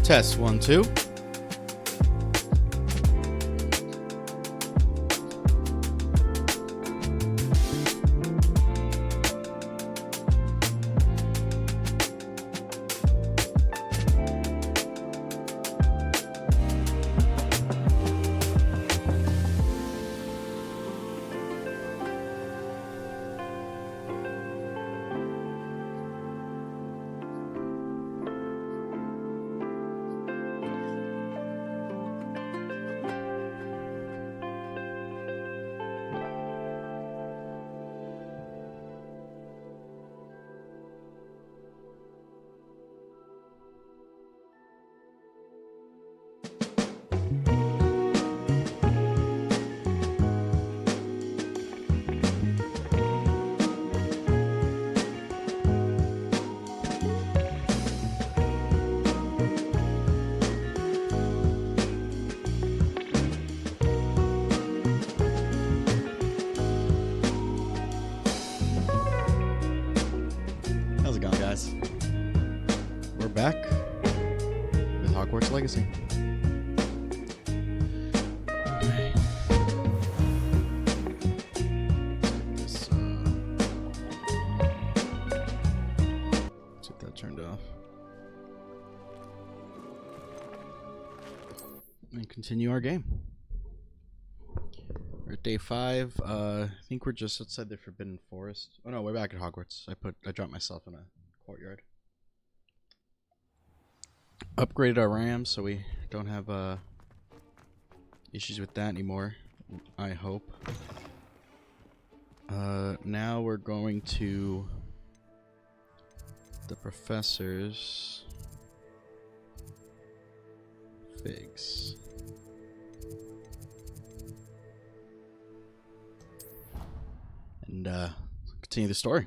Test 1, 2. How's it going, guys? We're back with Hogwarts Legacy. Alright. Let's get that turned off. And continue our game. We're at day 5. I think we're just outside the Forbidden Forest. Oh no, we're back at Hogwarts. I dropped myself in a courtyard. Upgraded our RAM so we don't have issues with that anymore, I hope. Now we're going to the professor's figs. And continue the story.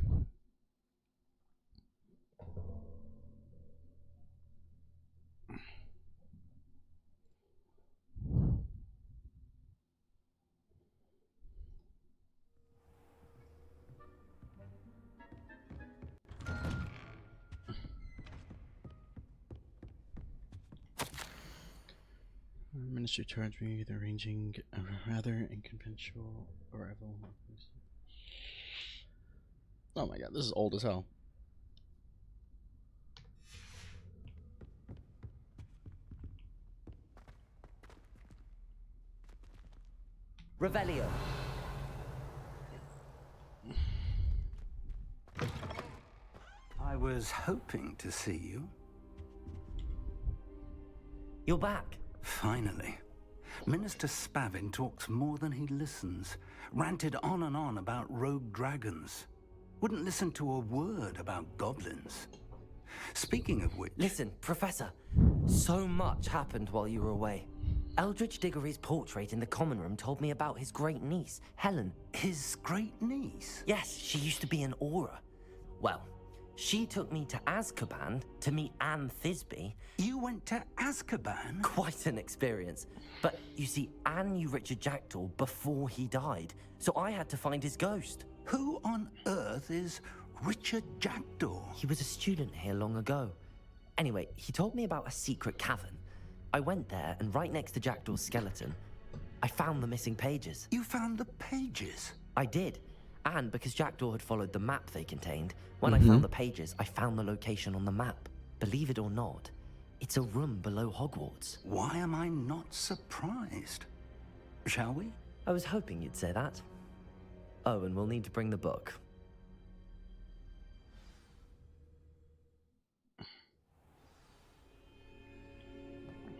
Ministry charged me with arranging a rather inconventional arrival. Oh my god, this is old as hell. Revelio. I was hoping to see you. You're back. Finally. Minister Spavin talks more than he listens. Ranted on and on about rogue dragons. Wouldn't listen to a word about goblins. Speaking of which... Listen, Professor. So much happened while you were away. Eldridge Diggory's portrait in the common room told me about his great niece, Helen. His great niece? Yes, she used to be an Auror. Well, she took me to Azkaban to meet Anne Thisbe. You went to Azkaban? Quite an experience. But you see, Anne knew Richard Jackdaw before he died, so I had to find his ghost. Who on earth is Richard Jackdaw? He was a student here long ago. Anyway, he told me about a secret cavern. I went there, and right next to Jackdaw's skeleton, I found the missing pages. You found the pages? I did. And because Jackdaw had followed the map they contained, when I found the pages, I found the location on the map. Believe it or not, it's a room below Hogwarts. Why am I not surprised? Shall we? I was hoping you'd say that. Oh, and we'll need to bring the book.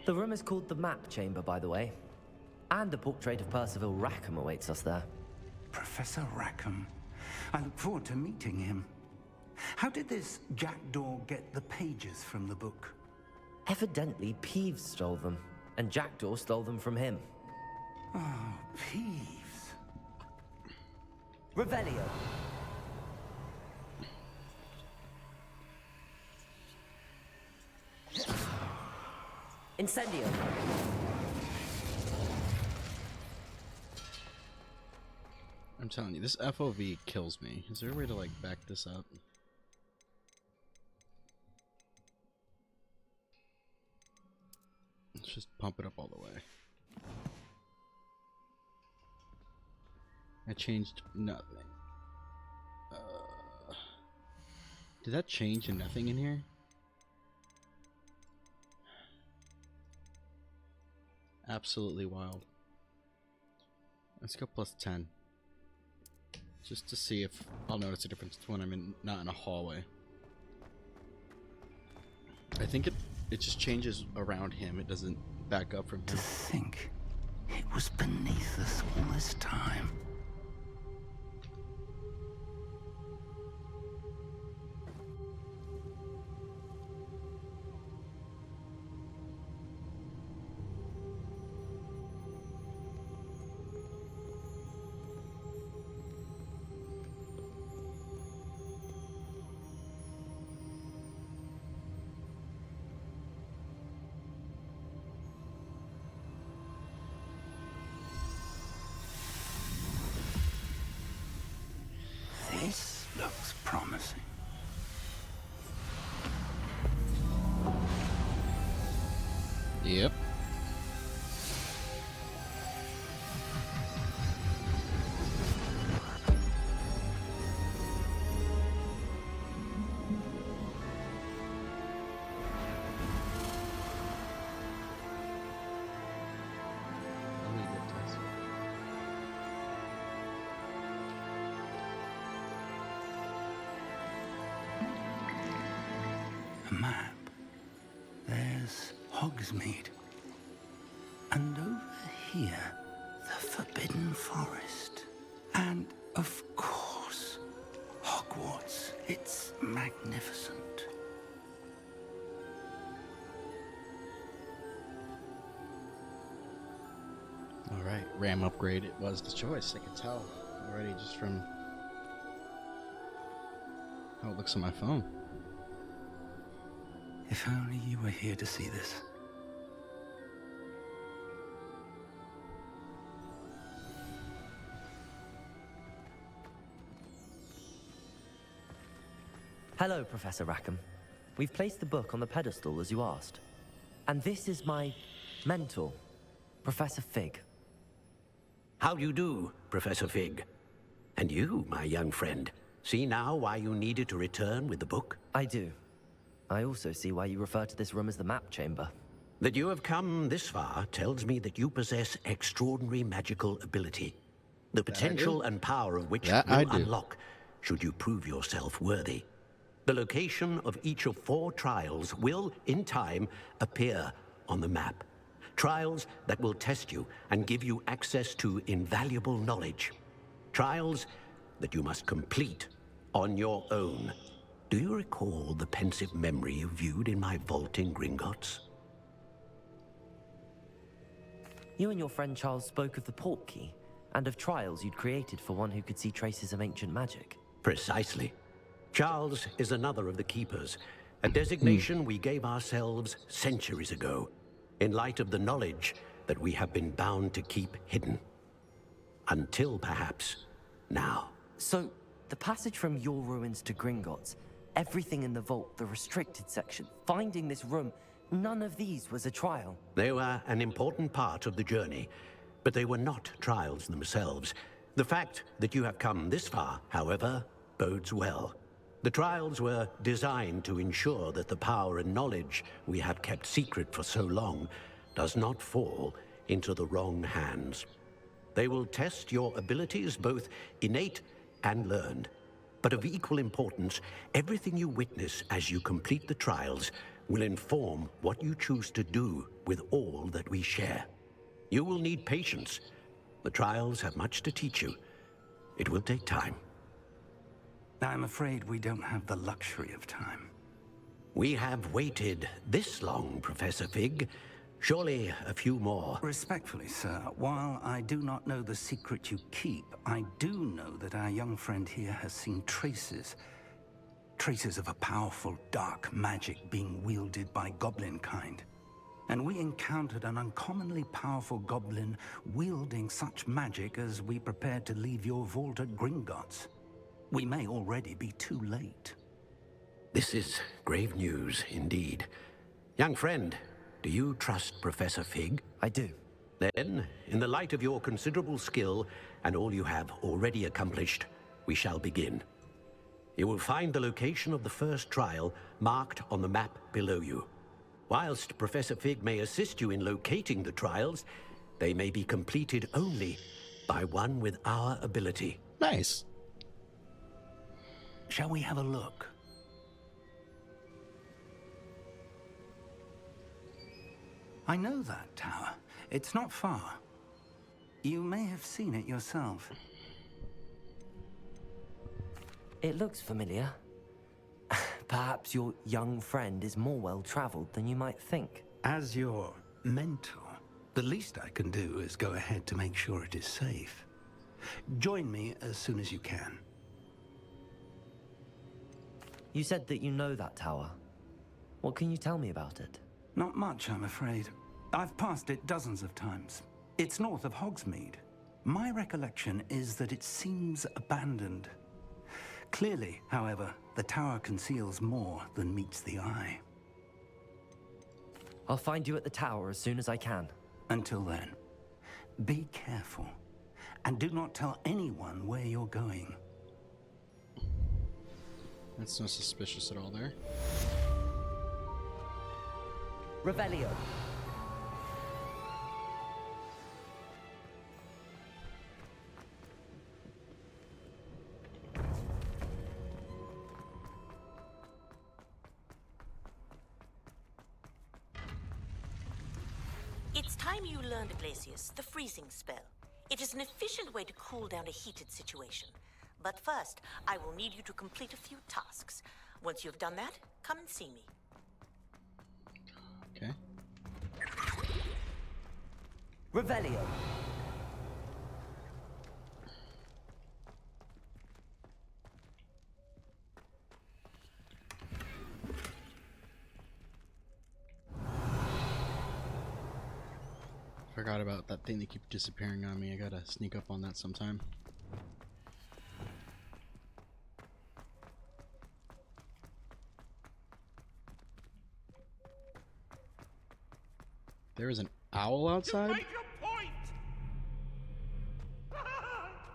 The room is called the Map Chamber, by the way. And a portrait of Percival Rackham awaits us there. Professor Rackham. I look forward to meeting him. How did this Jackdaw get the pages from the book? Evidently, Peeves stole them, and Jackdaw stole them from him. Oh, Peeves. Revelio. Incendio. I'm telling you, this FOV kills me. Is there a way to, like, back this up? Let's just pump it up all the way. I changed nothing. Did that change to nothing in here? Absolutely wild. Let's go plus 10. Just to see if I'll notice a difference when I'm not in a hallway. I think it just changes around him. It doesn't back up from him. To think it was beneath us all this time. This looks promising. Yep. A map. There's Hogsmeade. And over here, the Forbidden Forest. And, of course, Hogwarts. It's magnificent. Alright, RAM upgrade. It was the choice. I can tell already just from how it looks on my phone. If only you were here to see this. Hello, Professor Rackham. We've placed the book on the pedestal as you asked. And this is my mentor, Professor Fig. How do you do, Professor Fig? And you, my young friend, see now why you needed to return with the book? I do. I also see why you refer to this room as the map chamber. That you have come this far tells me that you possess extraordinary magical ability. The potential and power of which That I will do. unlock should you prove yourself worthy. The location of each of 4 trials will, in time, appear on the map. Trials that will test you and give you access to invaluable knowledge. Trials that you must complete on your own. Do you recall the pensive memory you viewed in my vault in Gringotts? You and your friend Charles spoke of the port key, and of trials you'd created for one who could see traces of ancient magic. Precisely. Charles is another of the Keepers, a designation we gave ourselves centuries ago, in light of the knowledge that we have been bound to keep hidden. Until perhaps now. So, the passage from your ruins to Gringotts, everything in the vault, the restricted section, finding this room, none of these was a trial. They were an important part of the journey, but they were not trials themselves. The fact that you have come this far, however, bodes well. The trials were designed to ensure that the power and knowledge we have kept secret for so long does not fall into the wrong hands. They will test your abilities, both innate and learned. But of equal importance, everything you witness as you complete the trials will inform what you choose to do with all that we share. You will need patience. The trials have much to teach you. It will take time. I'm afraid we don't have the luxury of time. We have waited this long, Professor Fig. Surely a few more. Respectfully, sir, while I do not know the secret you keep, I do know that our young friend here has seen traces. Traces of a powerful dark magic being wielded by goblin kind. And we encountered an uncommonly powerful goblin wielding such magic as we prepared to leave your vault at Gringotts. We may already be too late. This is grave news indeed. Young friend, Do you trust Professor Fig? I do. Then, in the light of your considerable skill and all you have already accomplished, we shall begin. You will find the location of the first trial marked on the map below you. Whilst Professor Fig may assist you in locating the trials, they may be completed only by one with our ability. Nice. Shall we have a look? I know that tower. It's not far. You may have seen it yourself. It looks familiar. Perhaps your young friend is more well-traveled than you might think. As your mentor, the least I can do is go ahead to make sure it is safe. Join me as soon as you can. You said that you know that tower. What can you tell me about it? Not much, I'm afraid. I've passed it dozens of times. It's north of Hogsmeade. My recollection is that it seems abandoned. Clearly, however, the tower conceals more than meets the eye. I'll find you at the tower as soon as I can. Until then, be careful, and do not tell anyone where you're going. That's not suspicious at all there. Revelio. It's time you learned, Glacius, the freezing spell. It is an efficient way to cool down a heated situation. But first, I will need you to complete a few tasks. Once you've done that, come and see me. Okay. Revelio. Forgot about that thing that keeps disappearing on me. I gotta sneak up on that sometime. There is an owl outside? Make your point!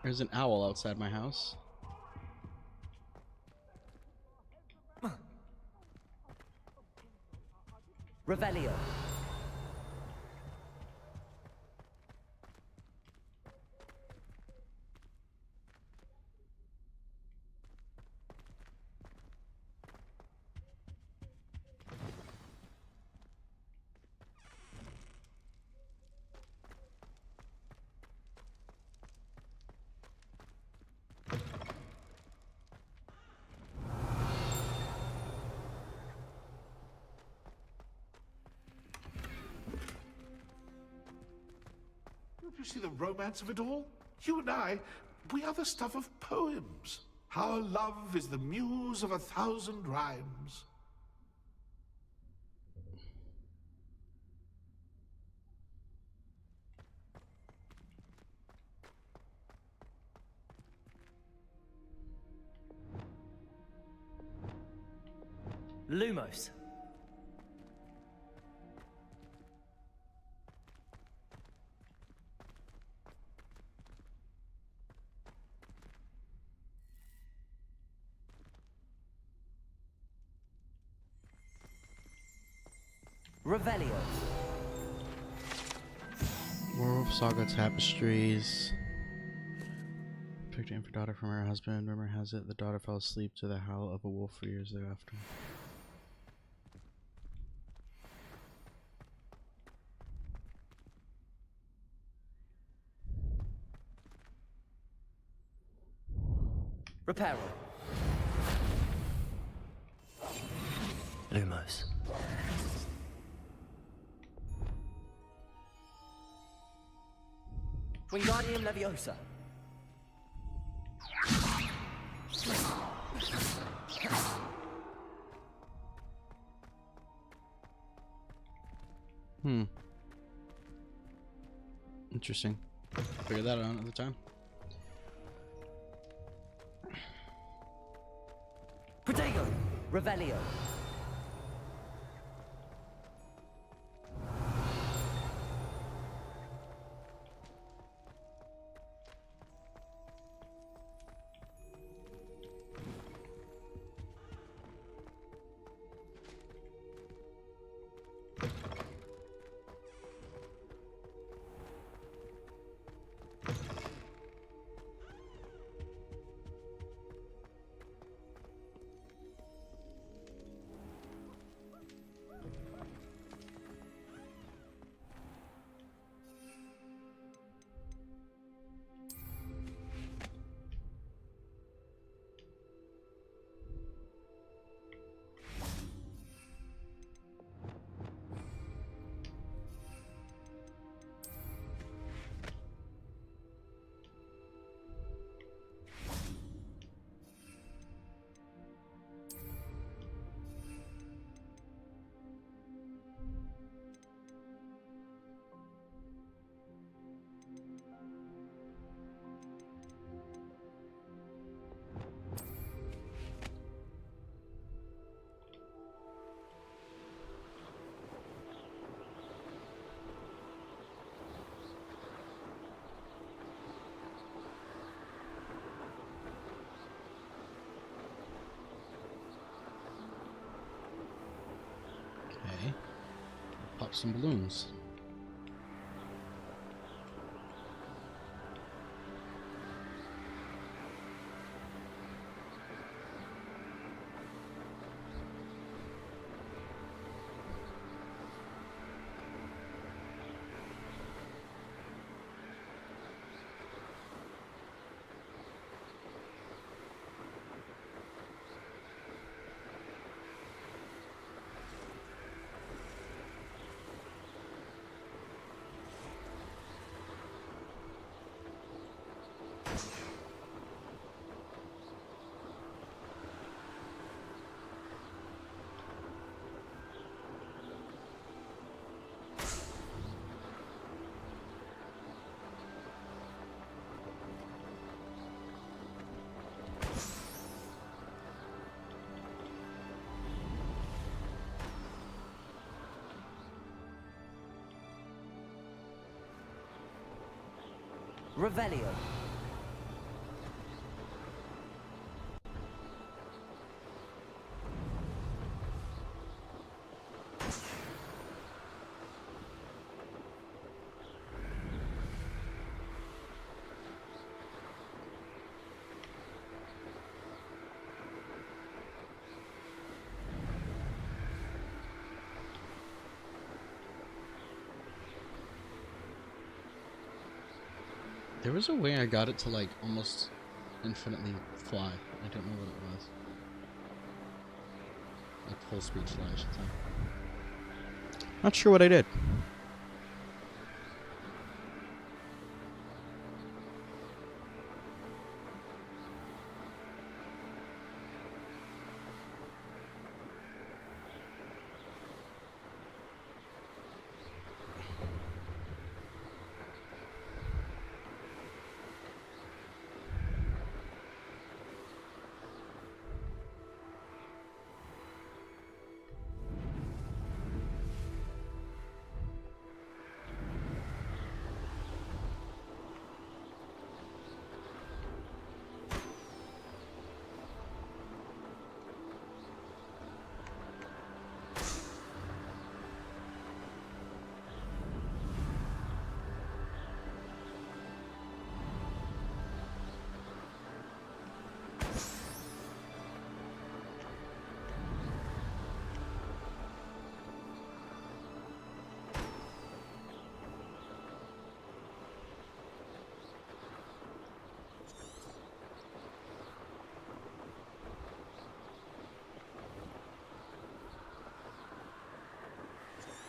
There's an owl outside my house. Revelio. Don't you see the romance of it all? You and I, we are the stuff of poems. Our love is the muse of 1,000 rhymes. Lumos. Revelio. Werewolf Saga Tapestries. Picked an infant daughter from her husband. Rumor has it the daughter fell asleep to the howl of a wolf for years thereafter. Reparo. Lumos. Wingardium Leviosa. Interesting. Figure that out at the time. Protego. Revelio. Pop some balloons. Revelio. There was a way I got it to like almost infinitely fly. I don't know what it was. Like full speed fly, I should say. Not sure what I did.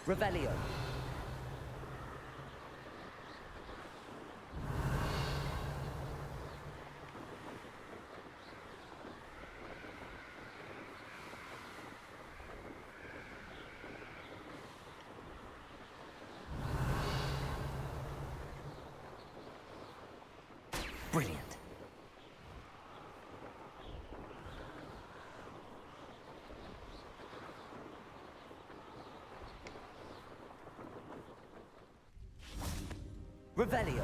Revelio. Brilliant. Revelio.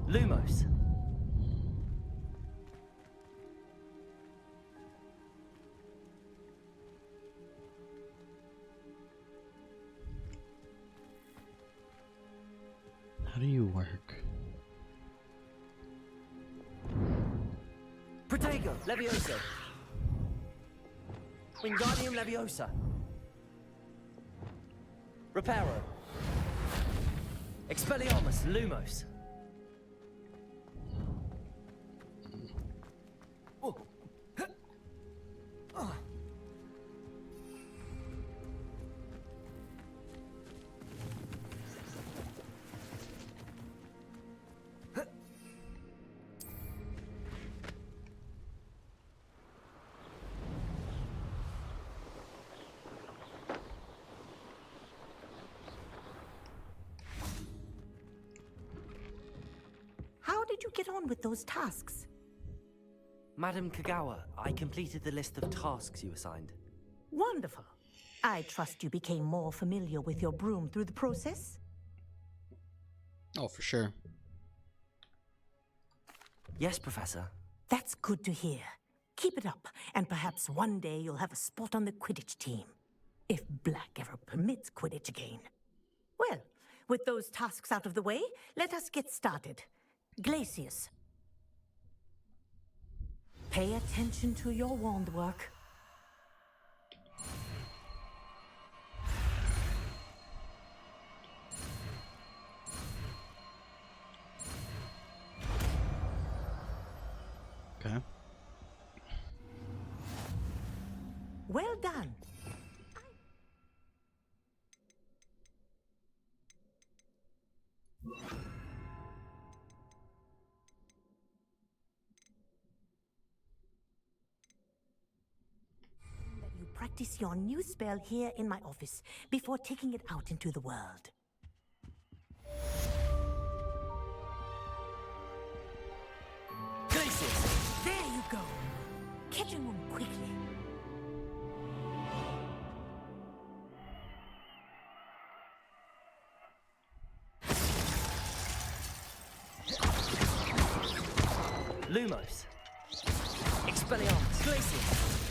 Lumos. How do you work? Protego, Levioso. Wingardium Leviosa. Reparo. Expelliarmus, Lumos. Oh. Ah. How did you get on with those tasks? Madam Kagawa, I completed the list of tasks you assigned. Wonderful. I trust you became more familiar with your broom through the process? Oh, for sure. Yes, Professor. That's good to hear. Keep it up, and perhaps one day you'll have a spot on the Quidditch team. If Black ever permits Quidditch again. Well, with those tasks out of the way, let us get started. Glacius. Pay attention to your wand work. Okay. Well done. That you practice your new spell here in my office before taking it out into the world. Glacius! There you go. Catching on quickly. Lumos. Expelliarmus. Glacius!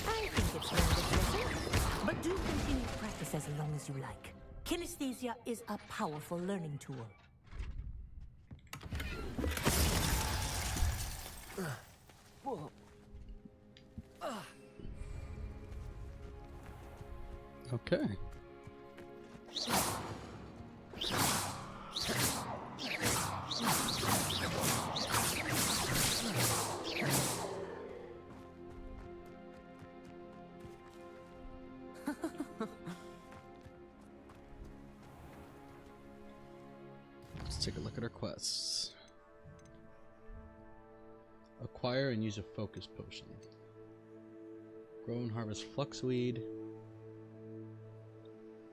I think it's rather pleasant, but do continue to practice as long as you like. Kinesthesia is a powerful learning tool. Okay. Let's take a look at our quests. Acquire and use a focus potion. Grow and harvest fluxweed.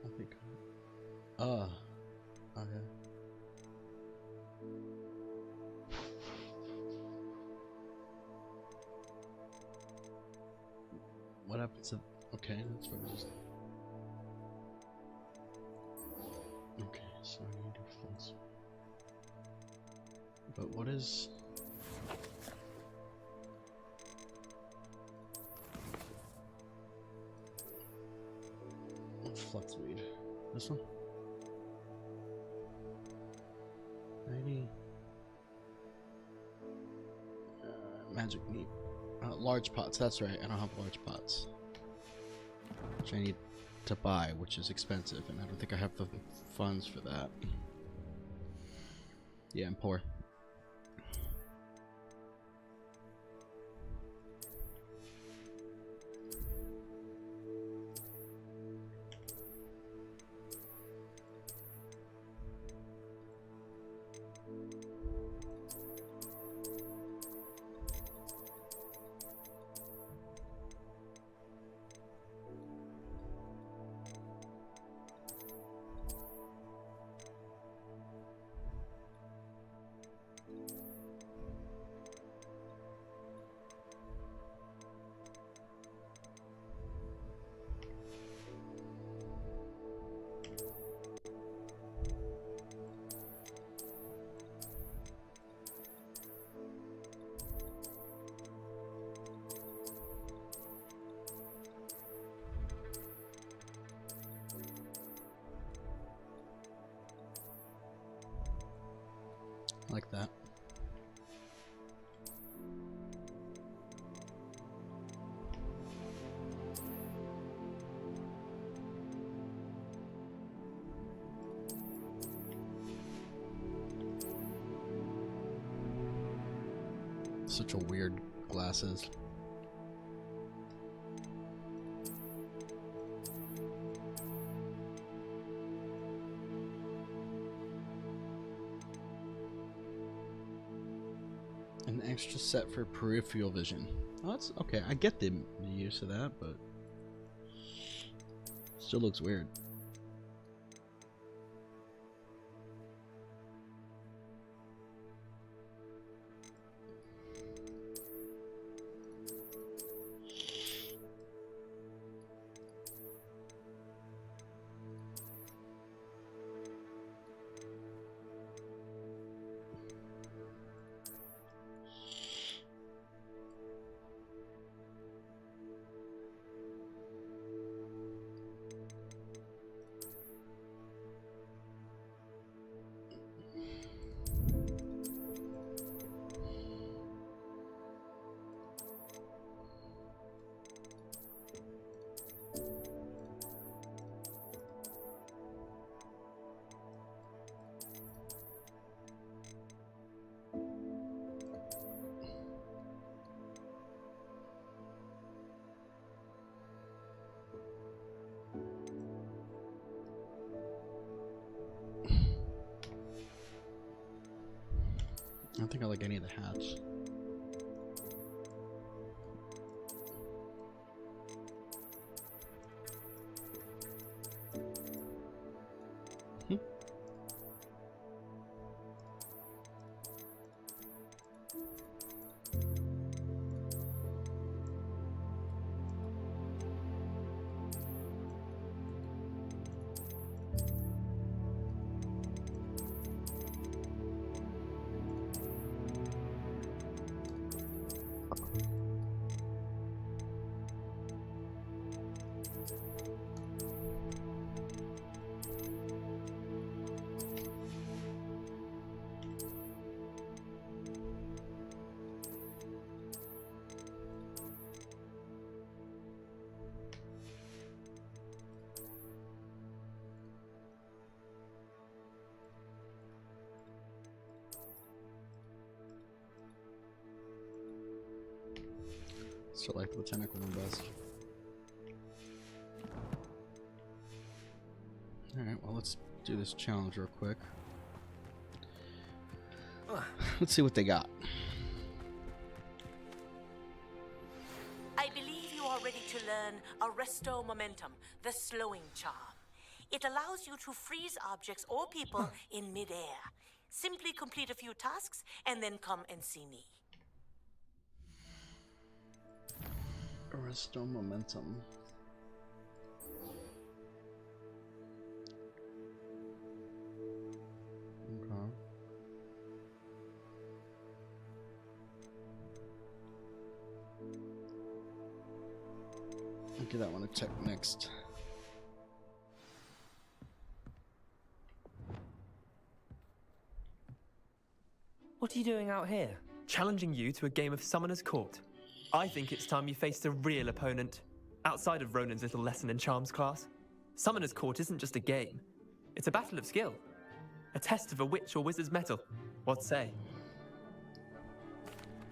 I think. Okay. What happens if? Okay, that's what it is. Okay, so I need to flux. But what is? Fluxweed. This one? 90. Magic meat. Large pots, that's right. I don't have large pots. Which I need to buy, which is expensive, and I don't think I have the funds for that. Yeah, I'm poor. Like that. Such a weird glasses. An extra set for peripheral vision. Oh, that's okay. I get the use of that, but still looks weird. I don't think I like any of the hats. Select the tentacle one best. Alright, well, let's do this challenge real quick. Let's see what they got. I believe you are ready to learn Arresto Momentum, the slowing charm. It allows you to freeze objects or people in midair. Simply complete a few tasks and then come and see me. Arresto Momentum. Okay. I'll give that one a check next. What are you doing out here? Challenging you to a game of Summoner's Court. I think it's time you faced a real opponent, outside of Ronan's little lesson in charms class. Summoner's Court isn't just a game. It's a battle of skill. A test of a witch or wizard's mettle. What say?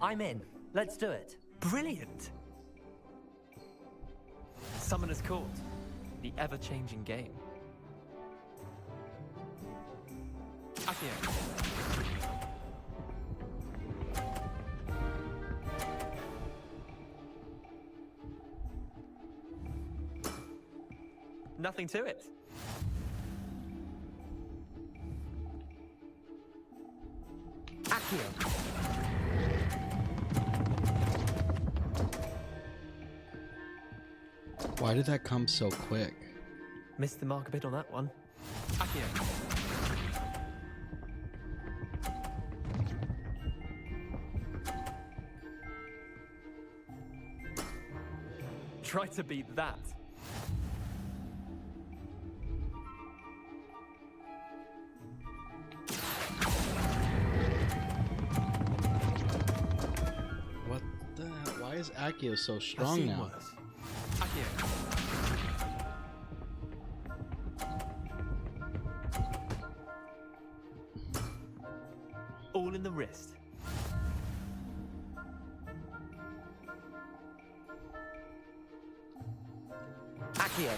I'm in. Let's do it. Brilliant! Summoner's Court, the ever-changing game. Accio. Nothing to it. Accio. Why did that come so quick? Missed the mark a bit on that one. Accio. Try to beat that. What the hell? Why is Accio so strong now? Worse. Accio. All in the wrist. Accio.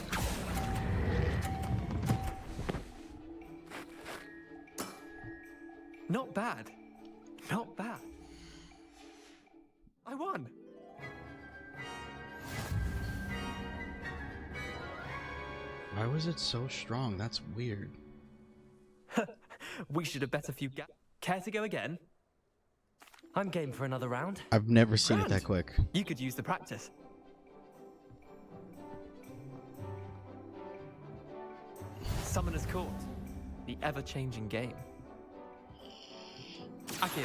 Not bad. Not bad. I won. Why was it so strong? That's weird. We should have bet a few Care to go again? I'm game for another round. I've never seen it Grand. that quick. You could use the practice. Summoner's Court, the ever-changing game. Accio.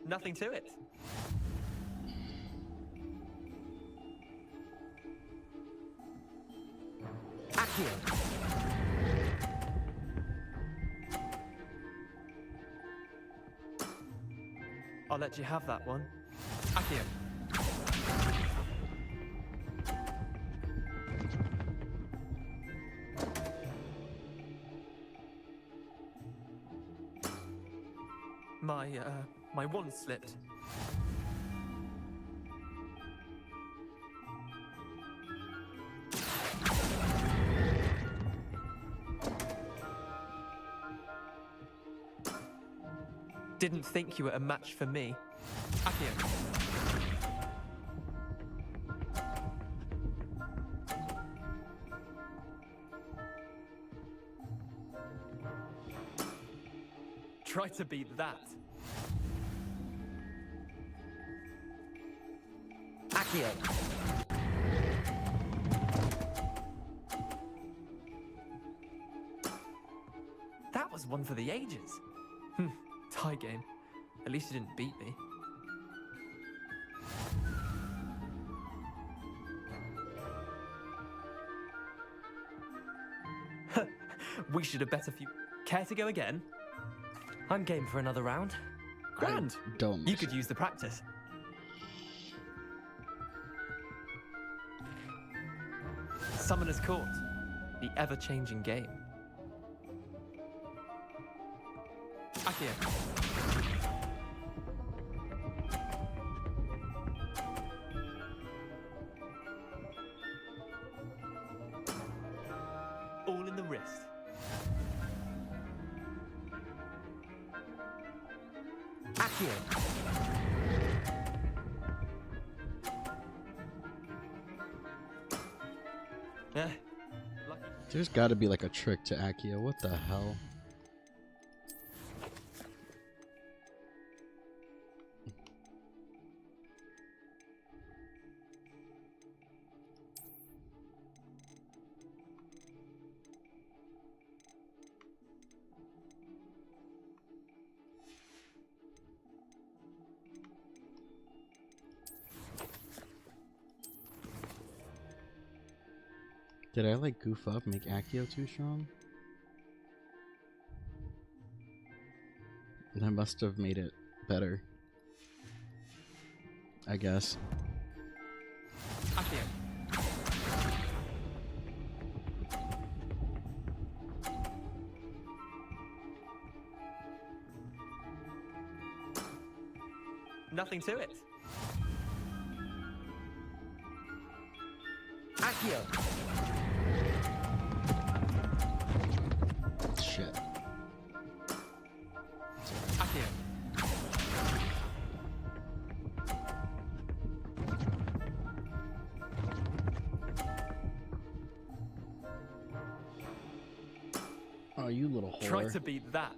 Nothing to it. Accio. I'll let you have that one. Accio. My wand slipped. Didn't think you were a match for me. Akio. Try to beat that. Accio. That was one for the ages. Tie game. At least you didn't beat me. We should have bet a few. Care to go again? I'm game for another round. Grand. Don't. You could use the practice. Summoner's Court. The ever-changing game. Akio. All in the wrist. Accio. Lucky. There's got to be like a trick to Accio. What the hell? Did I like goof up, make Accio too strong? That must have made it better. I guess. Akio. Nothing to it. Accio. Shit. Akio. Oh, you little whore. Try to beat that.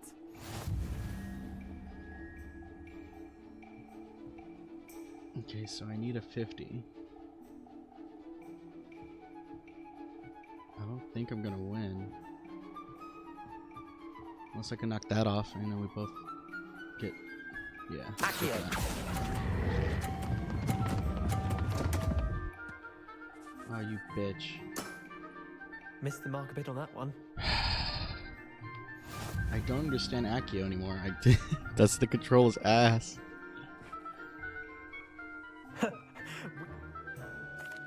Okay, so I need a 50. I don't think I'm gonna win. Unless I can knock that off, and then we both get... Yeah. Accio. Oh, you bitch. Missed the mark a bit on that one. I don't understand Accio anymore. That's the controller's ass.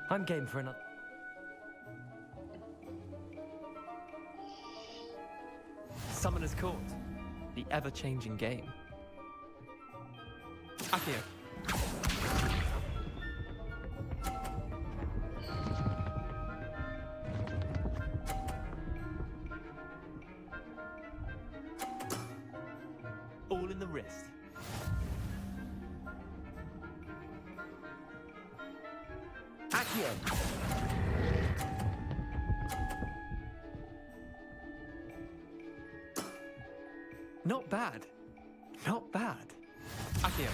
I'm game for another. Summoner's Court. The ever-changing game. Akio. All in the wrist. Accio. Not bad. Not bad. Akio.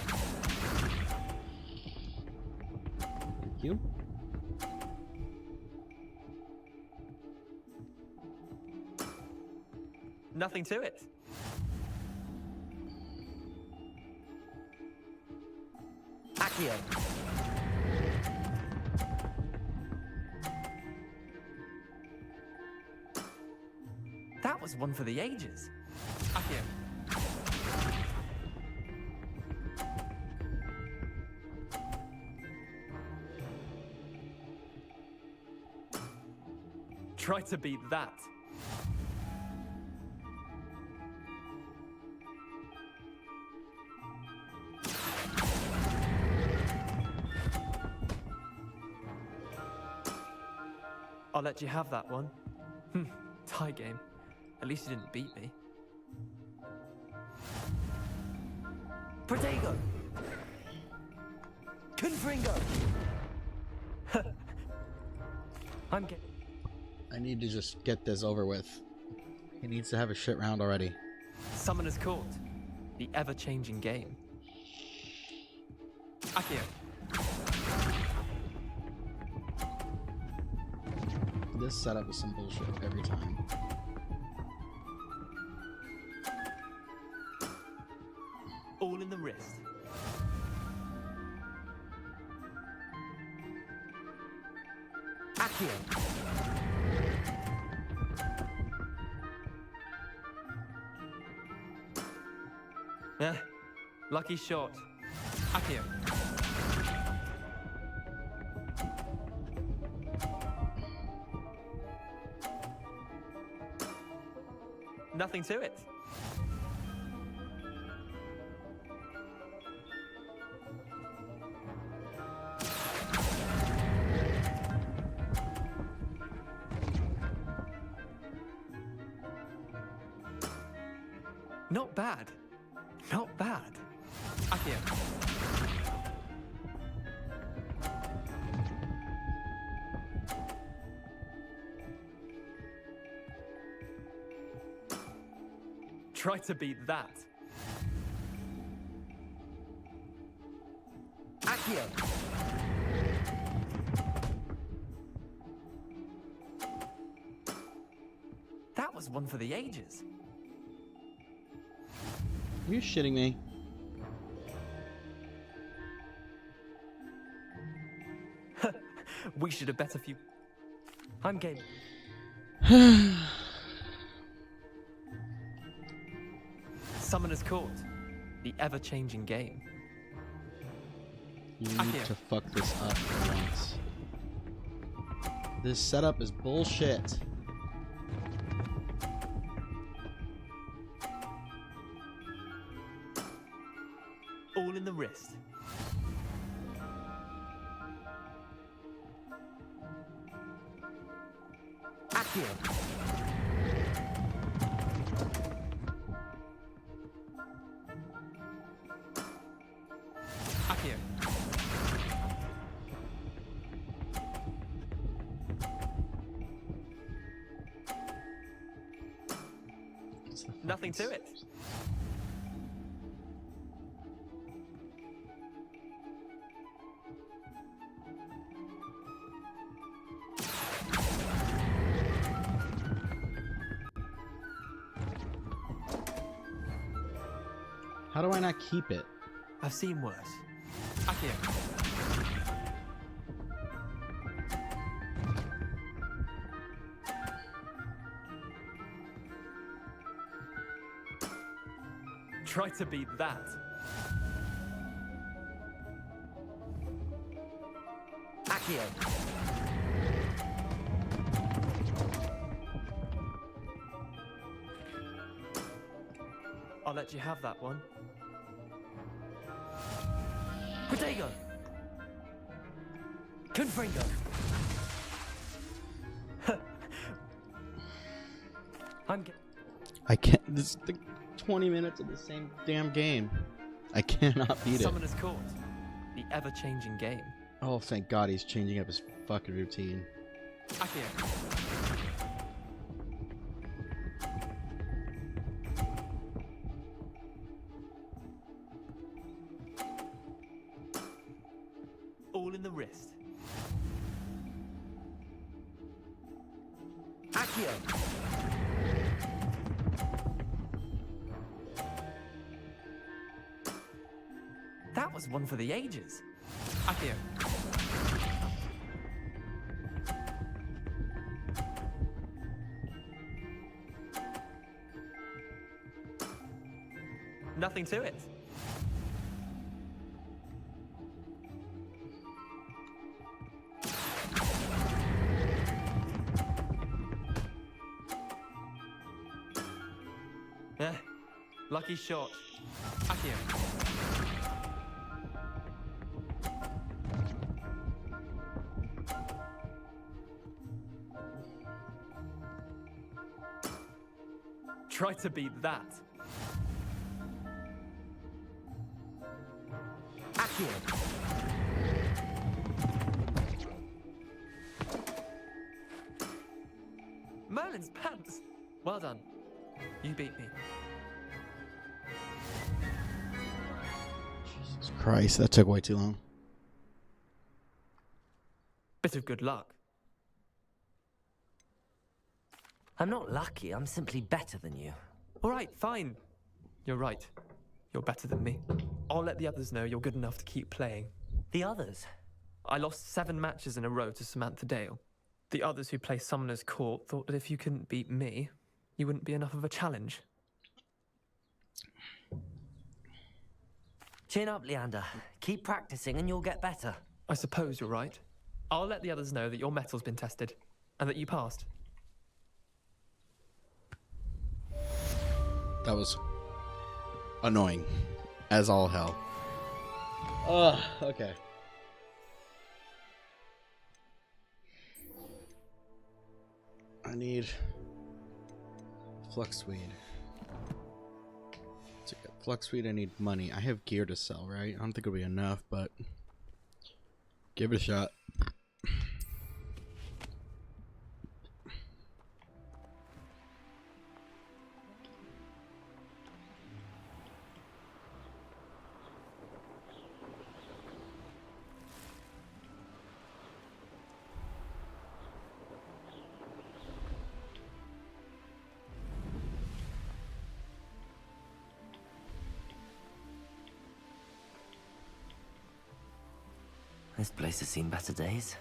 Thank you. Nothing to it. Accio. That was one for the ages. Akio. Try to beat that. I'll let you have that one. Tie game. At least you didn't beat me. Protego! Confringo! I'm getting... I need to just get this over with. He needs to have a shit round already. Summoner's Court. The ever-changing game. Accio. This setup is some bullshit every time. All in the wrist. Accio! Lucky shot. Accio. Nothing to it. Not bad. Not bad. Accio. Try to beat that. Accio! That was one for the ages. Are you shitting me? We should have bet a few. I'm game. Summoner's Court. The ever-changing game. You need Accio. to fuck this up for once. This setup is bullshit. All in the wrist. Accio! Accio. Nothing to it. How do I not keep it? I've seen worse. Accio. Try to beat that. Accio! I'll let you have that one. Protego! Confringo! I'm game. I can't. This is the 20 minutes of the same damn game. I cannot beat it. Summoner's Court. The ever-changing game. Oh, thank God he's changing up his fucking routine. Accio. All in the wrist. Accio! That was one for the ages. Accio. Nothing to it. Lucky shot. Accio. Try to beat that. Accio. Merlin's pants! Well done. You beat me. Jesus Christ, that took way too long. Bit of good luck. I'm not lucky, I'm simply better than you. All right, fine. You're right. You're better than me. I'll let the others know you're good enough to keep playing. The others? I lost 7 matches in a row to Samantha Dale. The others who play Summoner's Court thought that if you couldn't beat me, you wouldn't be enough of a challenge. Chin up, Leander. Keep practicing and you'll get better. I suppose you're right. I'll let the others know that your metal's been tested, and that you passed. That was annoying as all hell. Okay. I need Fluxweed. To get Fluxweed, I need money. I have gear to sell, right? I don't think it'll be enough, but give it a shot. This place has seen better days.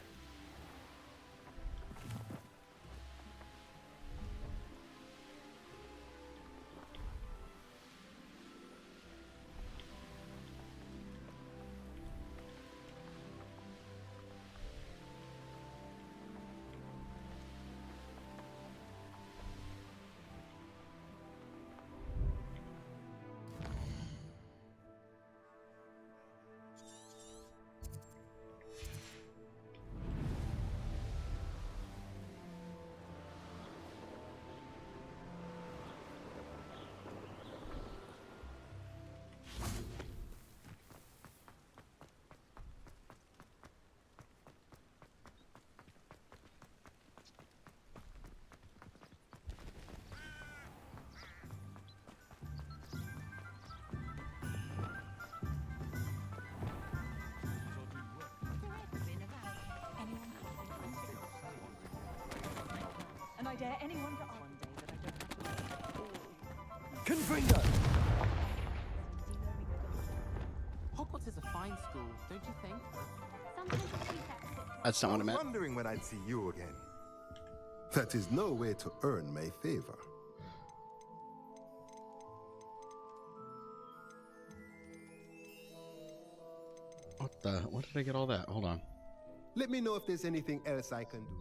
And I dare anyone to one day that I don't have to all. Confringo! Hogwarts is a fine school, don't you think? That's not what I meant. Wondering when I'd see you again. That is no way to earn my favor. What did I get all that? Hold on. Let me know if there's anything else I can do.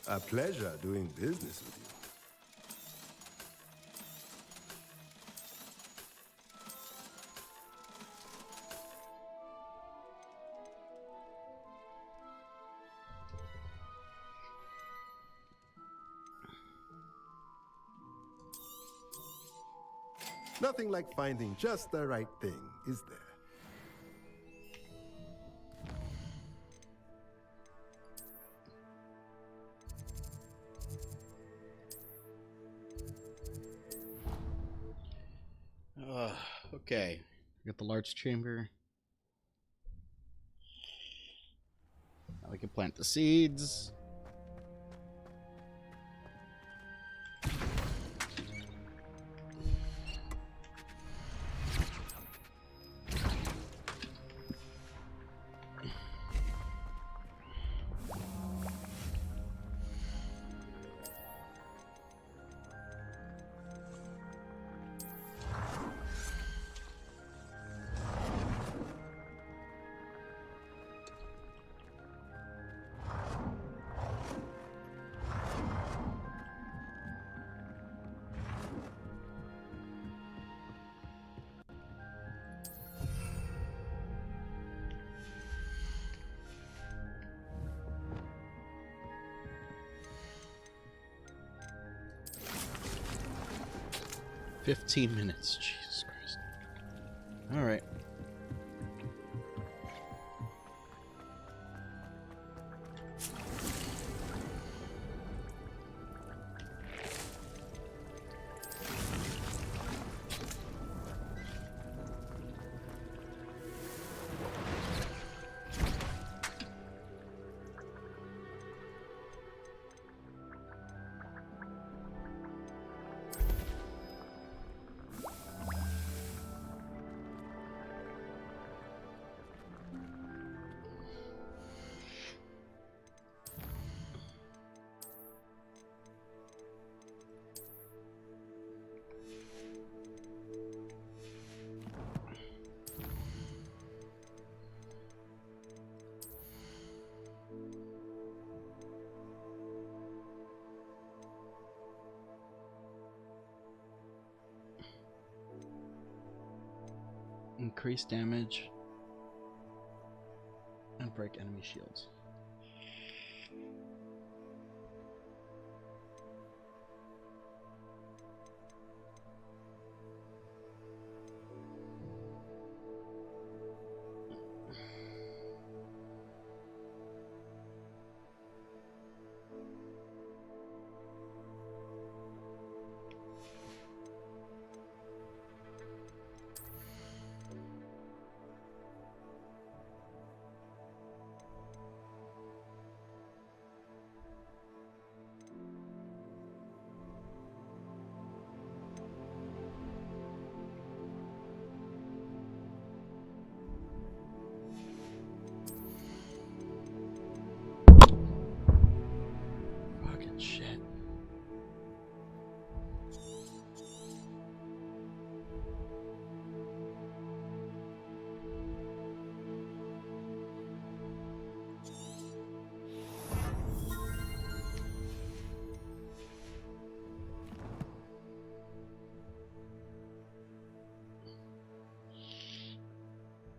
A pleasure doing business with you. Nothing like finding just the right thing, is there? Okay. Got the large chamber. Now we can plant the seeds. 15 minutes. Jesus Christ. Alright. Increase damage and break enemy shields. Fucking shit.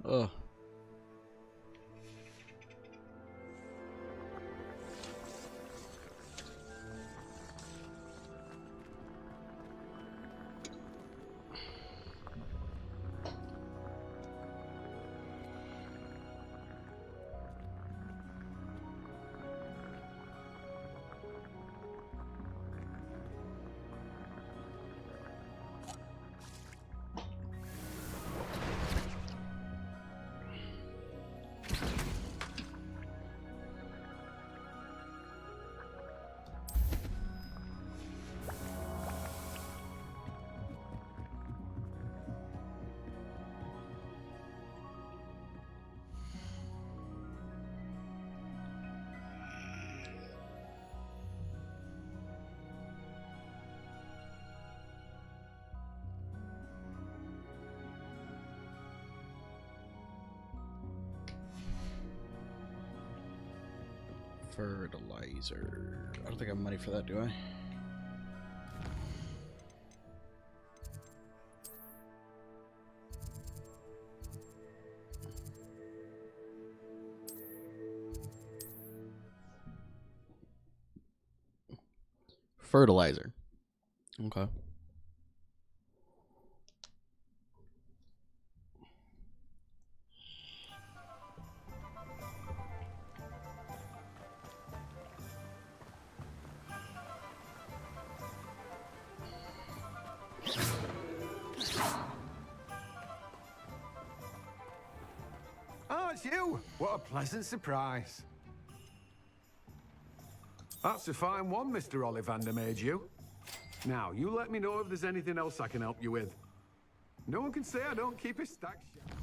Ugh. Fertilizer. I don't think I have money for that, do I? Fertilizer. Okay. Oh, it's you! What a pleasant surprise. That's a fine one, Mr. Ollivander made you. Now, you let me know if there's anything else I can help you with. No one can say I don't keep a stack shelf.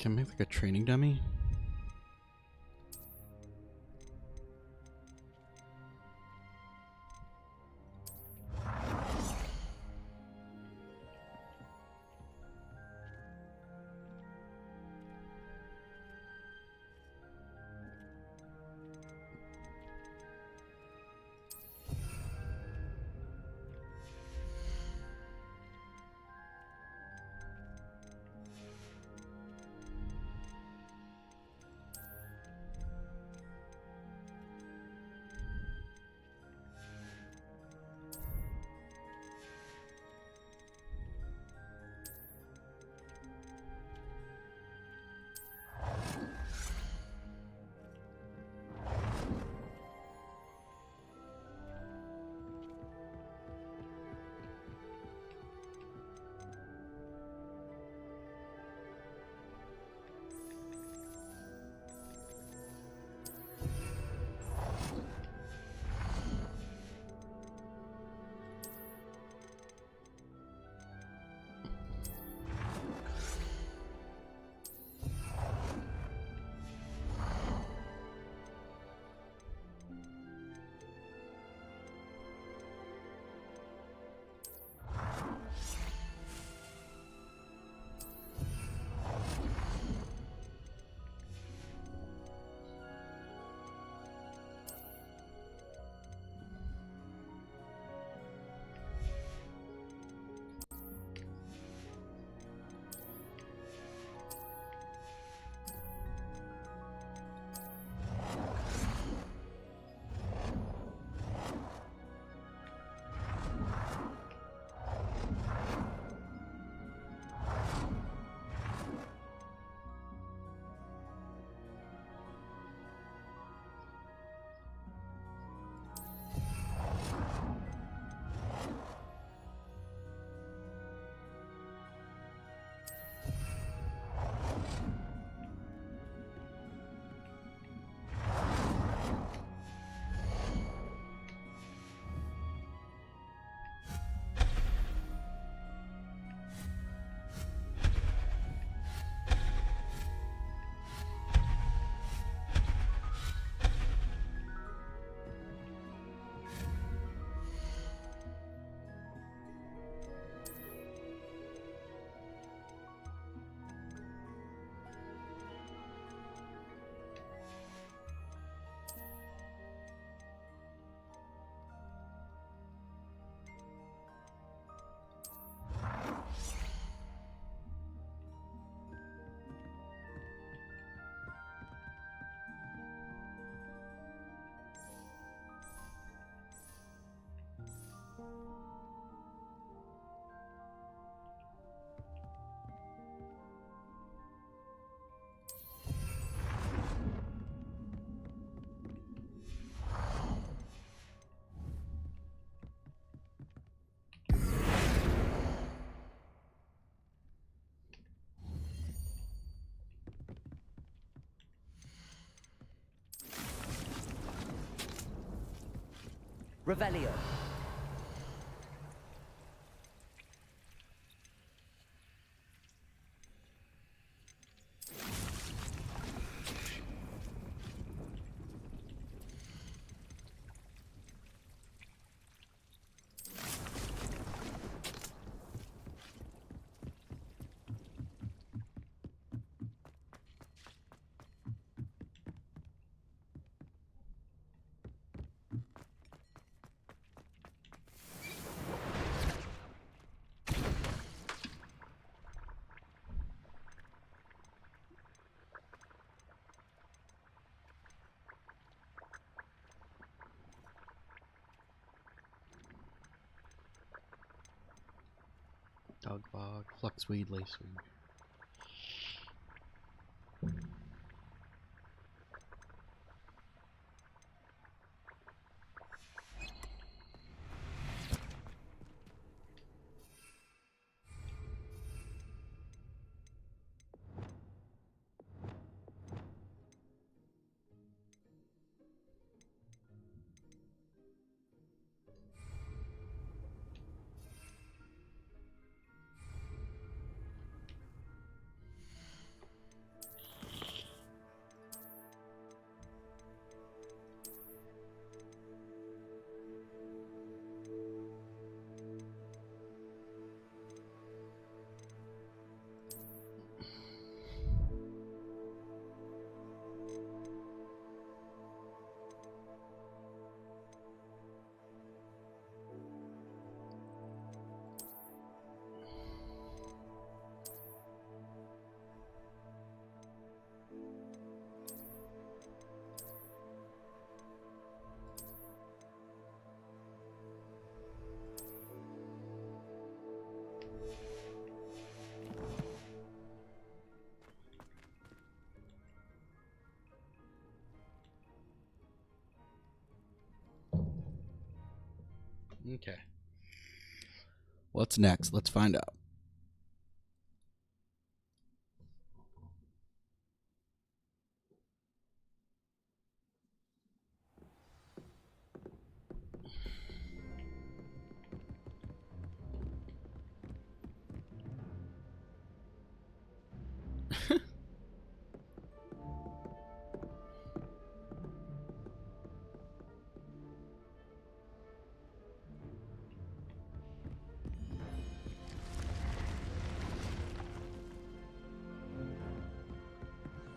Can I make like a training dummy? Revelio. Dog bog, fluxweed, laceweed. Okay. What's next? Let's find out.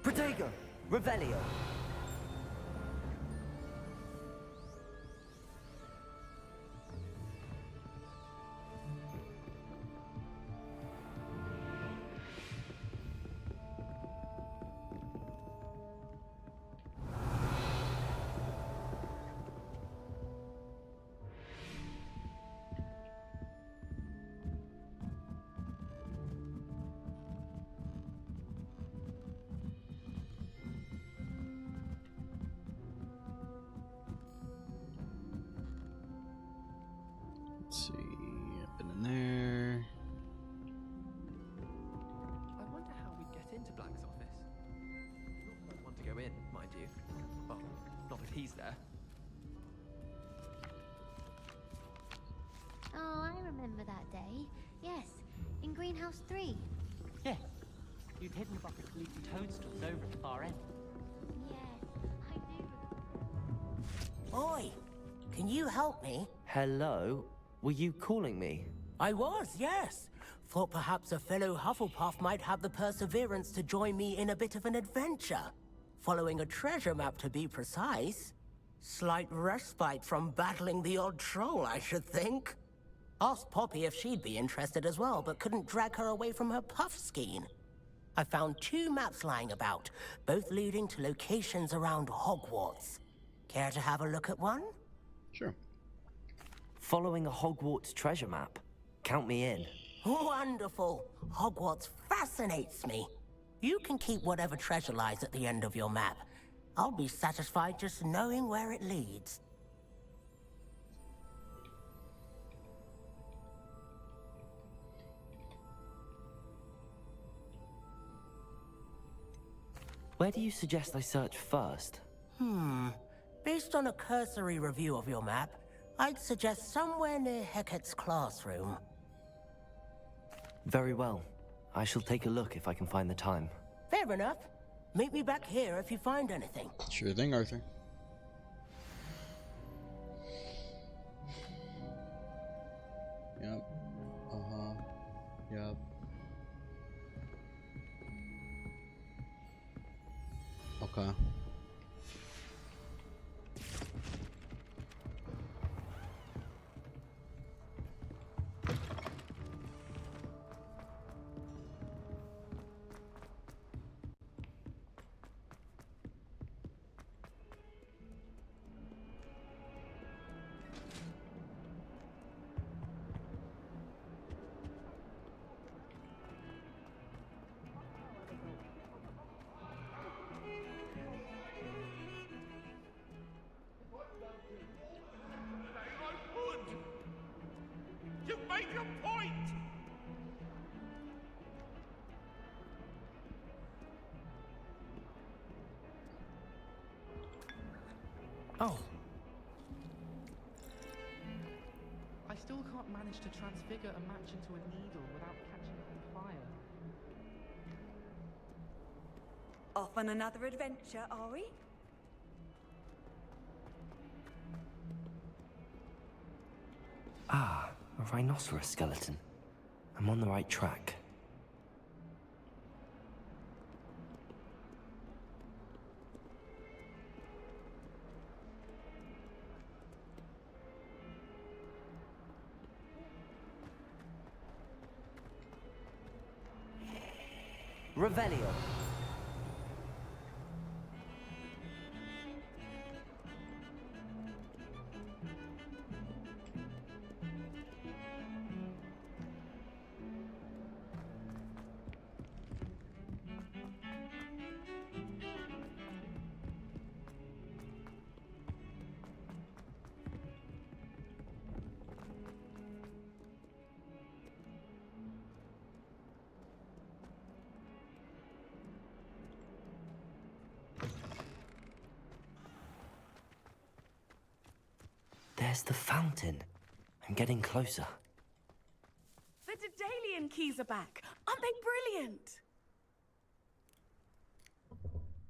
Protego, Revelio. Let's see. I've been in there. I wonder how we'd get into Black's office. Not that I'd want to go in, mind you. Well, not if he's there. Oh, I remember that day. Yes, in Greenhouse 3. Yes. You'd hidden a bucket of leafy toadstools over at the far end. Yes, I do. Oi, can you help me? Hello? Were you calling me? I was, yes. Thought perhaps a fellow Hufflepuff might have the perseverance to join me in a bit of an adventure. Following a treasure map, to be precise. Slight respite from battling the odd troll, I should think. Asked Poppy if she'd be interested as well, but couldn't drag her away from her puff skein. I found 2 maps lying about, both leading to locations around Hogwarts. Care to have a look at one? Sure. Following a Hogwarts treasure map? Count me in. Wonderful. Hogwarts fascinates me. You can keep whatever treasure lies at the end of your map. I'll be satisfied just knowing where it leads. Where do you suggest I search first? Based on a cursory review of your map, I'd suggest somewhere near Hecat's classroom. Very well. I shall take a look if I can find the time. Fair enough. Meet me back here if you find anything. Sure thing, Arthur. Yep. Uh-huh. Yep. Okay. You've made your point! Oh. I still can't manage to transfigure a match into a needle without catching it on fire. Off on another adventure, are we? Ah, a rhinoceros skeleton. I'm on the right track. Revelio. There's the fountain. I'm getting closer. The Daedalian keys are back. Aren't they brilliant?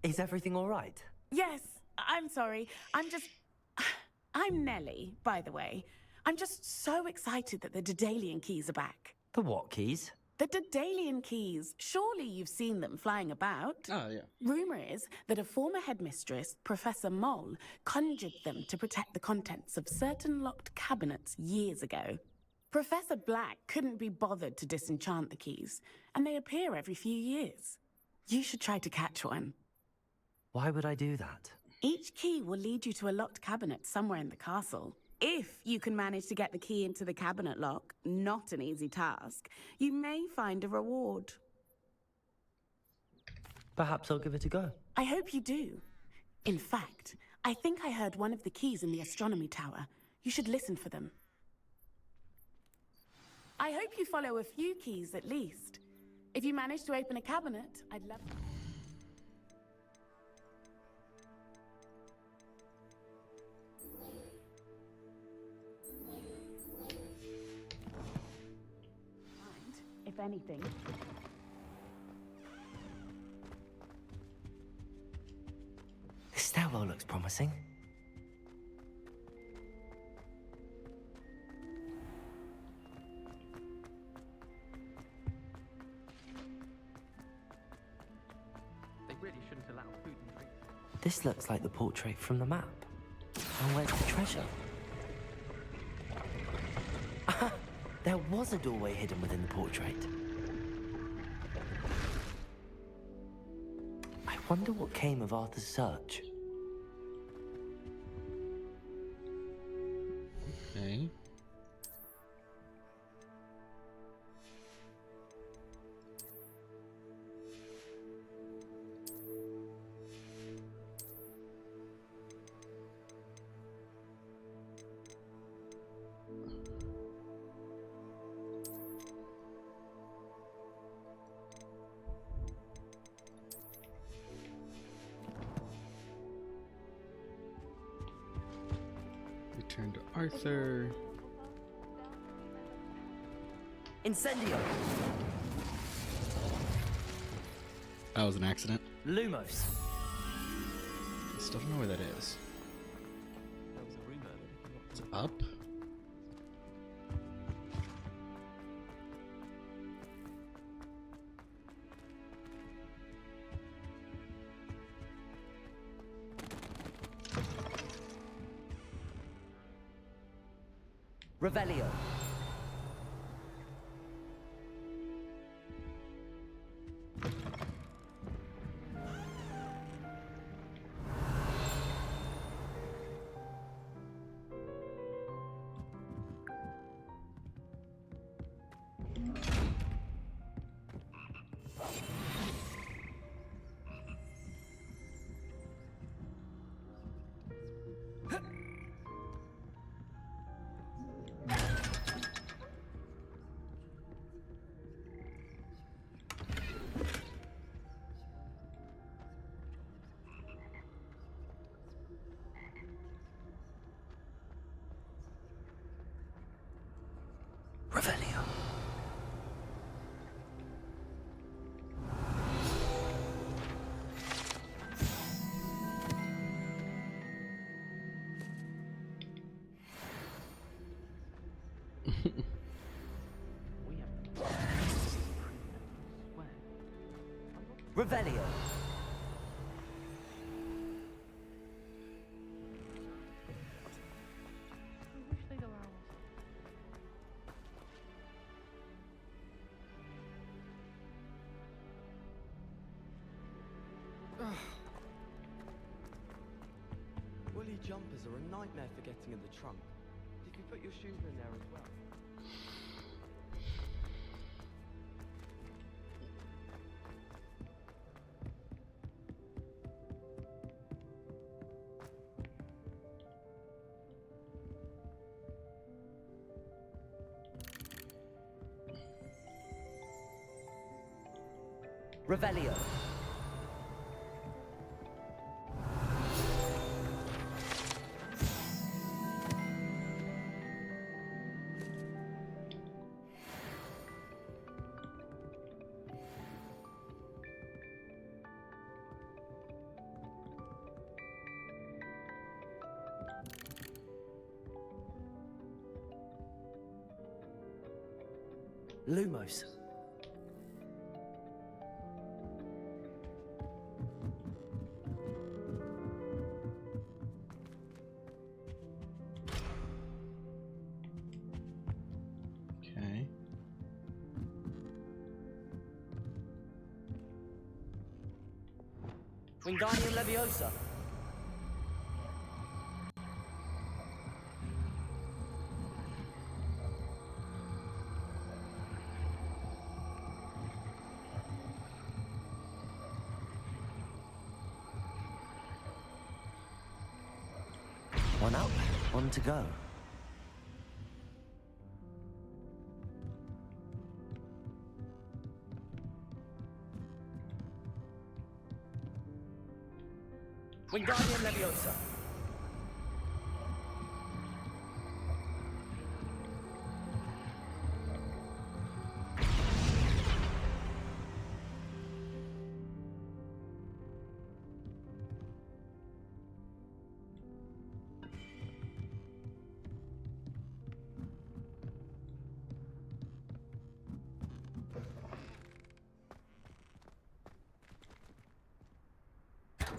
Is everything all right? Yes, I'm sorry. I'm Nellie, by the way. I'm just so excited that the Daedalian keys are back. The what keys? The Daedalian keys. Surely you've seen them flying about. Oh, yeah. Rumor is that a former headmistress, Professor Moll, conjured them to protect the contents of certain locked cabinets years ago. Professor Black couldn't be bothered to disenchant the keys, and they appear every few years. You should try to catch one. Why would I do that? Each key will lead you to a locked cabinet somewhere in the castle. If you can manage to get the key into the cabinet lock, not an easy task, you may find a reward. Perhaps I'll give it a go. I hope you do. In fact, I think I heard one of the keys in the astronomy tower. You should listen for them. I hope you follow a few keys at least. If you manage to open a cabinet, I'd love to. If anything. The stairwell looks promising. They really shouldn't allow food and drink. This looks like the portrait from the map. And where's the treasure? There was a doorway hidden within the portrait. I wonder what came of Arthur's search. Okay. Return to Arthur. Incendio! That was an accident. Lumos! I still don't know where that is. There was a rumor that if you It's up. Revelio. Revelio. Revelio. I wish they'd allow us. Woolly jumpers are a nightmare for getting in the trunk. Did you put your shoes in there as well? Revelio. Lumos. Okay. Wingardium Leviosa. One up, one to go. Wingardium Leviosa.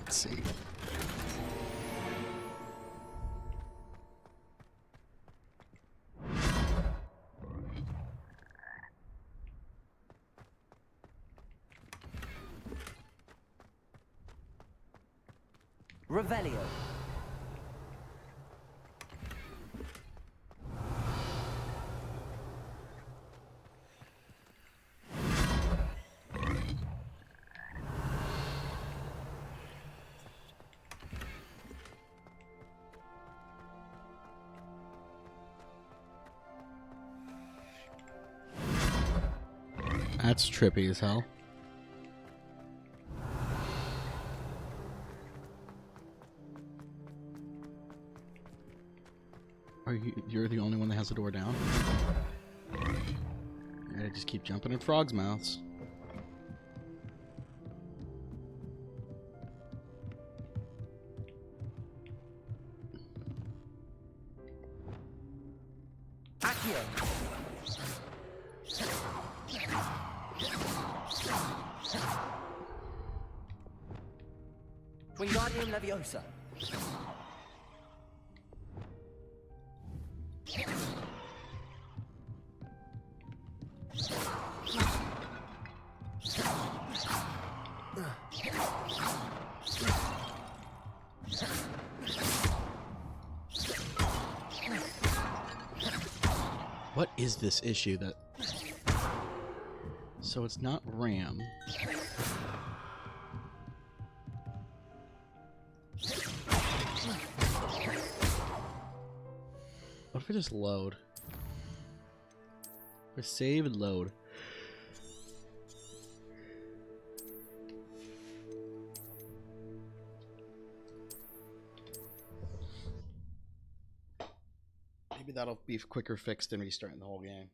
Let's see. Revelio. That's trippy as hell. You're the only one that has the door down? I just keep jumping in frogs' mouths. Accio. Wingardium Leviosa. What is this issue that... So it's not RAM. What if I just load? Or save and load. Maybe that'll be a quicker fix than restarting the whole game.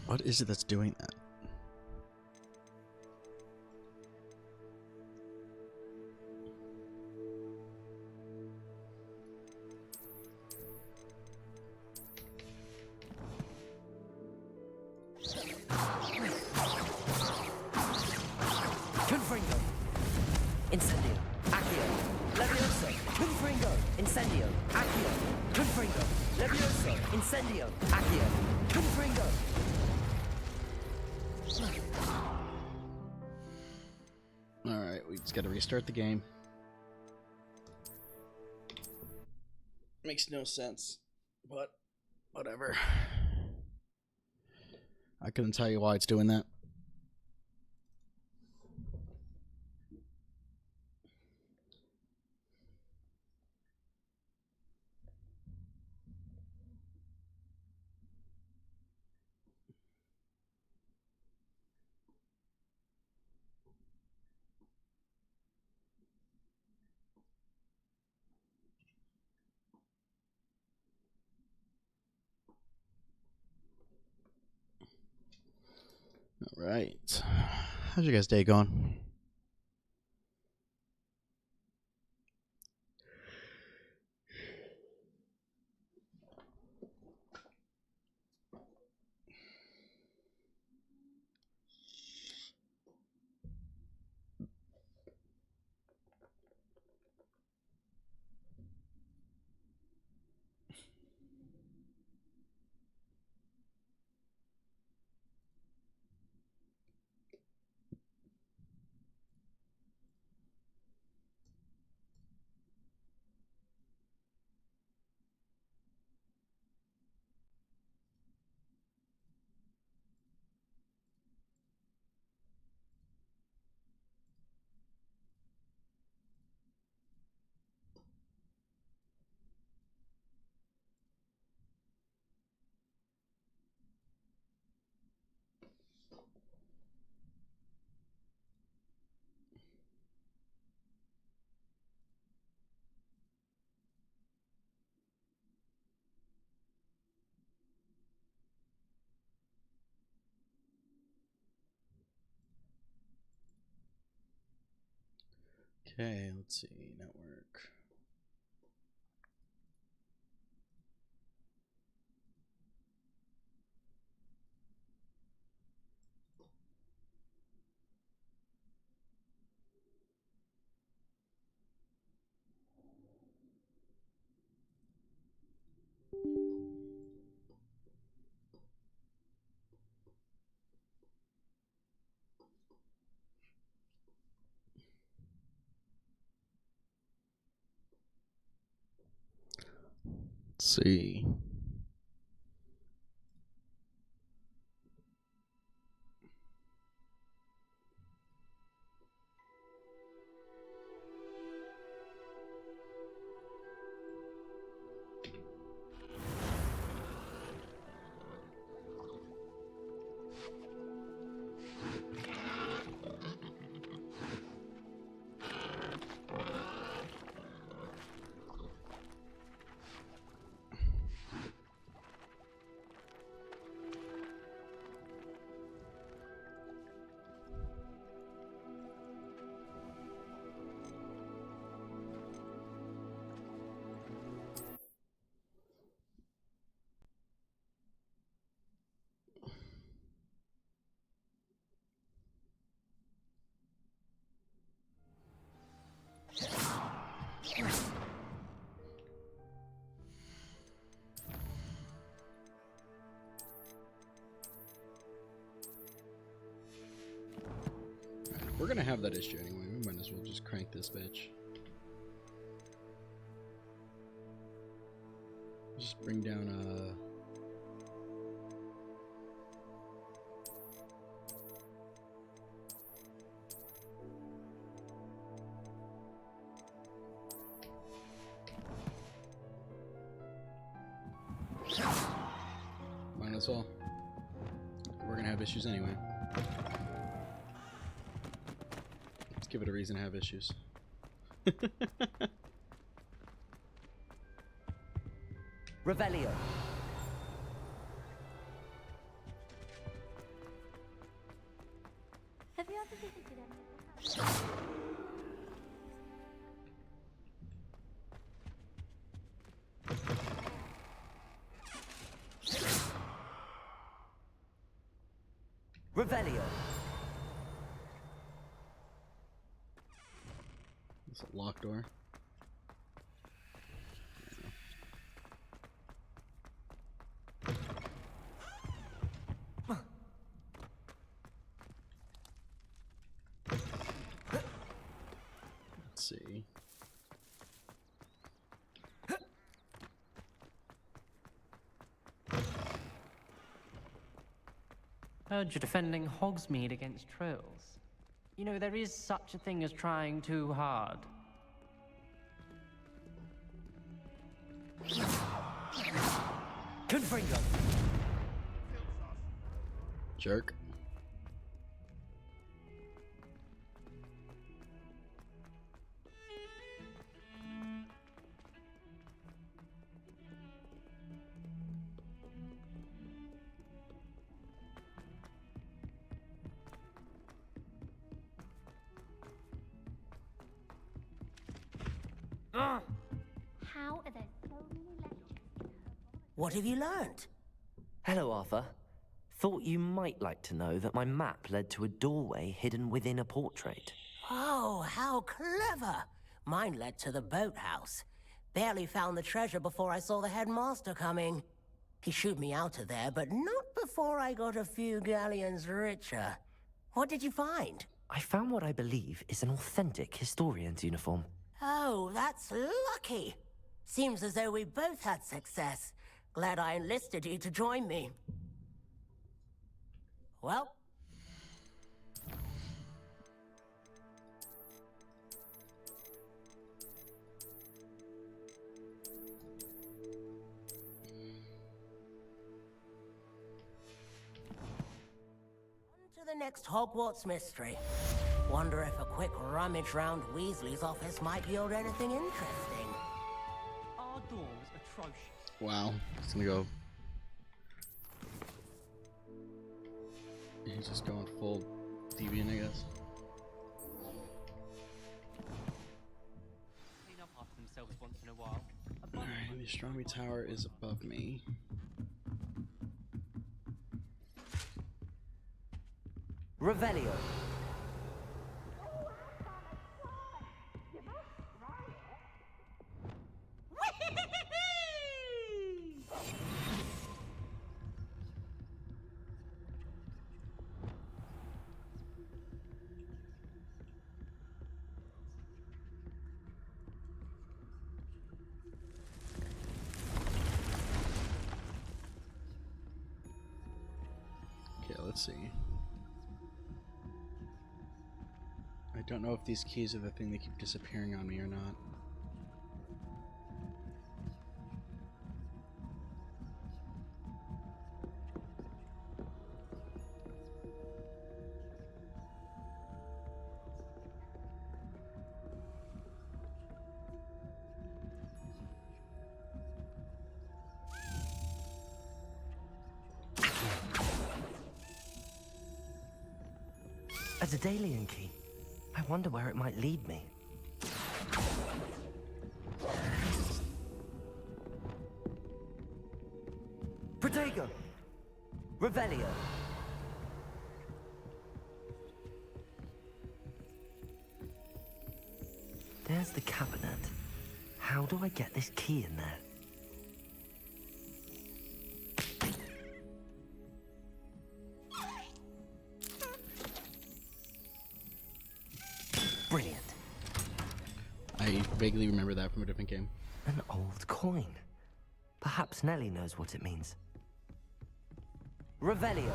What is it that's doing that? Confringo. Incendio. Accio. Levioso. Confringo. Incendio. Accio. Confringo. Levioso. Incendio. Accio. Confringo. Alright, we just gotta restart the game. Makes no sense, but whatever. I couldn't tell you why it's doing that. Right. How's your guys' day going? Okay, let's see. Network. Let's see. We're gonna have that issue anyway. We might as well just crank this bitch. Just bring down might as well. We're gonna have issues anyway. Let's give it a reason to have issues. Revelio. Have you ever visited any of the houses? Revelio. It's a locked door. Let's see. Heard you're defending Hogsmeade against trolls. You know, there is such a thing as trying too hard. Confringo. Jerk. Ugh. How are there so many lectures? What have you learned? Hello, Arthur. Thought you might like to know that my map led to a doorway hidden within a portrait. Oh, how clever! Mine led to the boathouse. Barely found the treasure before I saw the headmaster coming. He shooed me out of there, but not before I got a few galleons richer. What did you find? I found what I believe is an authentic historian's uniform. Oh, that's lucky. Seems as though we both had success. Glad I enlisted you to join me. Well... on to the next Hogwarts mystery. Wonder if a quick rummage round Weasley's office might yield anything interesting. Our door was atrocious. Wow, it's gonna go. He's just going full deviant, I guess. Clean up after themselves once in a while. Alright, the astronomy tower is above me. Revelio. Okay, let's see. I don't know if these keys are the thing that keep disappearing on me or not. A Daedalian key. I wonder where it might lead me. Protego! Revelio! There's the cabinet. How do I get this key in there? Brilliant. I vaguely remember that from a different game. An old coin. Perhaps Nellie knows what it means. Revelio.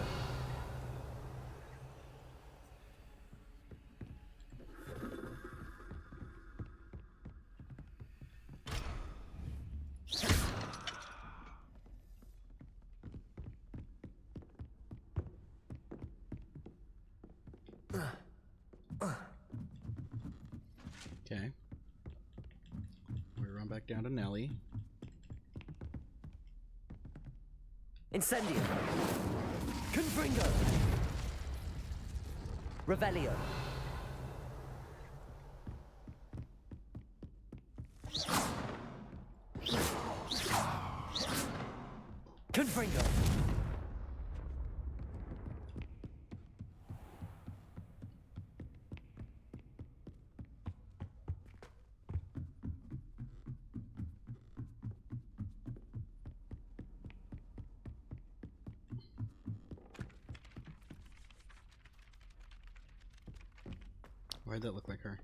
Okay. We run back down to Nellie. Incendio. Confringo. Revelio. Confringo. Why'd that look like her?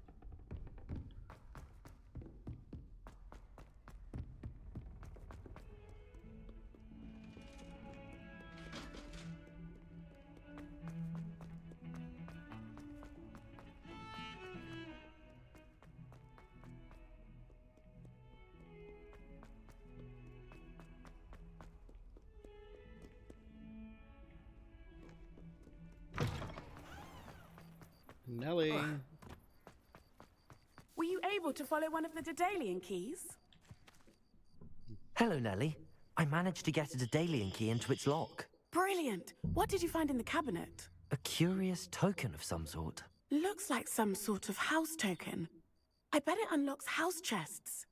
Nellie. Were you able to follow one of the Daedalian keys? Hello, Nellie. I managed to get a Daedalian key into its lock. Brilliant. What did you find in the cabinet? A curious token of some sort. Looks like some sort of house token. I bet it unlocks house chests.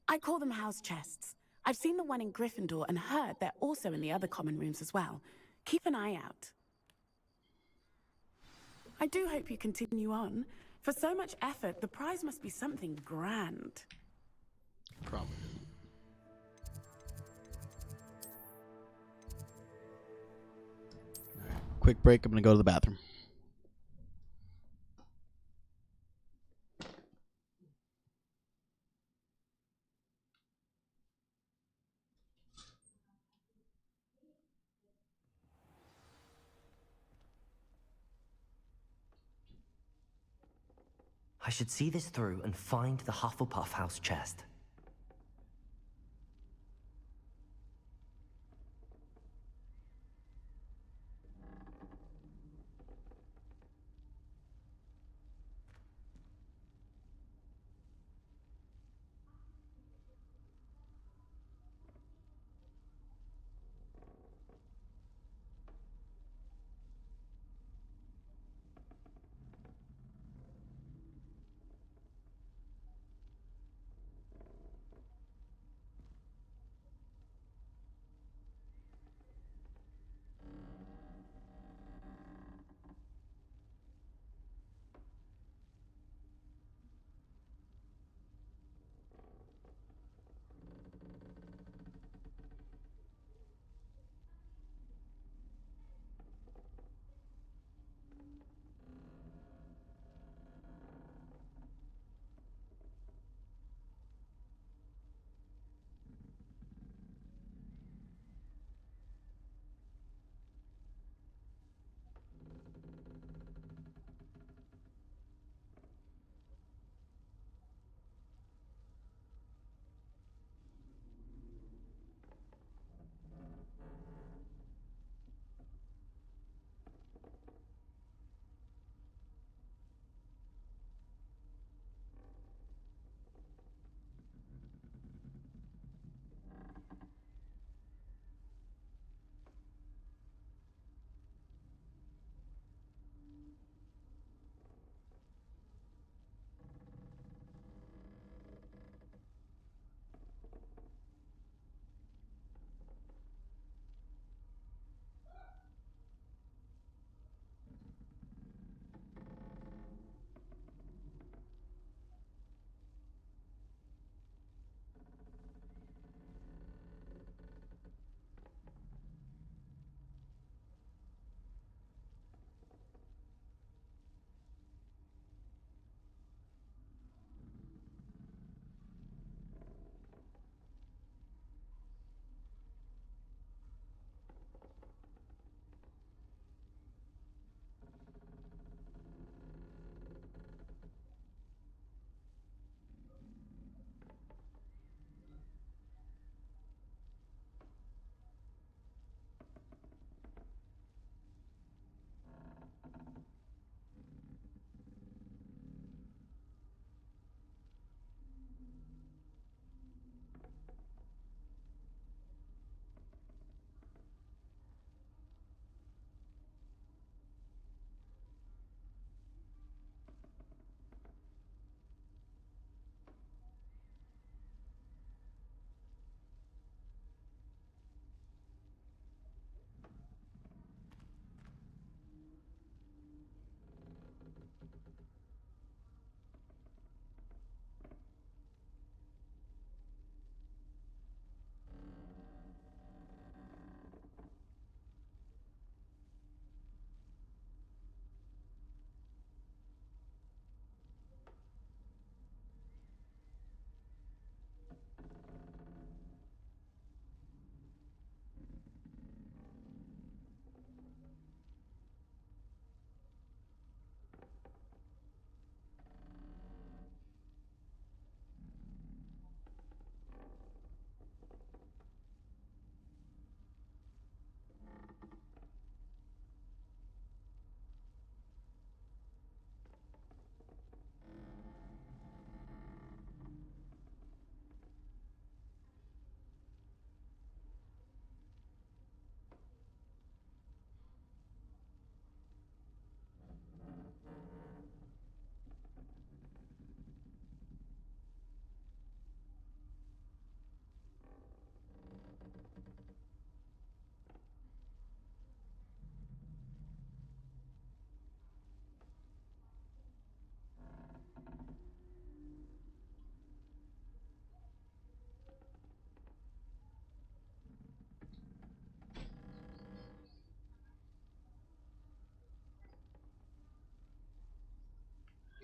I call them house chests. I've seen the one in Gryffindor and heard they're also in the other common rooms as well. Keep an eye out. I do hope you continue on. For so much effort, the prize must be something grand. Probably. All right, quick break. I'm gonna go to the bathroom. I should see this through and find the Hufflepuff house chest.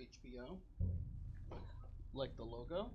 HBO. Like the logo.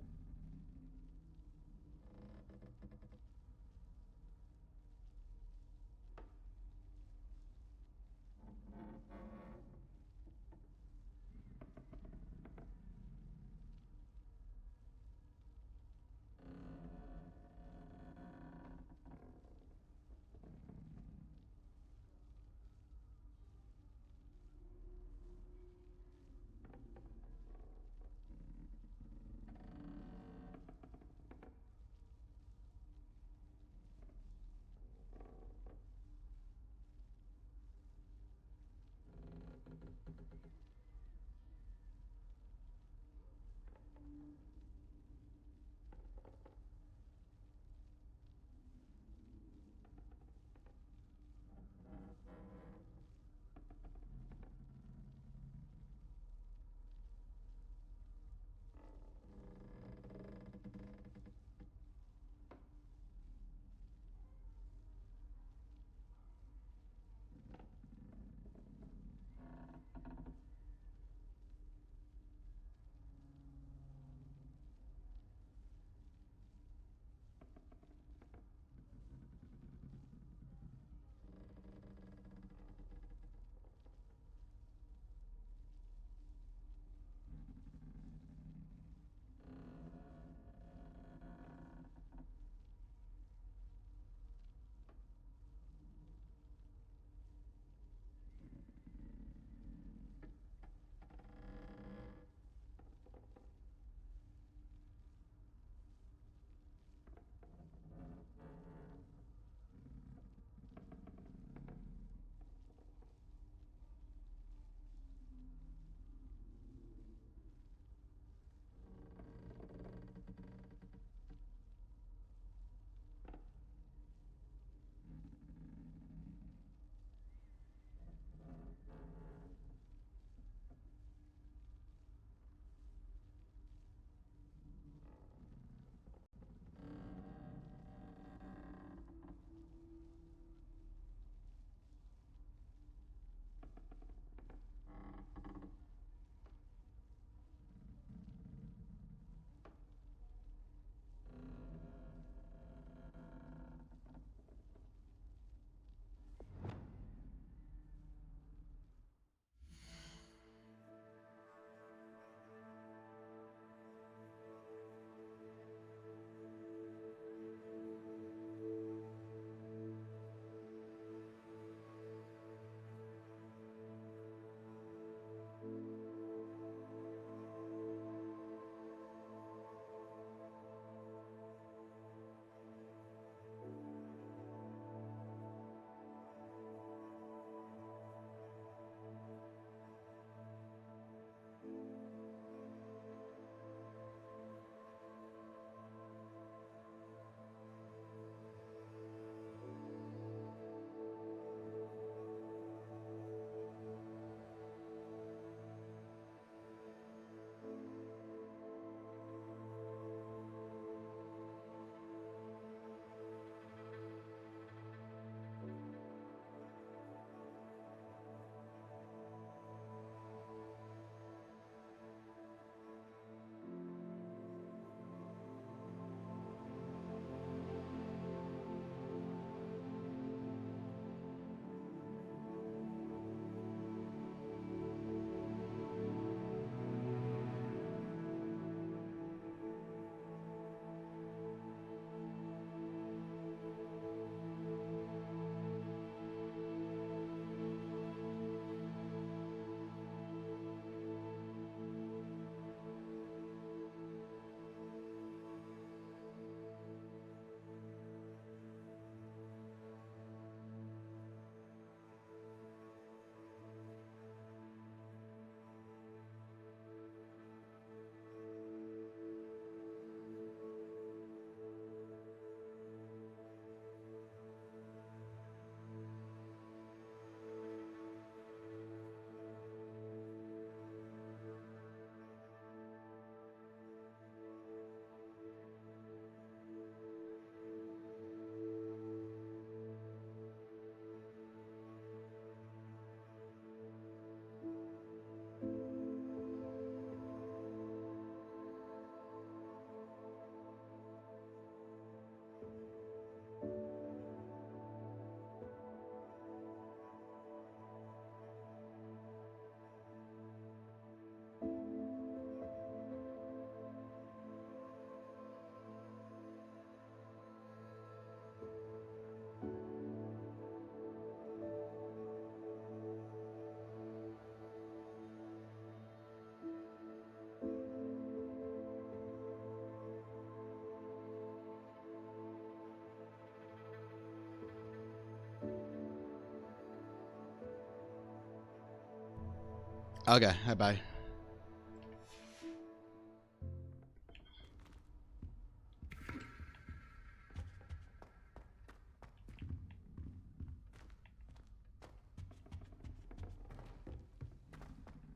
Okay, bye.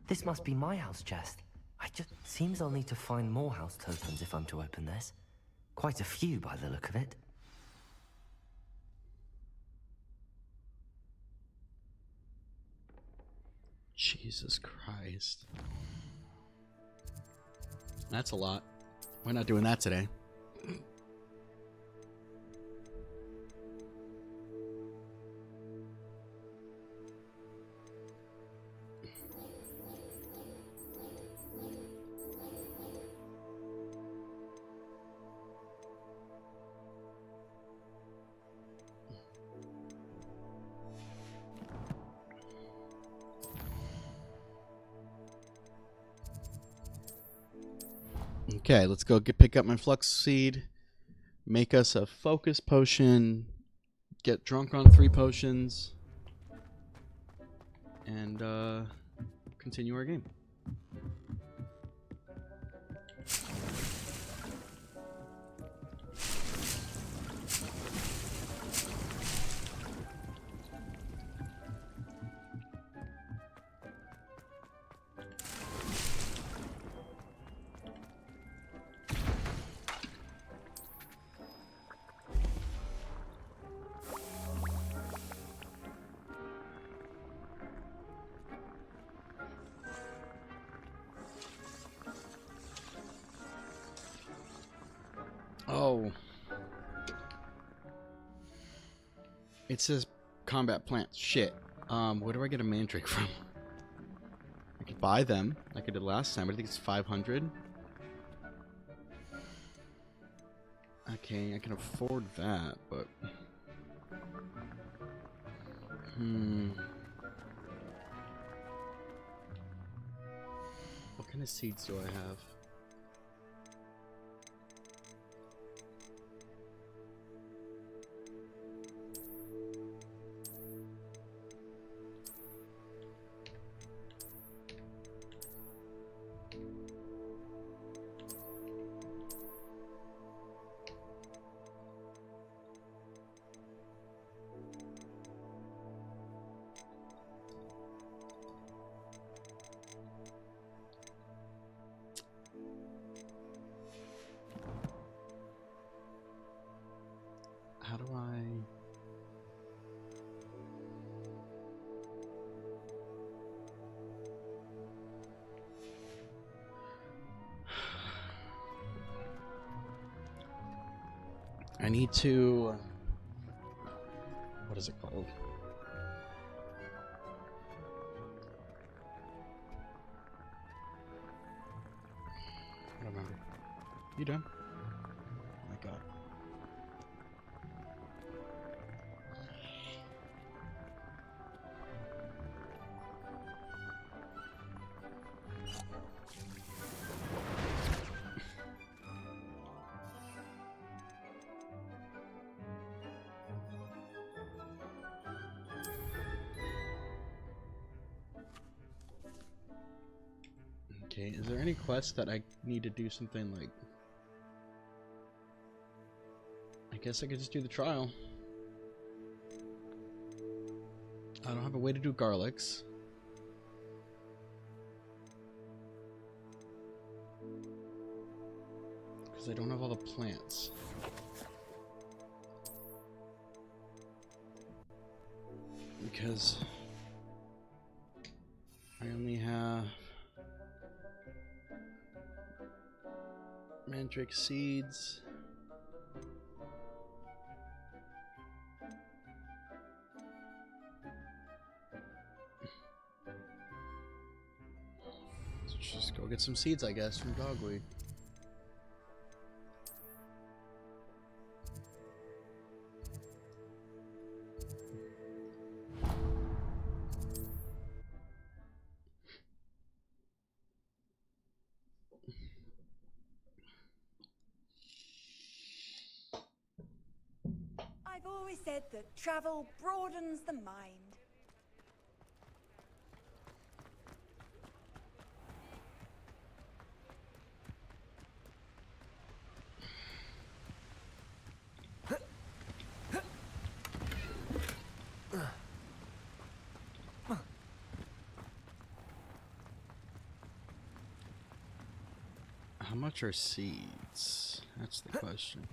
This must be my house chest. Seems I'll need to find more house tokens if I'm to open this. Quite a few by the look of it. Jesus Christ. That's a lot. We're not doing that today. Okay, let's go pick up my flux seed, make us a focus potion, get drunk on 3 potions, and continue our game. Oh. It says combat plants. Shit. Where do I get a mandrake from? I could buy them like I did last time, but I think it's 500. Okay, I can afford that, but... What kind of seeds do I have? How do I... I need to... What is it called? I don't remember. You done? Oh my god. Okay, is there any quest that I need to do something like... I guess I could just do the trial. I don't have a way to do garlics. Because I don't have all the plants. Because I only have mandrake seeds. Let's just go get some seeds, I guess, from dogweed. I've always said that travel broadens the mind. How much are seeds? That's the question.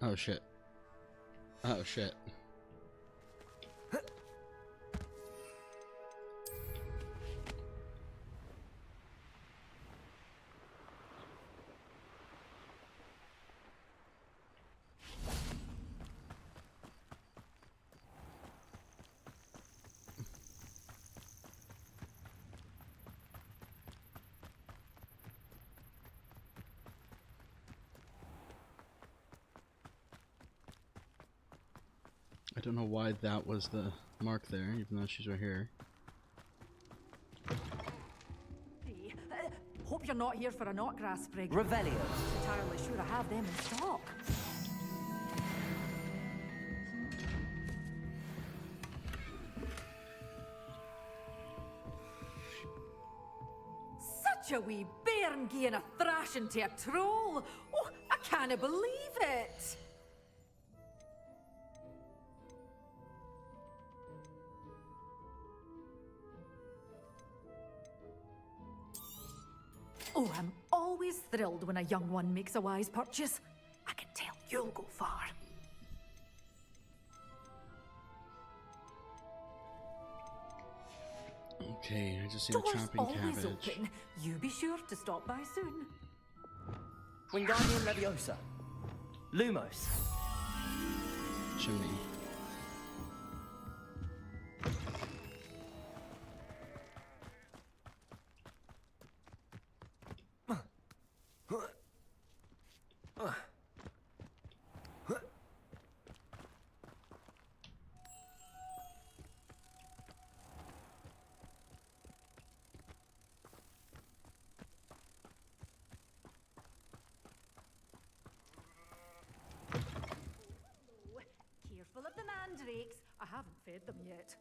Oh shit. Oh shit. I don't know why that was the mark there, even though she's right here. Hey, hope you're not here for a knotgrass sprig. Revelio. Entirely sure I have them in stock. Such a wee bairn gieing a thrashing to a troll. Oh, I can't believe it. Oh, I'm always thrilled when a young one makes a wise purchase. I can tell you'll go far. Okay, I just need a Doors chopping always cabbage. open. You be sure to stop by soon. Wingardium Leviosa. Lumos. Chimney. Careful of the mandrakes. I haven't fed them yet.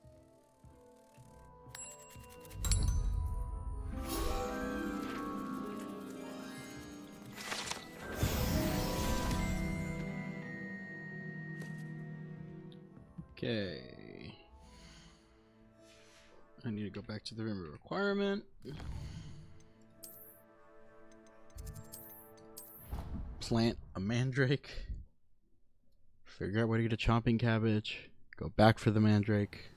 Okay. I need to go back to the river requirement. Plant a mandrake. Figure out where to get a chopping cabbage. Go back for the mandrake.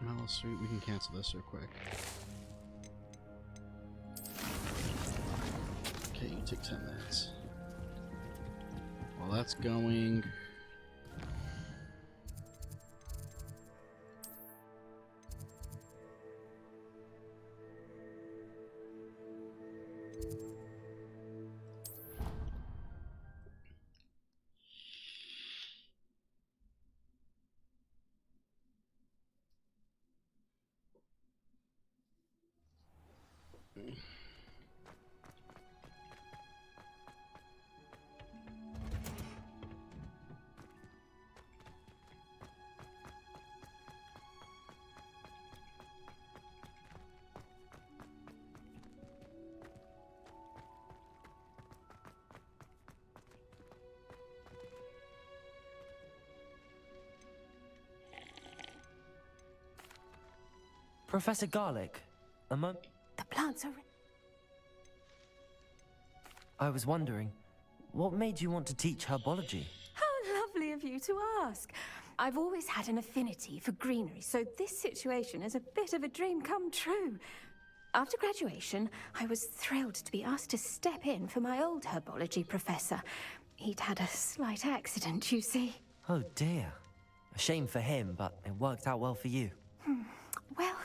Mellow Sweet, we can cancel this real quick. Okay, you take 10 minutes. While that's going... Professor Garlic, The plants are... I was wondering, what made you want to teach herbology? How lovely of you to ask. I've always had an affinity for greenery, so this situation is a bit of a dream come true. After graduation, I was thrilled to be asked to step in for my old herbology professor. He'd had a slight accident, you see. Oh dear. A shame for him, but it worked out well for you. Well,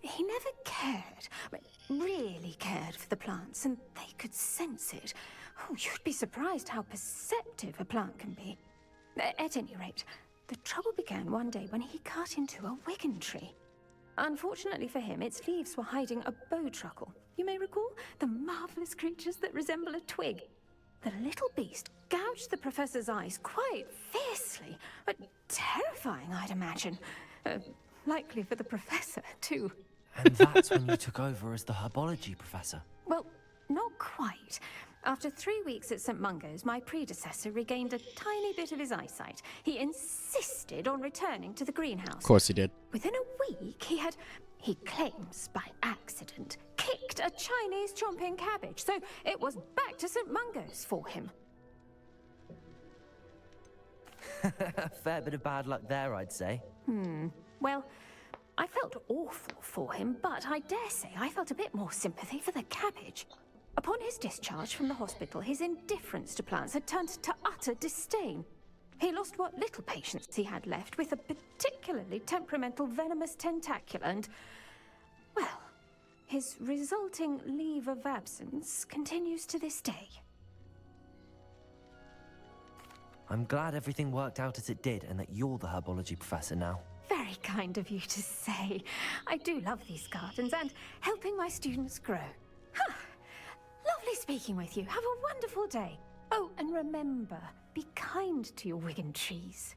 he never cared, but really cared for the plants, and they could sense it. Oh, you'd be surprised how perceptive a plant can be. At any rate, the trouble began one day when he cut into a Wigan tree. Unfortunately for him, its leaves were hiding a bowtruckle. You may recall the marvelous creatures that resemble a twig. The little beast gouged the professor's eyes quite fiercely, but terrifying, I'd imagine. Likely for the professor, too. And that's when you took over as the herbology professor. Well, not quite. After 3 weeks at St. Mungo's, my predecessor regained a tiny bit of his eyesight. He insisted on returning to the greenhouse. Of course he did. Within a week, he claims by accident, kicked a Chinese chomping cabbage. So it was back to St. Mungo's for him. Fair bit of bad luck there, I'd say. Well, I felt awful for him, but I dare say I felt a bit more sympathy for the cabbage. Upon his discharge from the hospital, his indifference to plants had turned to utter disdain. He lost what little patience he had left with a particularly temperamental venomous tentacula and, well, his resulting leave of absence continues to this day. I'm glad everything worked out as it did and that you're the herbology professor now. Very kind of you to say. I do love these gardens and helping my students grow. Lovely speaking with you. Have a wonderful day. Oh, and remember, be kind to your Wigan trees.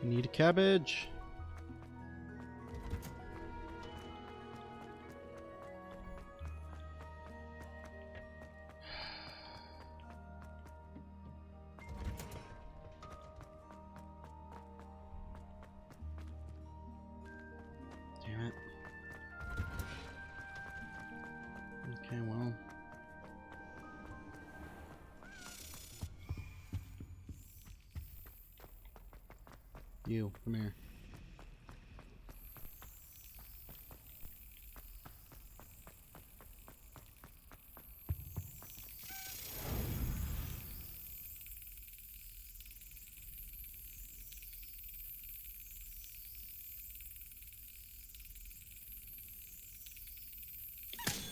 Need a cabbage. Damn it. Okay, well. You, come here.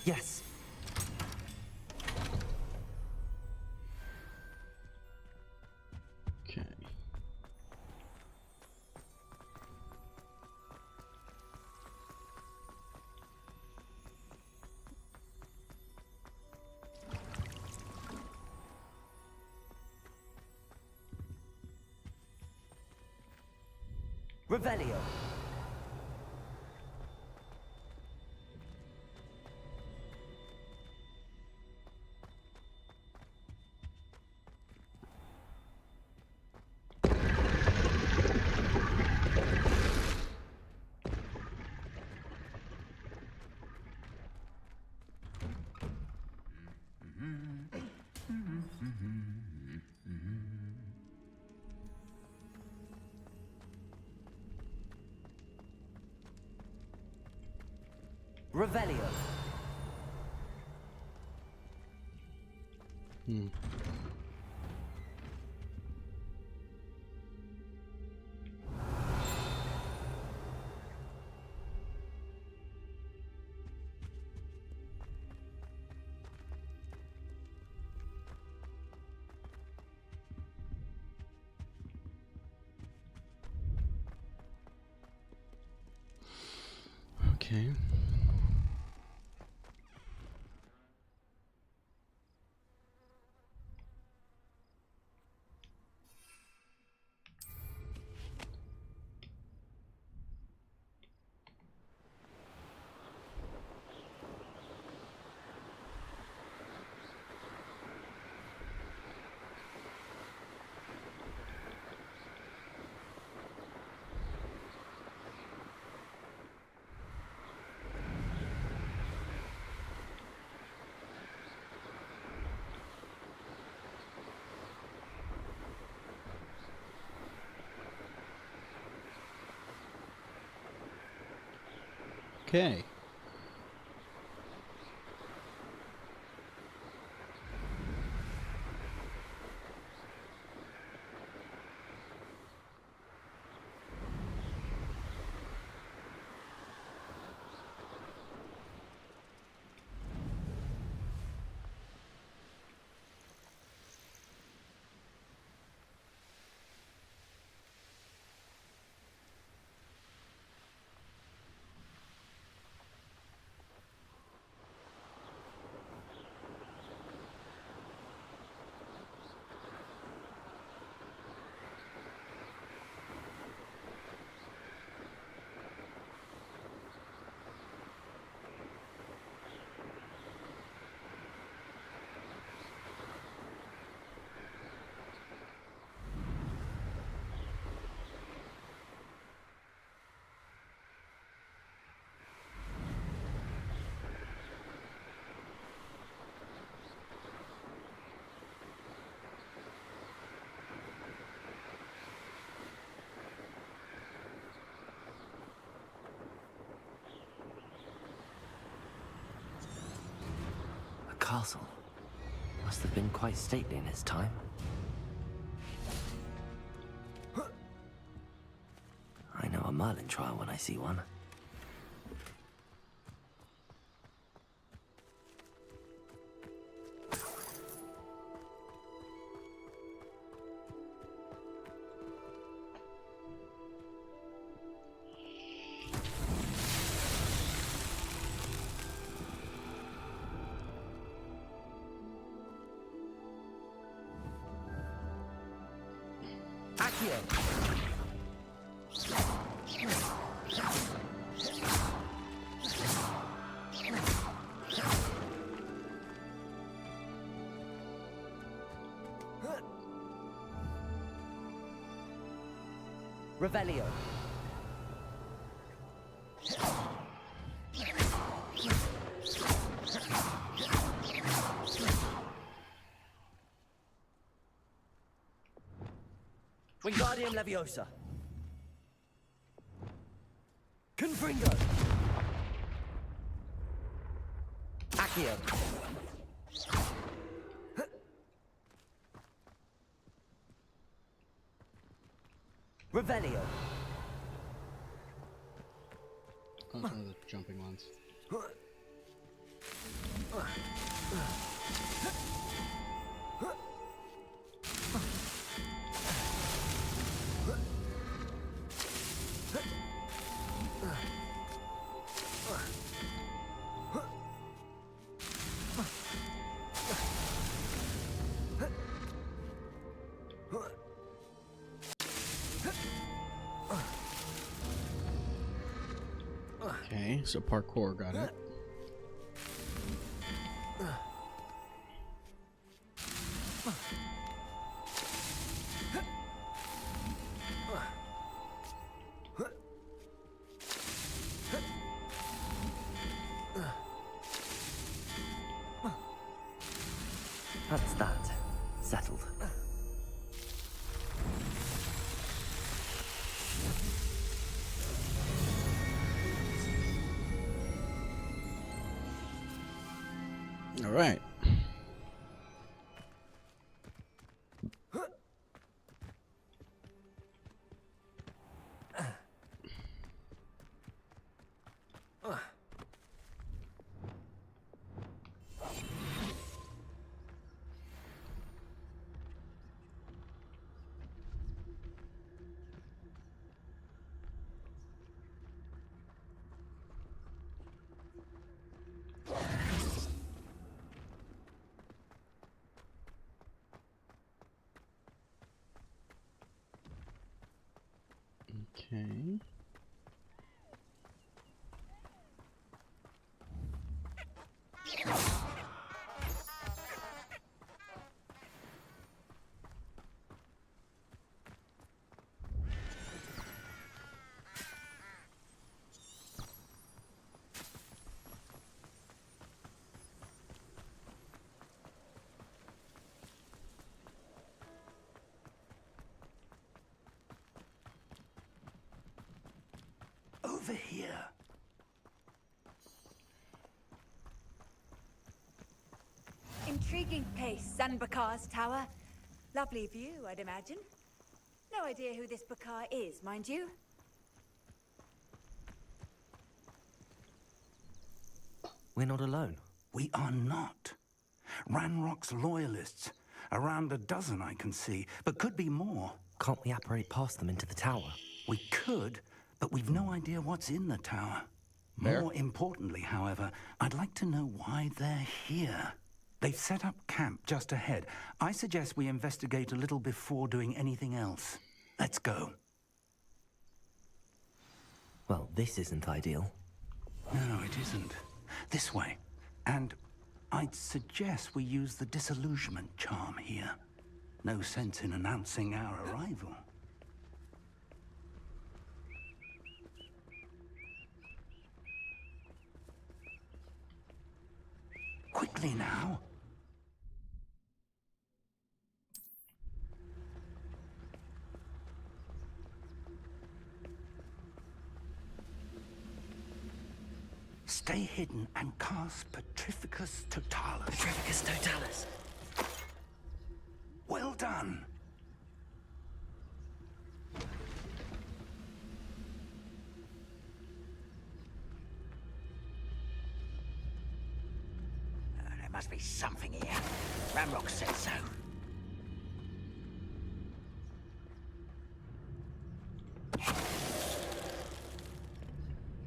Yes. Okay. Revelio. Revelio. Okay. Okay. A castle. Must have been quite stately in its time. I know a Merlin trial when I see one. Revelio. Wingardium Leviosa. Confringo. Accio. Revelio. Oh, it's one of the jumping ones. Okay, so parkour got it. That's that. Settled. All right. Okay. Over here. Intriguing place, Sanbakar's tower. Lovely view, I'd imagine. No idea who this Bakar is, mind you. We're not alone. We are not. Ranrock's loyalists. Around a dozen I can see, but could be more. Can't we apparate past them into the tower? We could, but we've no idea what's in the tower. Fair. More importantly, however, I'd like to know why they're here. They've set up camp just ahead. I suggest we investigate a little before doing anything else. Let's go. Well, this isn't ideal. No, it isn't. This way. And I'd suggest we use the disillusionment charm here. No sense in announcing our arrival. Quickly now. Stay hidden and cast Petrificus Totalis. Petrificus Totalis. Well done. There must be something here. Ranrock said so.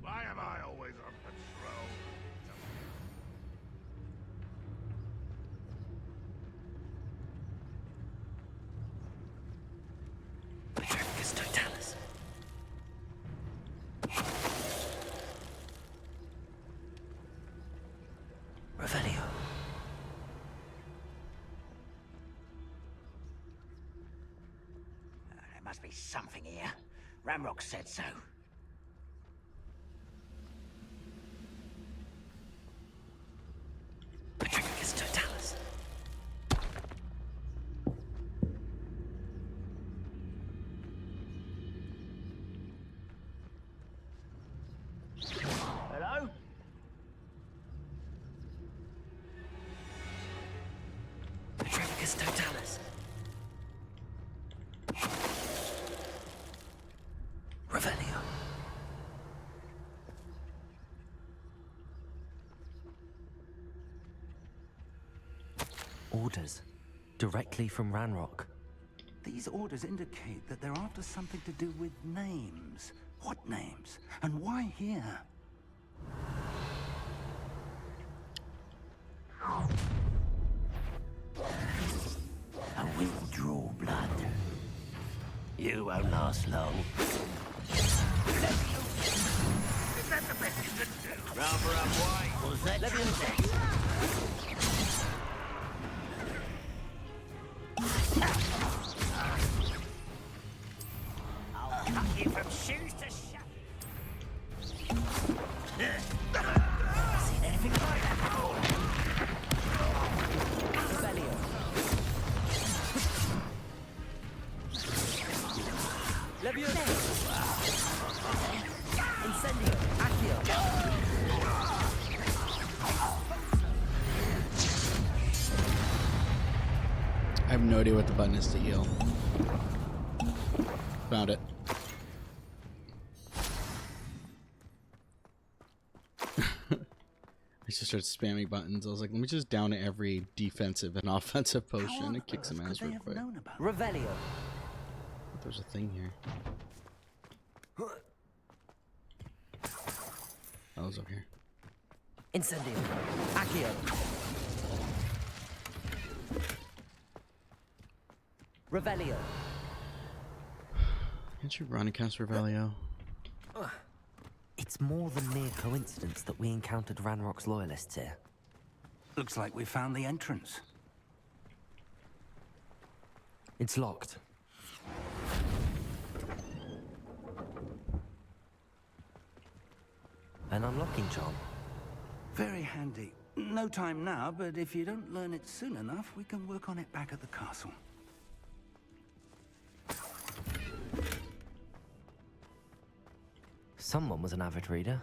Why am I always on patrol? Petrificus Totalis. Revelio. There must be something here. Ranrock said so. Petrificus Totalis. Hello? Petrificus Totalis. Revelio. Orders. Directly from Ranrock. These orders indicate that they're after something to do with names. What names? And why here? I will draw blood. You won't last long. Is that the best you can do? Rather up was that I'll cut you from shoes to seen anything like that before? Revelio. Leviosa. Incendio. Accio. I have no idea what the button is to heal. Found it. I just started spamming buttons. I was like, let me just down every defensive and offensive potion and kick some ass real quick. Revelio. There's a thing here. Oh, it was over here. Incendio. Accio. Revelio. Can't you run against Revelio? It's more than mere coincidence that we encountered Ranrock's loyalists here. Looks like we found the entrance. It's locked. An unlocking charm. Very handy. No time now, but if you don't learn it soon enough, we can work on it back at the castle. Someone was an avid reader.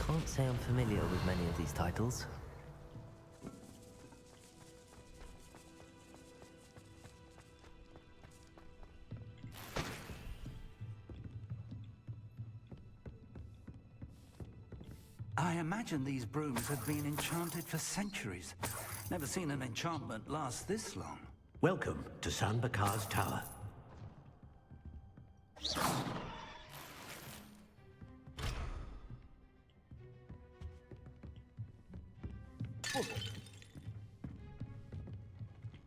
Can't say I'm familiar with many of these titles. imagine these brooms have been enchanted for centuries. Never seen an enchantment last this long. Welcome to San Bakar's Tower.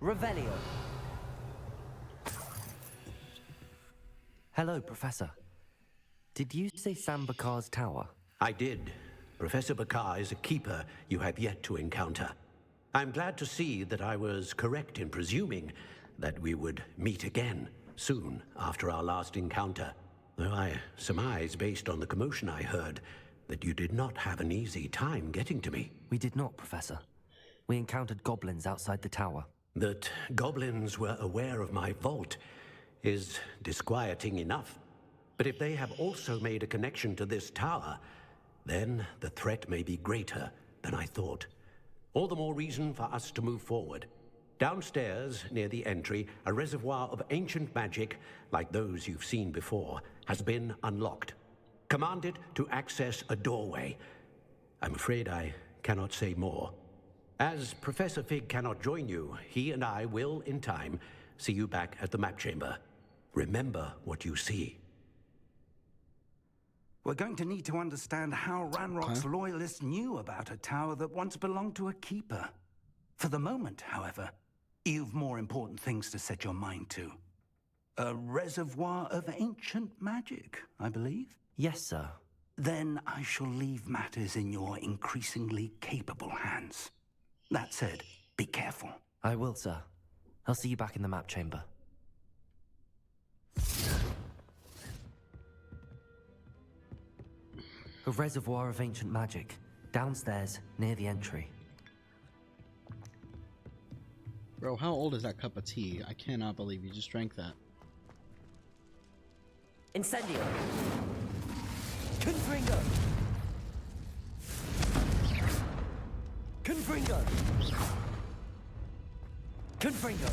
Revelio. Hello, Professor. Did you say Sam Bakar's tower? I did. Professor Bakar is a keeper you have yet to encounter. I'm glad to see that I was correct in presuming that we would meet again soon after our last encounter. Though I surmise, based on the commotion I heard, that you did not have an easy time getting to me. We did not, Professor. We encountered goblins outside the tower. That goblins were aware of my vault is disquieting enough. But if they have also made a connection to this tower, then the threat may be greater than I thought. All the more reason for us to move forward. Downstairs, near the entry, a reservoir of ancient magic, like those you've seen before, has been unlocked. Commanded to access a doorway. I'm afraid I cannot say more. As Professor Fig cannot join you, he and I will, in time, see you back at the map chamber. Remember what you see. We're going to need to understand how Ranrock's loyalists knew about a tower that once belonged to a keeper. For the moment, however, you've more important things to set your mind to. A reservoir of ancient magic, I believe? Yes, sir. Then I shall leave matters in your increasingly capable hands. That said, be careful. I will, sir. I'll see you back in the map chamber. A reservoir of ancient magic, downstairs, near the entry. Bro, how old is that cup of tea? I cannot believe you just drank that. Incendio. Confringo. Confringo. Confringo.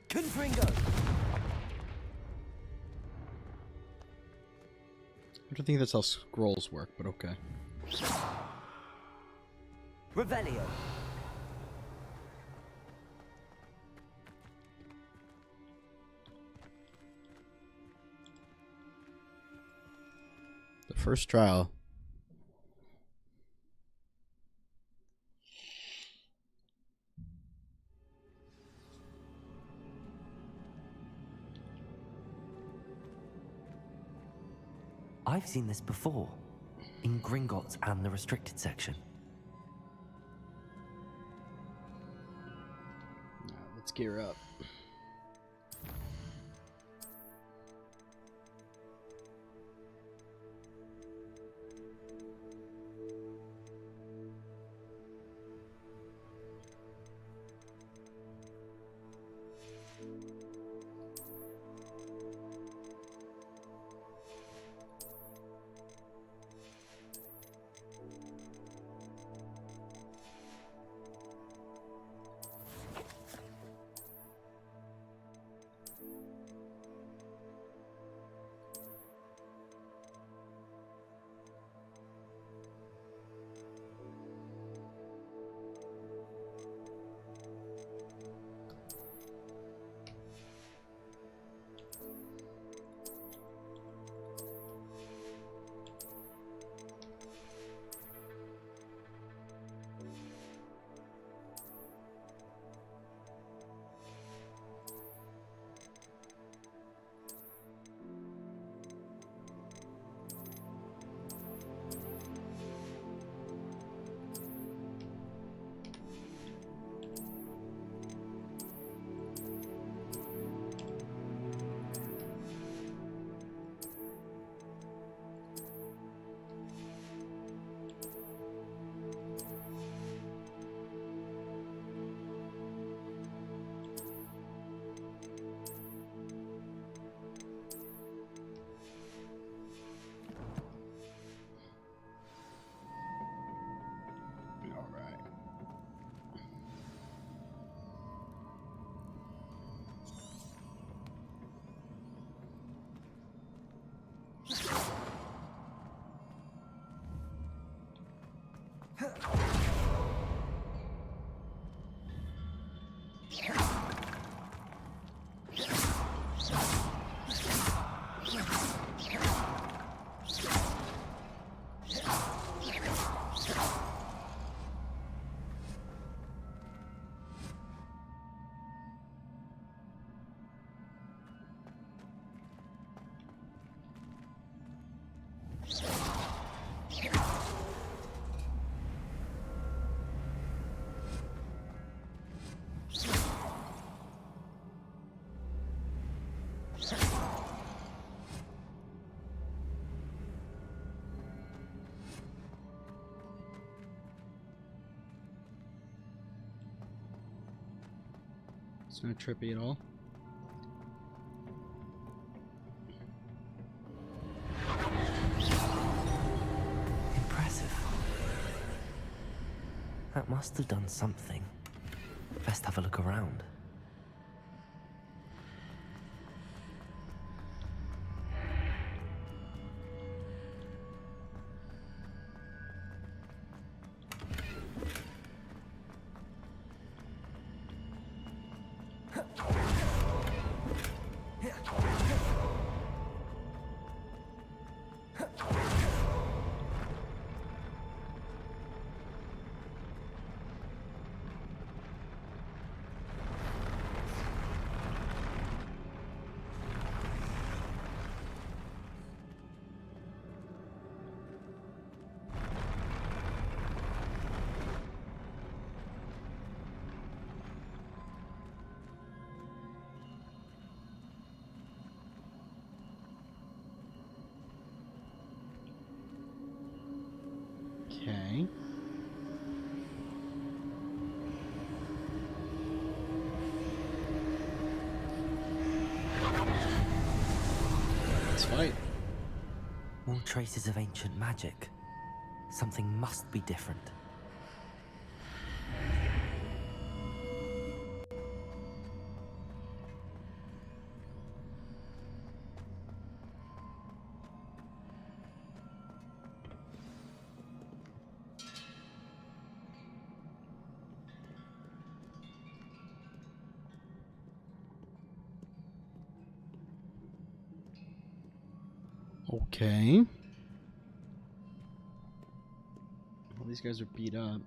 Confringo. I don't think that's how scrolls work, but okay. Revelio. The first trial. I've seen this before, in Gringotts and the restricted section. Now, let's gear up. It's not trippy at all. Impressive. That must have done something. Best have a look around. Okay. Let's fight. More traces of ancient magic. Something must be different. Okay. All these guys are beat up.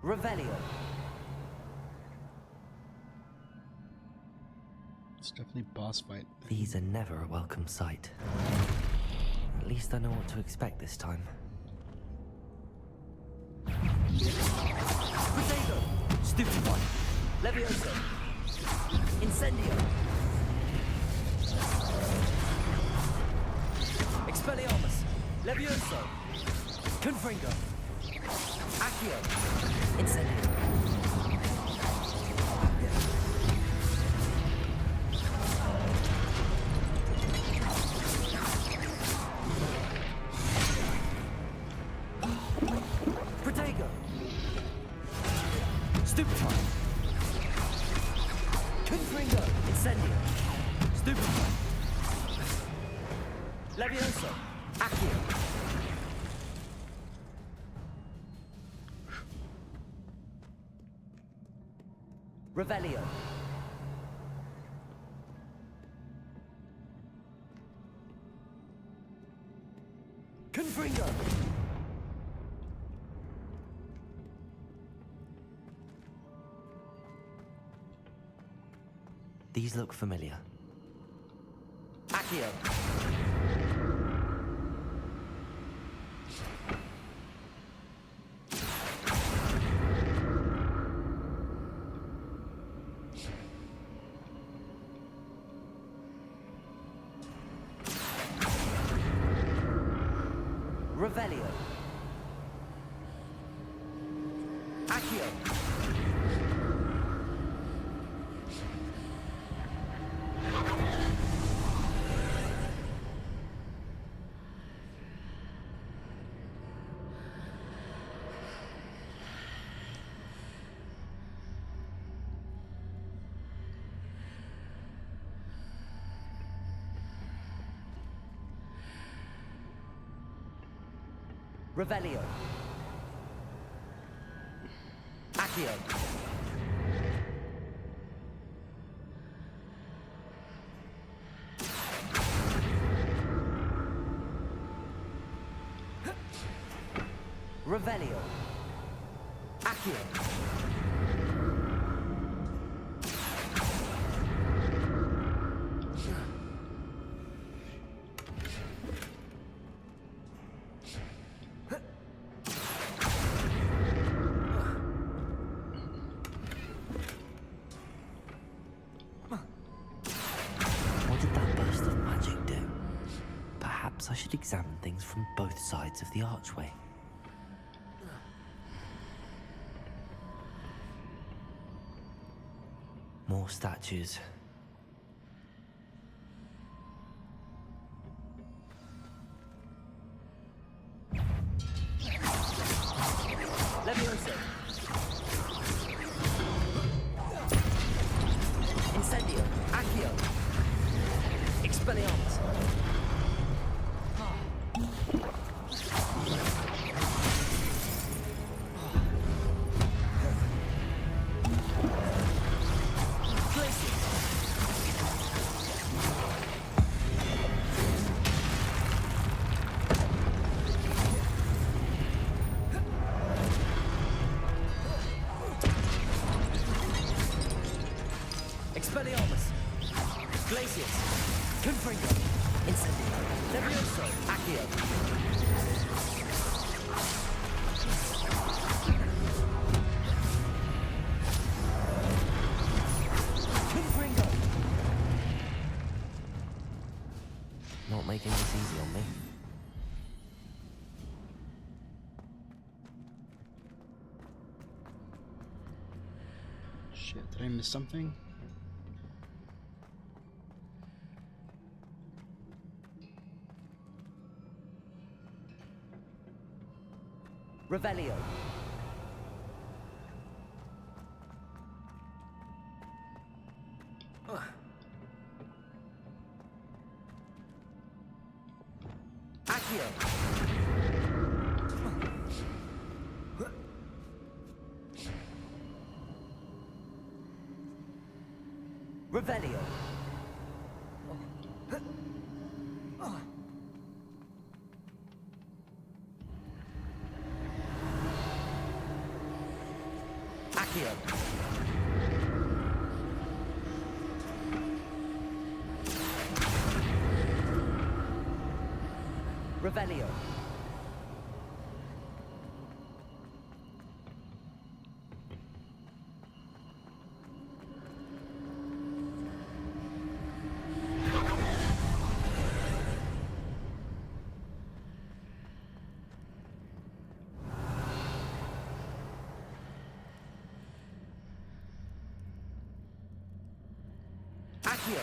Revelio. It's definitely a boss fight. These are never a welcome sight. At least I know what to expect this time. Potato. Stupefy. Levioso. Incendio. Expelliarmus. Levioso. Confringo. Accio. Incendio. Protego. Stupefy. Confringo. Incendio. Stupefy. Levioso. Accio. Revelio. Confringo. These look familiar. Accio. Revelio. Accio. Revelio. Accio. Revelio. Accio. What did that burst of magic do? Perhaps I should examine things from both sides of the archway. More statues. Levioso. Incendio. Accio. Expelliarmus. Expelliarmus. Glacius. Confringo. Incendio. Levioso. Accio. Confringo. Not making this easy on me. Shit, did I miss something? Revelio. Accio. Revelio. Accio. Revelio. Accio.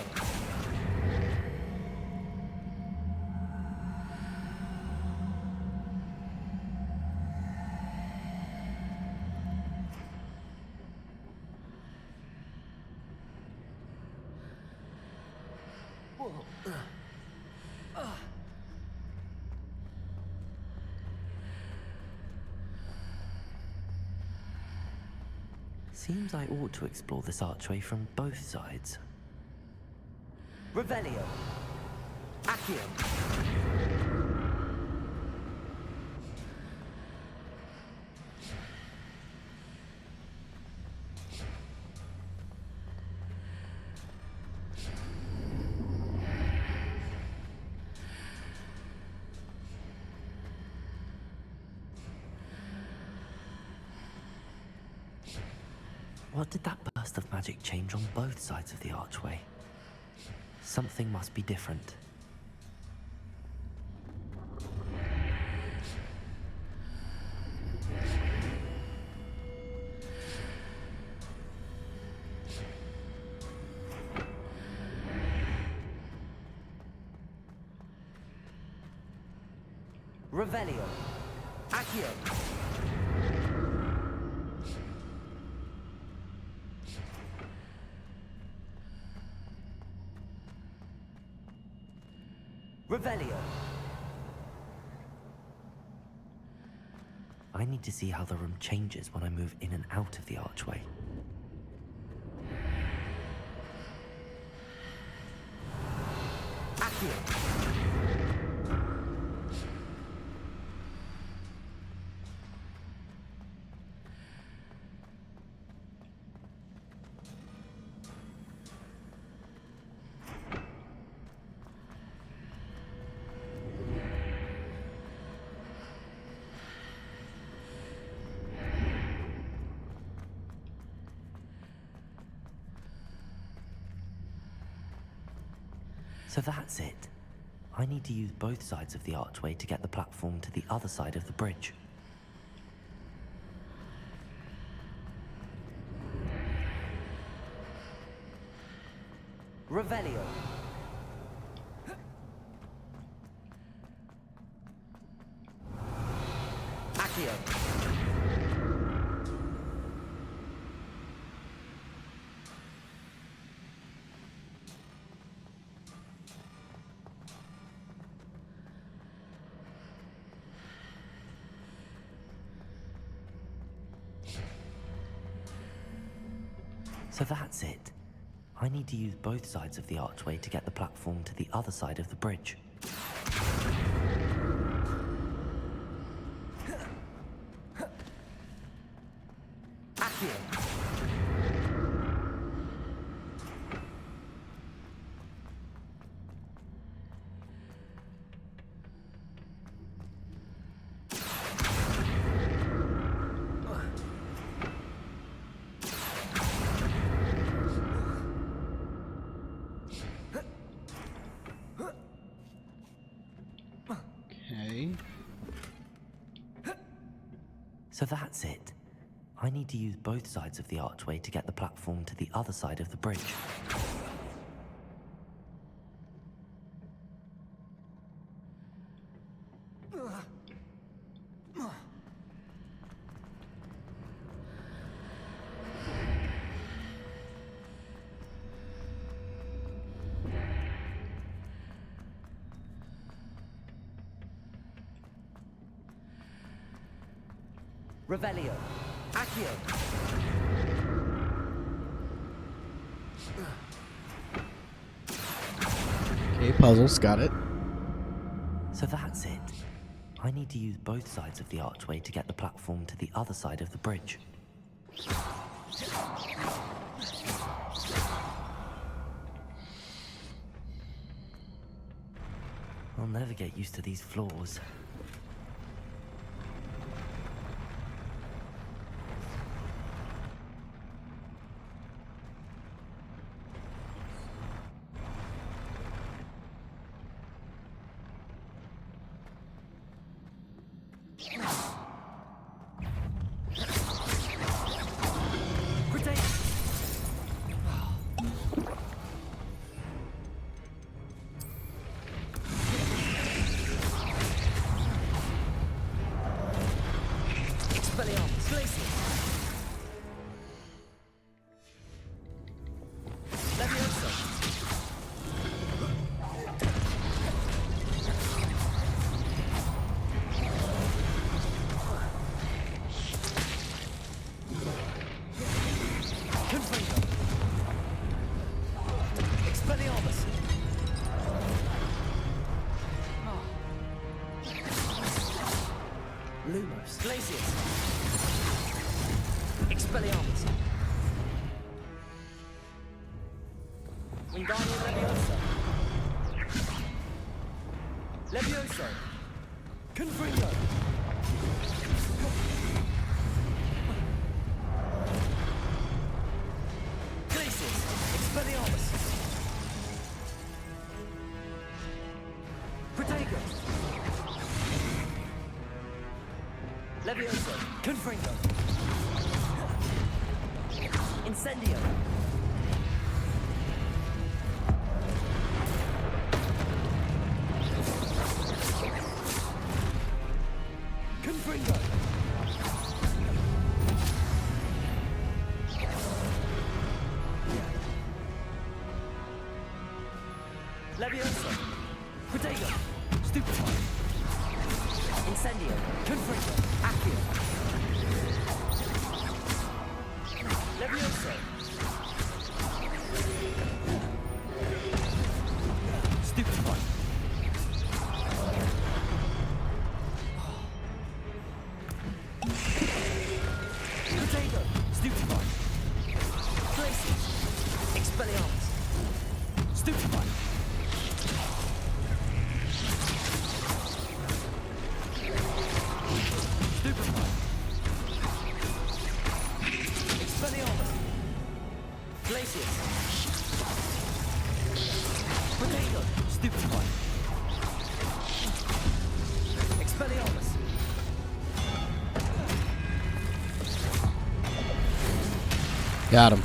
Seems I ought to explore this archway from both sides. Revelio. Accio. What did that burst of magic change on both sides of the archway? Something must be different. Revelio. Accio. Revelio. I need to see how the room changes when I move in and out of the archway. Accio. So that's it. I need to use both sides of the archway to get the platform to the other side of the bridge. Revelio. Accio. So that's it. I need to use both sides of the archway to get the platform to the other side of the bridge. Accio. Okay. So that's it. I need to use both sides of the archway to get the platform to the other side of the bridge. Revelio. Accio. Okay, puzzles, got it. So that's it. I need to use both sides of the archway to get the platform to the other side of the bridge. I'll never get used to these floors. Lumos. Glacius. Expelliarmus. Wingardium Leviosa. Levioso. Confringo. Glacius. Expelliarmus. Protego. Levioso. Confringo. Incendio. Confringo. Levioso. Protego. Stupefy. Incendio. Confringo. Accio. Levioso. Stupefy. Protego. Stupefy. Glacius. Expelliarmus. Stupefy. Stupefy. Expelliarmus. Glacius. Protego. Stupefy. Expelliarmus. Got him.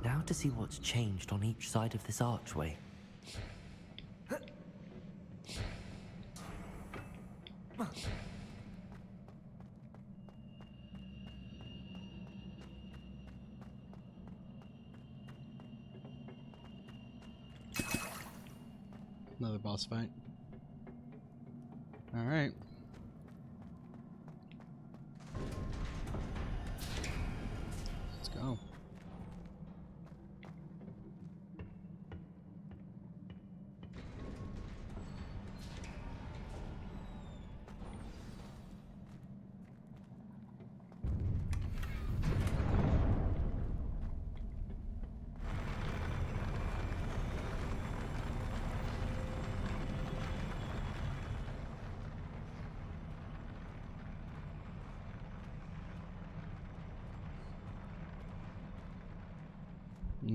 Now to see what's changed on each side of this archway. Another boss fight. All right. Let's go.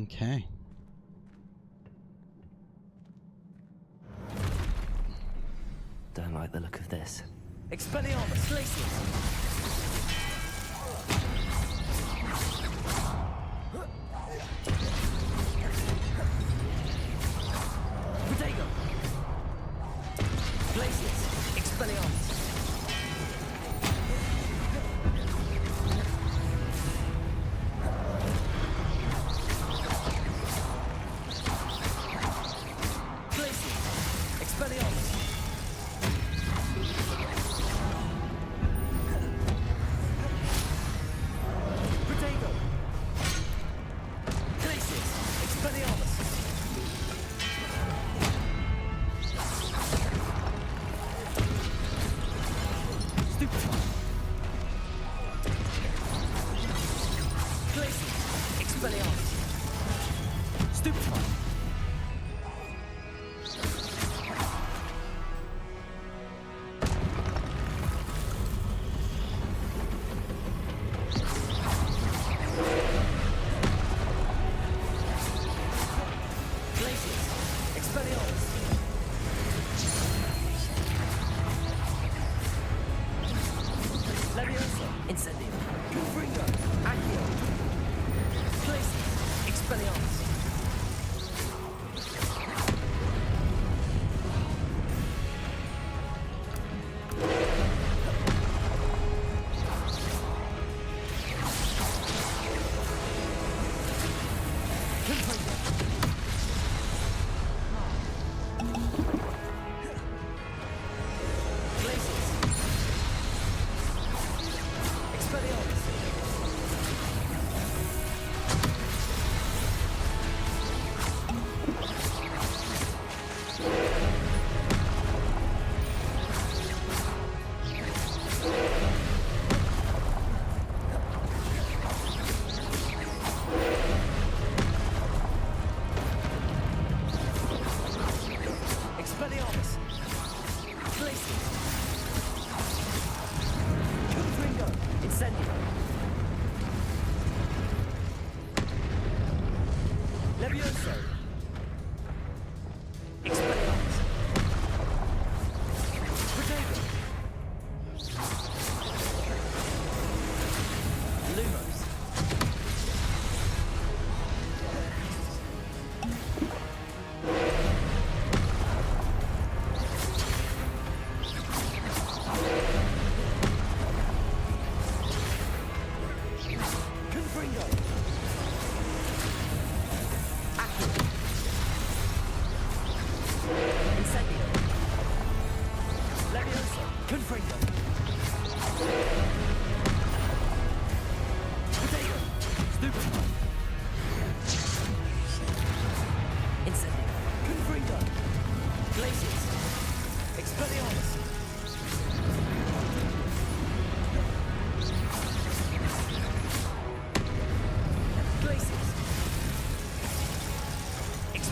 Okay. Don't like the look of this. Expelliarmus, Glacius! Protego! Glacius, Expelliarmus!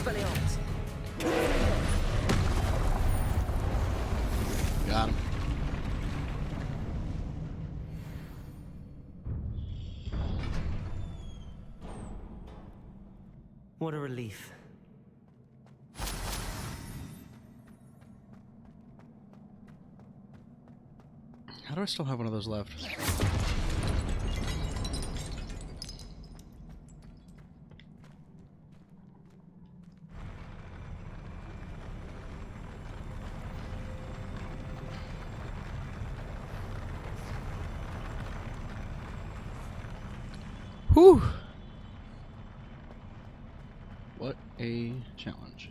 Expelliarmus. Got him. What a relief. How do I still have one of those left? Whew! What a challenge.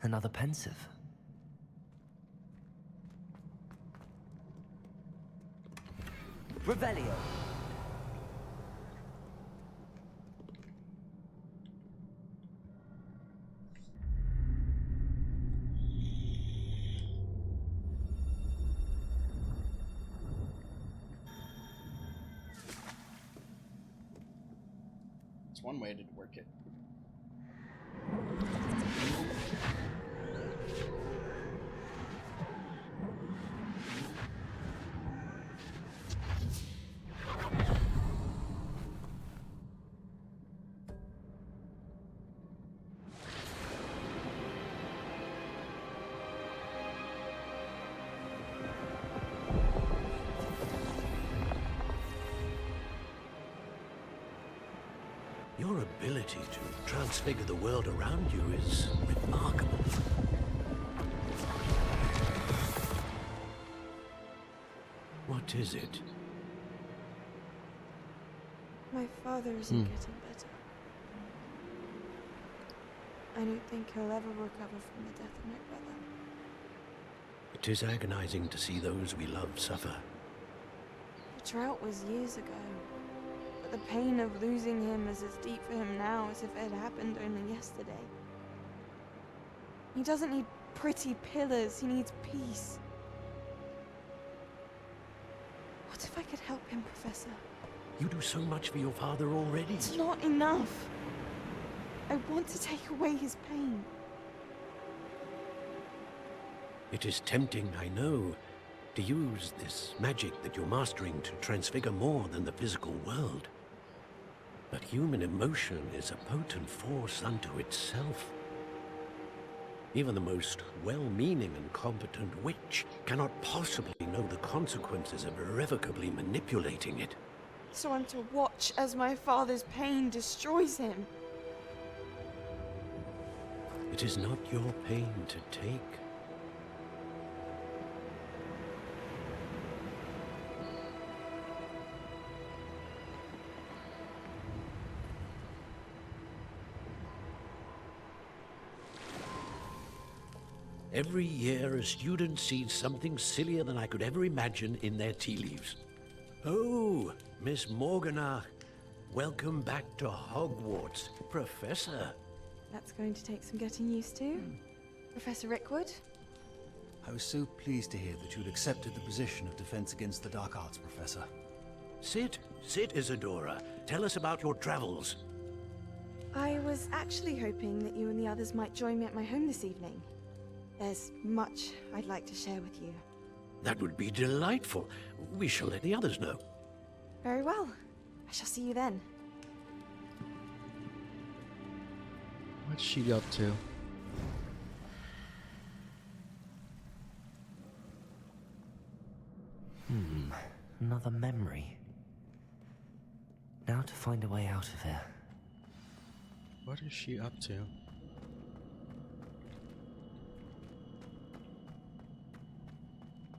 Another pensive. Revelio. It's one way to work it. Your ability to transfigure the world around you is remarkable. What is it? My father isn't getting better. I don't think he'll ever recover from the death of my brother. It is agonizing to see those we love suffer. The drought was years ago. But the pain of losing him is as deep for him now as if it had happened only yesterday. He doesn't need pretty pillars, he needs peace. What if I could help him, Professor? You do so much for your father already. It's not enough. I want to take away his pain. It is tempting, I know, to use this magic that you're mastering to transfigure more than the physical world. But human emotion is a potent force unto itself. Even the most well-meaning and competent witch cannot possibly know the consequences of irrevocably manipulating it. So I'm to watch as my father's pain destroys him. It is not your pain to take. Every year, a student sees something sillier than I could ever imagine in their tea leaves. Oh, Miss Morganach, welcome back to Hogwarts, Professor. That's going to take some getting used to. Professor Rickwood? I was so pleased to hear that you'd accepted the position of Defense Against the Dark Arts, Professor. Sit, Isadora. Tell us about your travels. I was actually hoping that you and the others might join me at my home this evening. There's much I'd like to share with you. That would be delightful. We shall let the others know. Very well. I shall see you then. What's she up to? Another memory. Now to find a way out of here. What is she up to?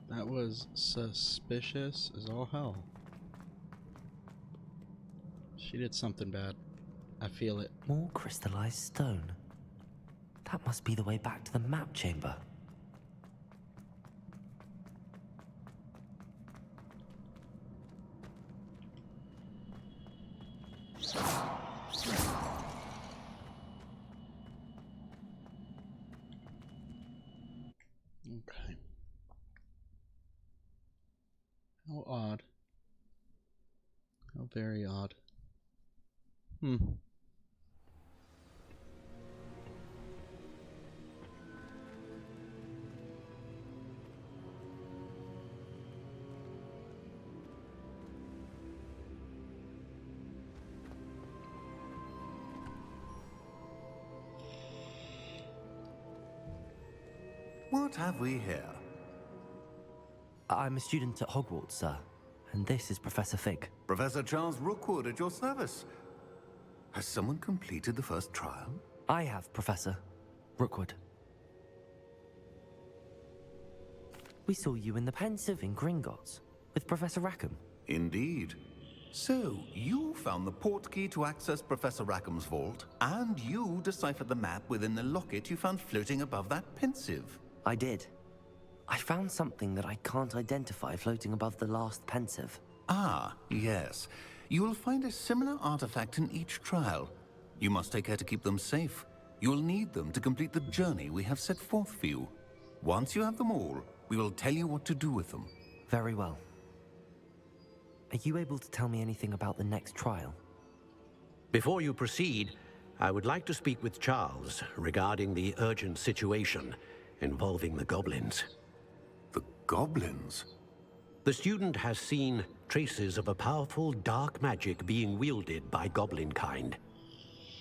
That was suspicious as all hell. She did something bad. I feel it. More crystallized stone. That must be the way back to the map chamber. Okay. How odd very odd. Hmm. What have we here? I'm a student at Hogwarts, sir. And this is Professor Fig. Professor Charles Rookwood at your service. Has someone completed the first trial? I have, Professor Rookwood. We saw you in the Pensive in Gringotts with Professor Rackham. Indeed. So, you found the portkey to access Professor Rackham's vault, and you deciphered the map within the locket you found floating above that Pensive. I did. I found something that I can't identify floating above the last Pensive. Ah, yes. You will find a similar artifact in each trial. You must take care to keep them safe. You will need them to complete the journey we have set forth for you. Once you have them all, we will tell you what to do with them. Very well. Are you able to tell me anything about the next trial? Before you proceed, I would like to speak with Charles regarding the urgent situation involving the goblins. The goblins? The student has seen traces of a powerful dark magic being wielded by goblin kind.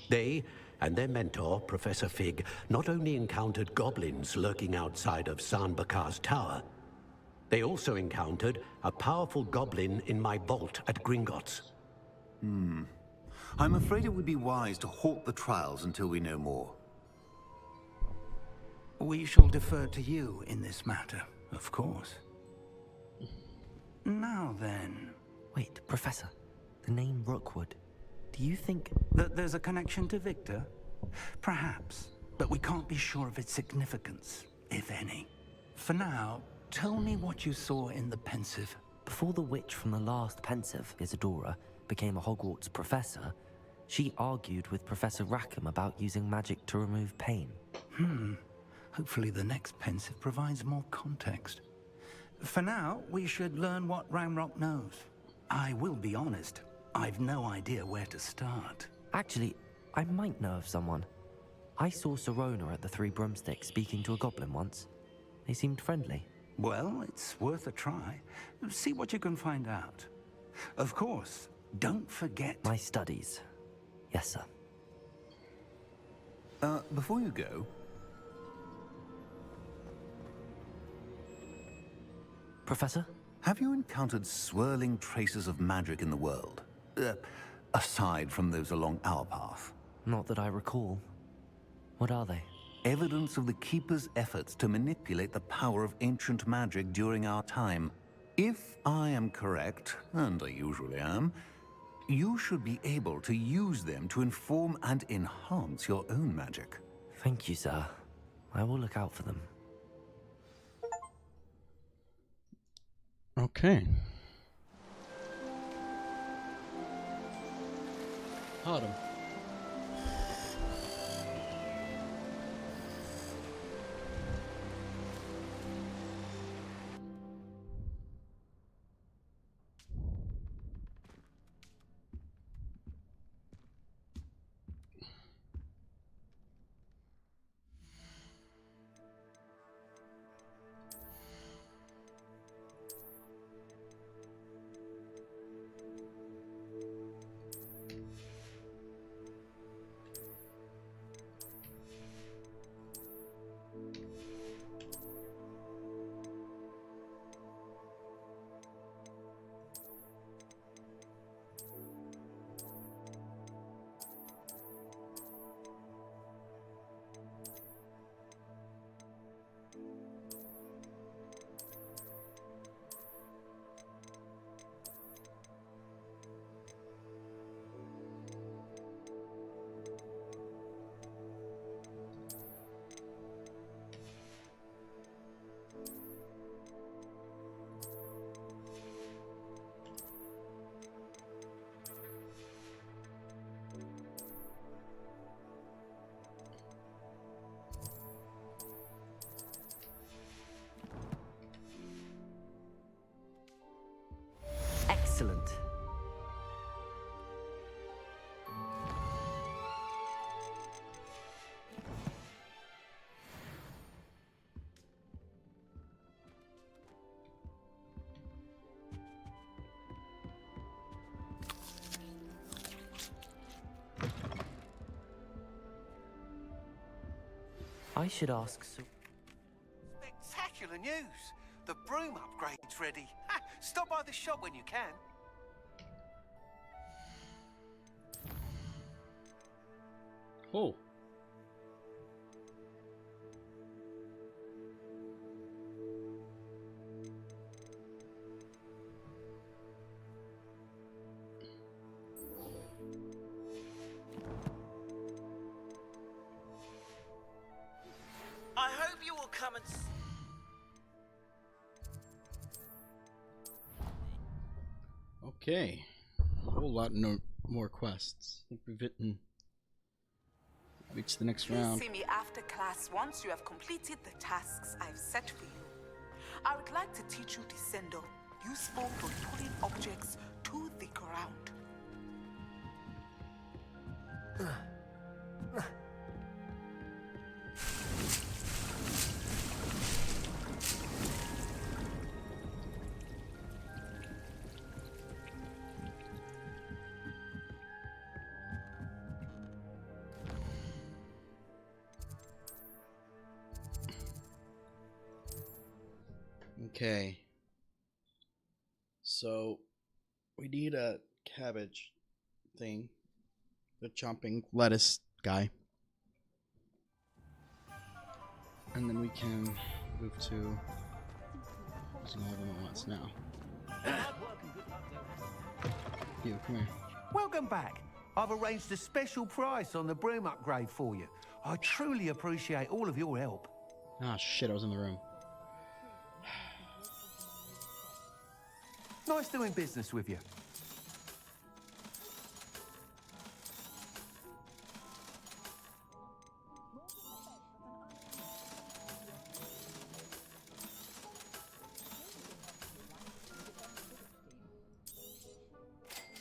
They and their mentor, Professor Fig, not only encountered goblins lurking outside of San Bakar's tower, they also encountered a powerful goblin in my vault at Gringotts. I'm afraid it would be wise to halt the trials until we know more. We shall defer to you in this matter, of course. Now then... Wait, Professor. The name Rookwood. Do you think... that there's a connection to Victor? Perhaps, but we can't be sure of its significance, if any. For now, tell me what you saw in the Pensive. Before the witch from the last Pensive, Isadora, became a Hogwarts professor, she argued with Professor Rackham about using magic to remove pain. Hopefully the next Pensive provides more context. For now, we should learn what Ramrock knows. I will be honest, I've no idea where to start. Actually, I might know of someone. I saw Sirona at the Three Broomsticks speaking to a goblin once. They seemed friendly. Well, it's worth a try. See what you can find out. Of course, don't forget... My studies. Yes, sir. Before you go... Professor? Have you encountered swirling traces of magic in the world? Aside from those along our path? Not that I recall. What are they? Evidence of the Keeper's efforts to manipulate the power of ancient magic during our time. If I am correct, and I usually am, you should be able to use them to inform and enhance your own magic. Thank you, sir. I will look out for them. Okay. Autumn. Excellent. I should ask. Spectacular news! The broom upgrade's ready. Ha! Stop by the shop when you can. Oh. I hope you will come and. Okay. A whole lot more quests. I think we've reached the next round. Please see me after class once you have completed the tasks I've set for you. I would like to teach you Descendo, useful for pulling objects to the ground. Okay. So we need a cabbage thing. The chomping lettuce guy. And then we can move to using all of them at once now. You, come here. Welcome back. I've arranged a special price on the broom upgrade for you. I truly appreciate all of your help. Ah, shit, I was in the room. Nice doing business with you.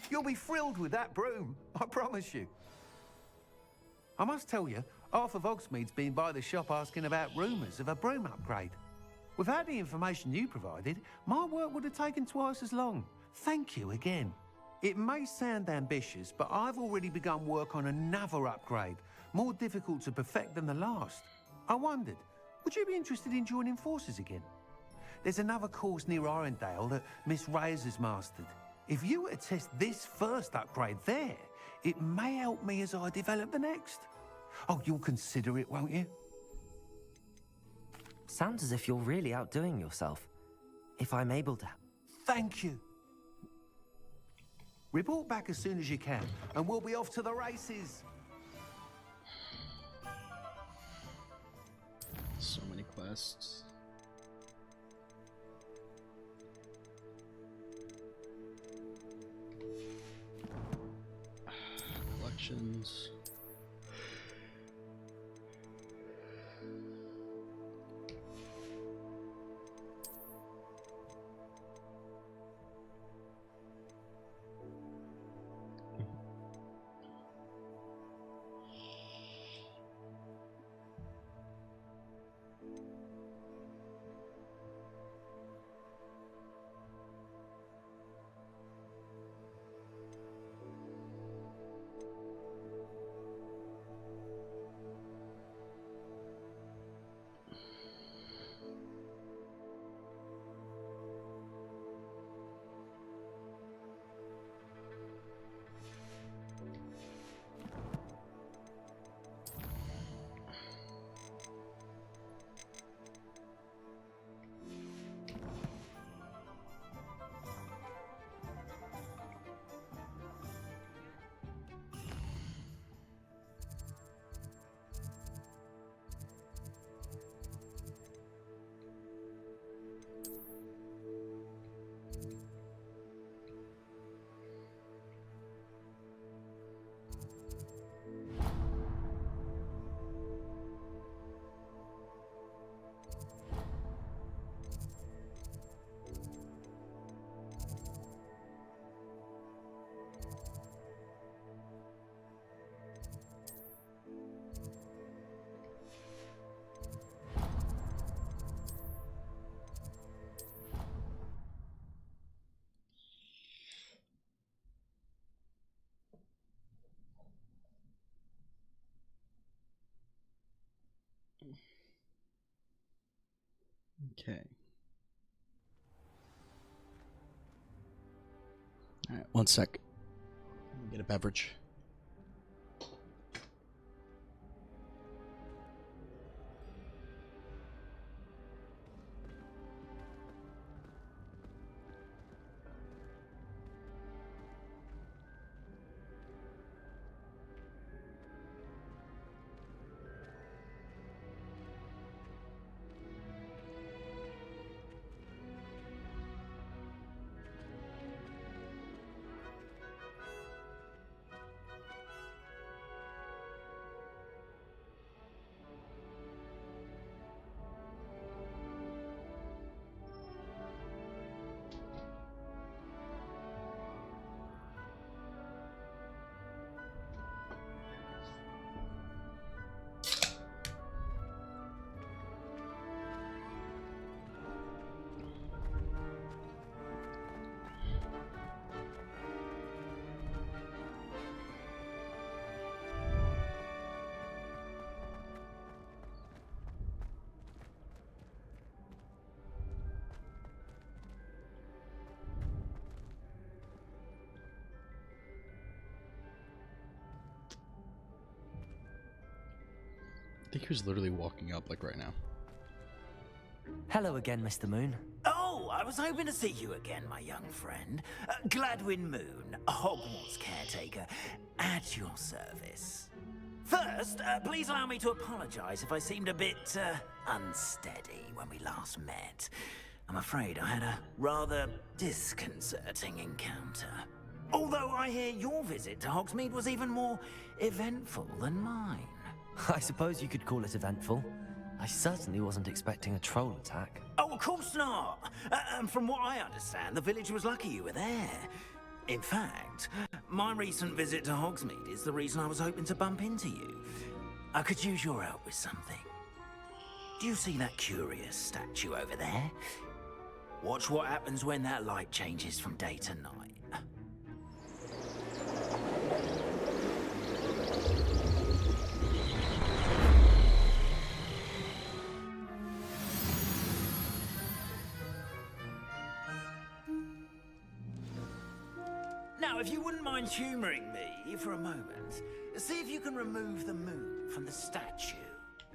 You'll be thrilled with that broom, I promise you. I must tell you, half of Hogsmeade's been by the shop asking about rumours of a broom upgrade. Without the information you provided, my work would have taken twice as long. Thank you again. It may sound ambitious, but I've already begun work on another upgrade, more difficult to perfect than the last. I wondered, would you be interested in joining forces again? There's another course near Arendelle that Miss Reyes has mastered. If you were to test this first upgrade there, it may help me as I develop the next. Oh, you'll consider it, won't you? Sounds as if you're really outdoing yourself. If I'm able to... Thank you. Report back as soon as you can, and we'll be off to the races. So many quests. Collections. Okay. Alright, one sec. Let me get a beverage. I think he was literally walking up like right now. Hello again, Mr. Moon. Oh, I was hoping to see you again, my young friend. Gladwin Moon, Hogwarts caretaker, at your service. First, please allow me to apologize if I seemed a bit unsteady when we last met. I'm afraid I had a rather disconcerting encounter. Although I hear your visit to Hogsmeade was even more eventful than mine. I suppose you could call it eventful. I certainly wasn't expecting a troll attack. Oh, of course not. And from what I understand, the village was lucky you were there. In fact, my recent visit to Hogsmeade is the reason I was hoping to bump into you. I could use your help with something. Do you see that curious statue over there? Watch what happens when that light changes from day to night. Now, if you wouldn't mind humouring me for a moment, see if you can remove the moon from the statue.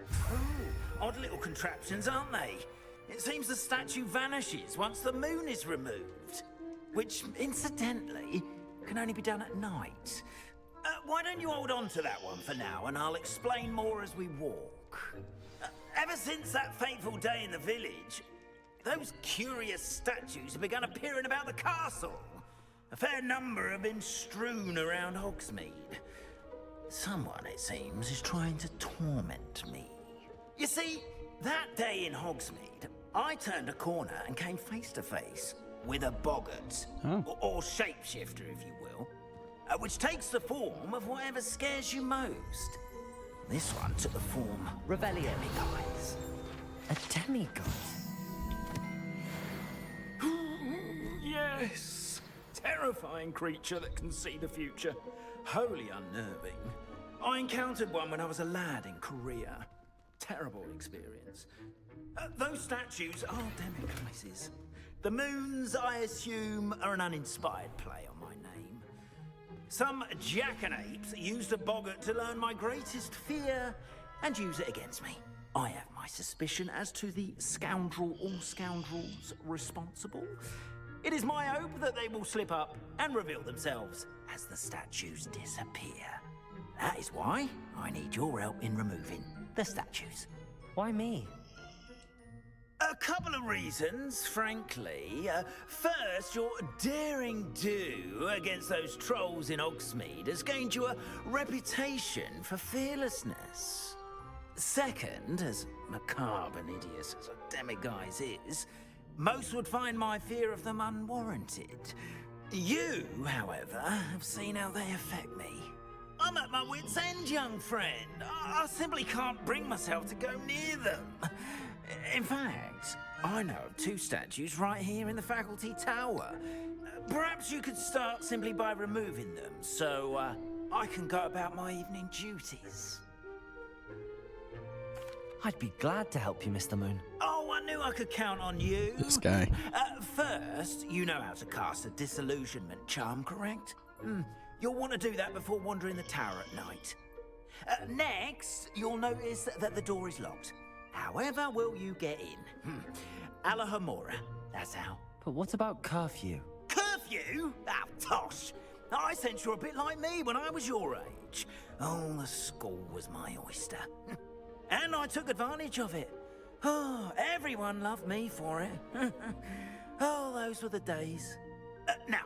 Ooh, odd little contraptions, aren't they? It seems the statue vanishes once the moon is removed. Which, incidentally, can only be done at night. Why don't you hold on to that one for now, and I'll explain more as we walk. Ever since that fateful day in the village, those curious statues have begun appearing about the castle. A fair number have been strewn around Hogsmeade. Someone, it seems, is trying to torment me. You see, that day in Hogsmeade, I turned a corner and came face to face with a boggart, or shapeshifter, if you will, which takes the form of whatever scares you most. This one took the form Revelio. Demiguise. A demigod? Yes! Terrifying creature that can see the future. Wholly unnerving. I encountered one when I was a lad in Korea. Terrible experience. Those statues are demiguises. The moons, I assume, are an uninspired play on my name. Some jackanapes used a boggart to learn my greatest fear and use it against me. I have my suspicion as to the scoundrel or scoundrels responsible. It is my hope that they will slip up and reveal themselves as the statues disappear. That is why I need your help in removing the statues. Why me? A couple of reasons, frankly. First, your daring do against those trolls in Hogsmeade has gained you a reputation for fearlessness. Second, as macabre and hideous as a demiguise is, most would find my fear of them unwarranted. You, however, have seen how they affect me. I'm at my wit's end, young friend. I simply can't bring myself to go near them. In fact, I know of two statues right here in the faculty tower. Perhaps you could start simply by removing them, so I can go about my evening duties. I'd be glad to help you, Mr. Moon. Oh, I knew I could count on you. This guy. First, you know how to cast a disillusionment charm, correct? You'll want to do that before wandering the tower at night. Next, you'll notice that the door is locked. However will you get in? Alahomora, that's how. But what about curfew? Curfew? Ah, tosh. I sense you're a bit like me when I was your age. Oh, the school was my oyster. And I took advantage of it. Oh, everyone loved me for it. Oh, those were the days. Now,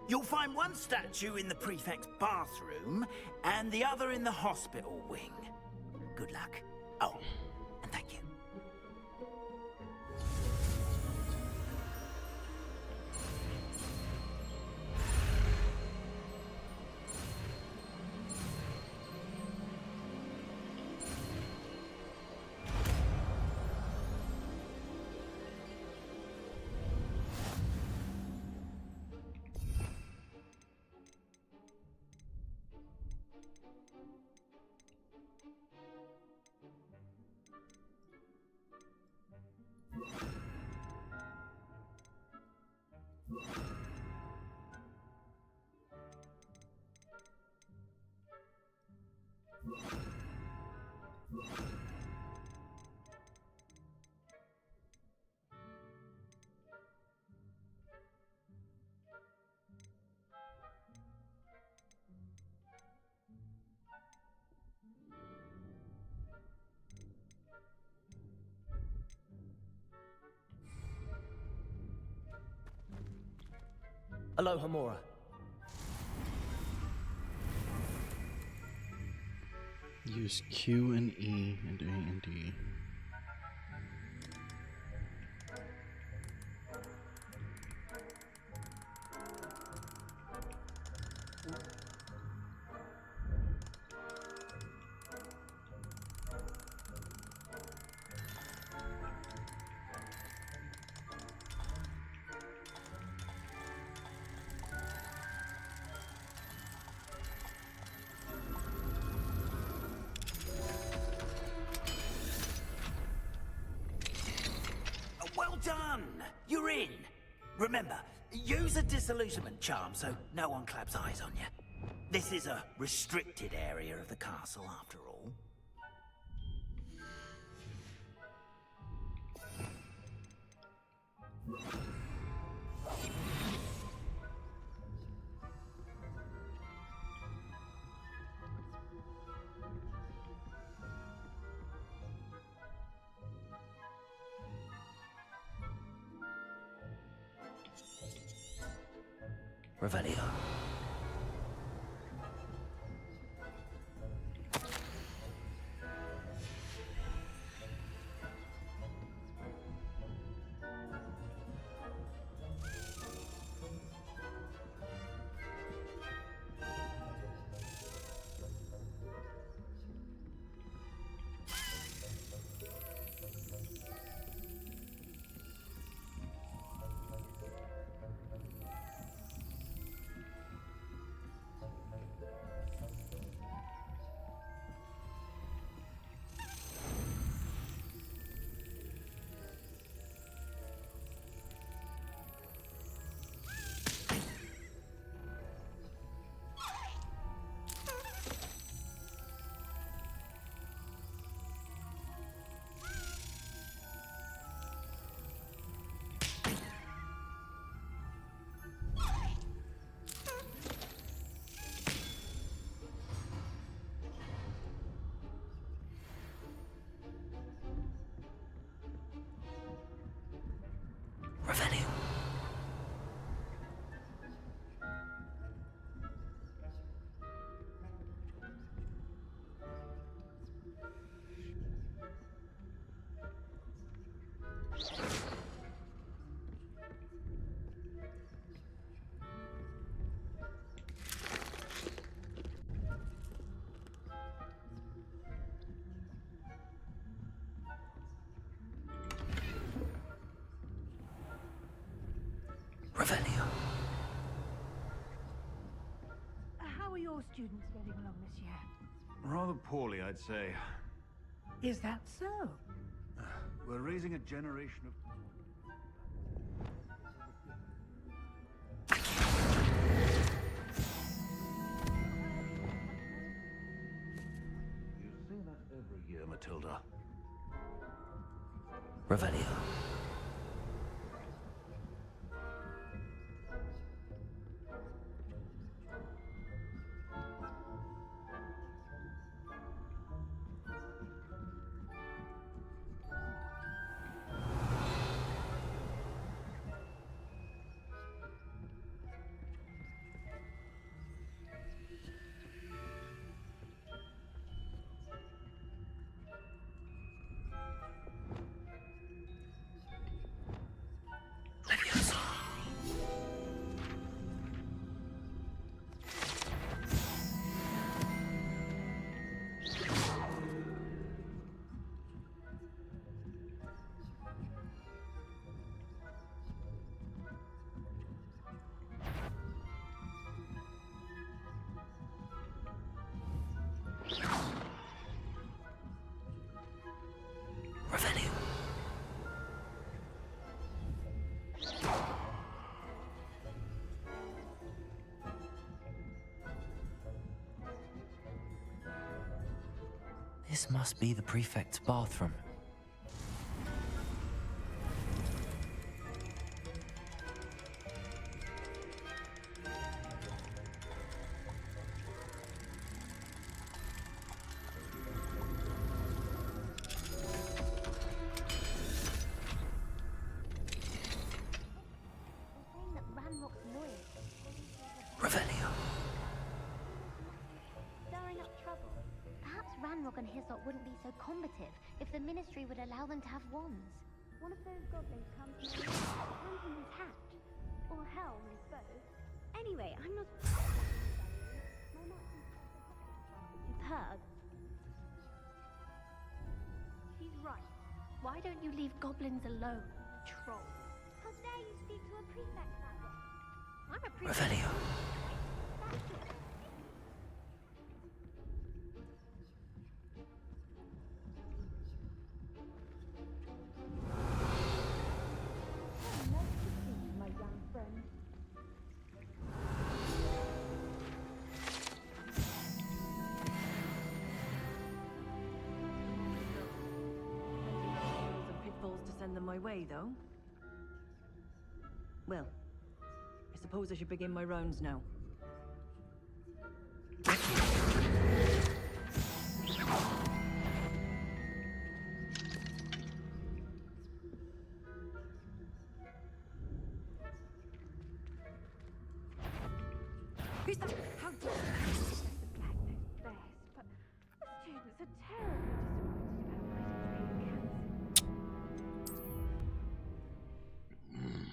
you'll find one statue in the prefect's bathroom and the other in the hospital wing. Good luck. Oh, and thank you. Alohomora. Use Q and E and A and D. Well done! You're in. Remember, use a disillusionment charm so no one claps eyes on you. This is a restricted area of the castle, after all. Revelio. Revelio. Revelio. How are your students getting along this year? Rather poorly, I'd say. Is that so? We're raising a generation of... You say that every year, Matilda. Revelio. This must be the prefect's bathroom. Revelio. Stirring up trouble. Perhaps Ranrock and Hislop wouldn't be so combative if the Ministry would allow them to have wands. One of those goblins comes from his hat. Or helm, I suppose. Anyway, I'm not... Superb. He's right. Why don't you leave goblins alone, troll? How dare you speak to a prefect that way? I'm a prefect. Revelio. My young friend. Some pitfalls to send them my way, though. Well, I suppose I should begin my rounds now. Who's that? How dare you? The black knows best, but the students are terribly disappointed about Christmas being cancelled.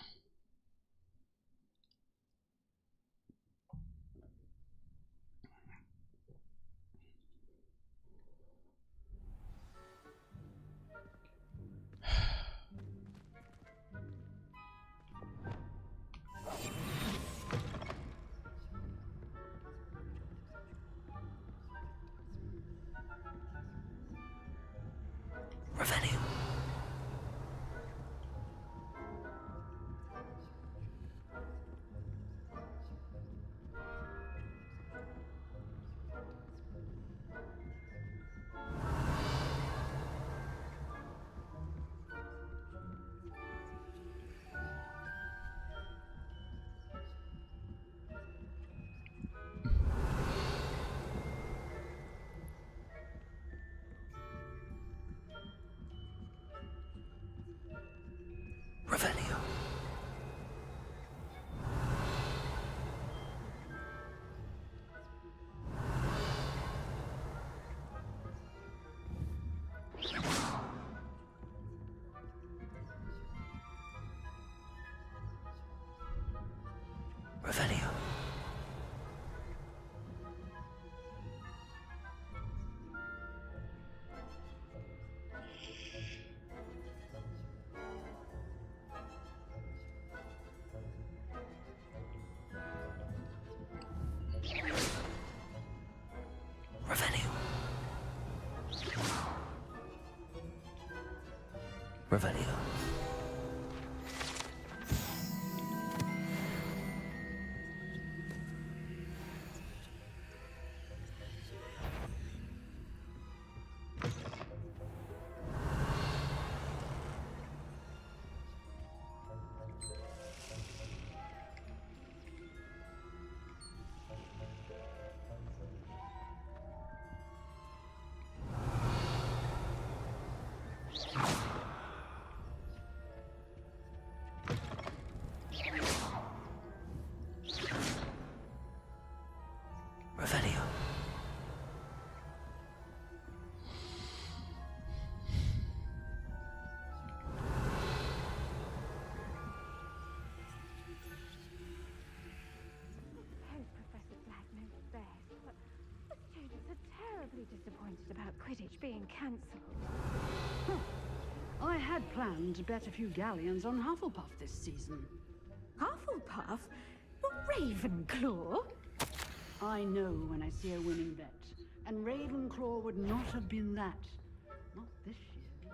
Revelio. Revelio. Professor Black knows best, but the students are terribly disappointed about Quidditch being cancelled. I had planned to bet a few galleons on Hufflepuff this season. Hufflepuff? Ravenclaw? I know when I see a winning bet, and Ravenclaw would not have been that. Not this year.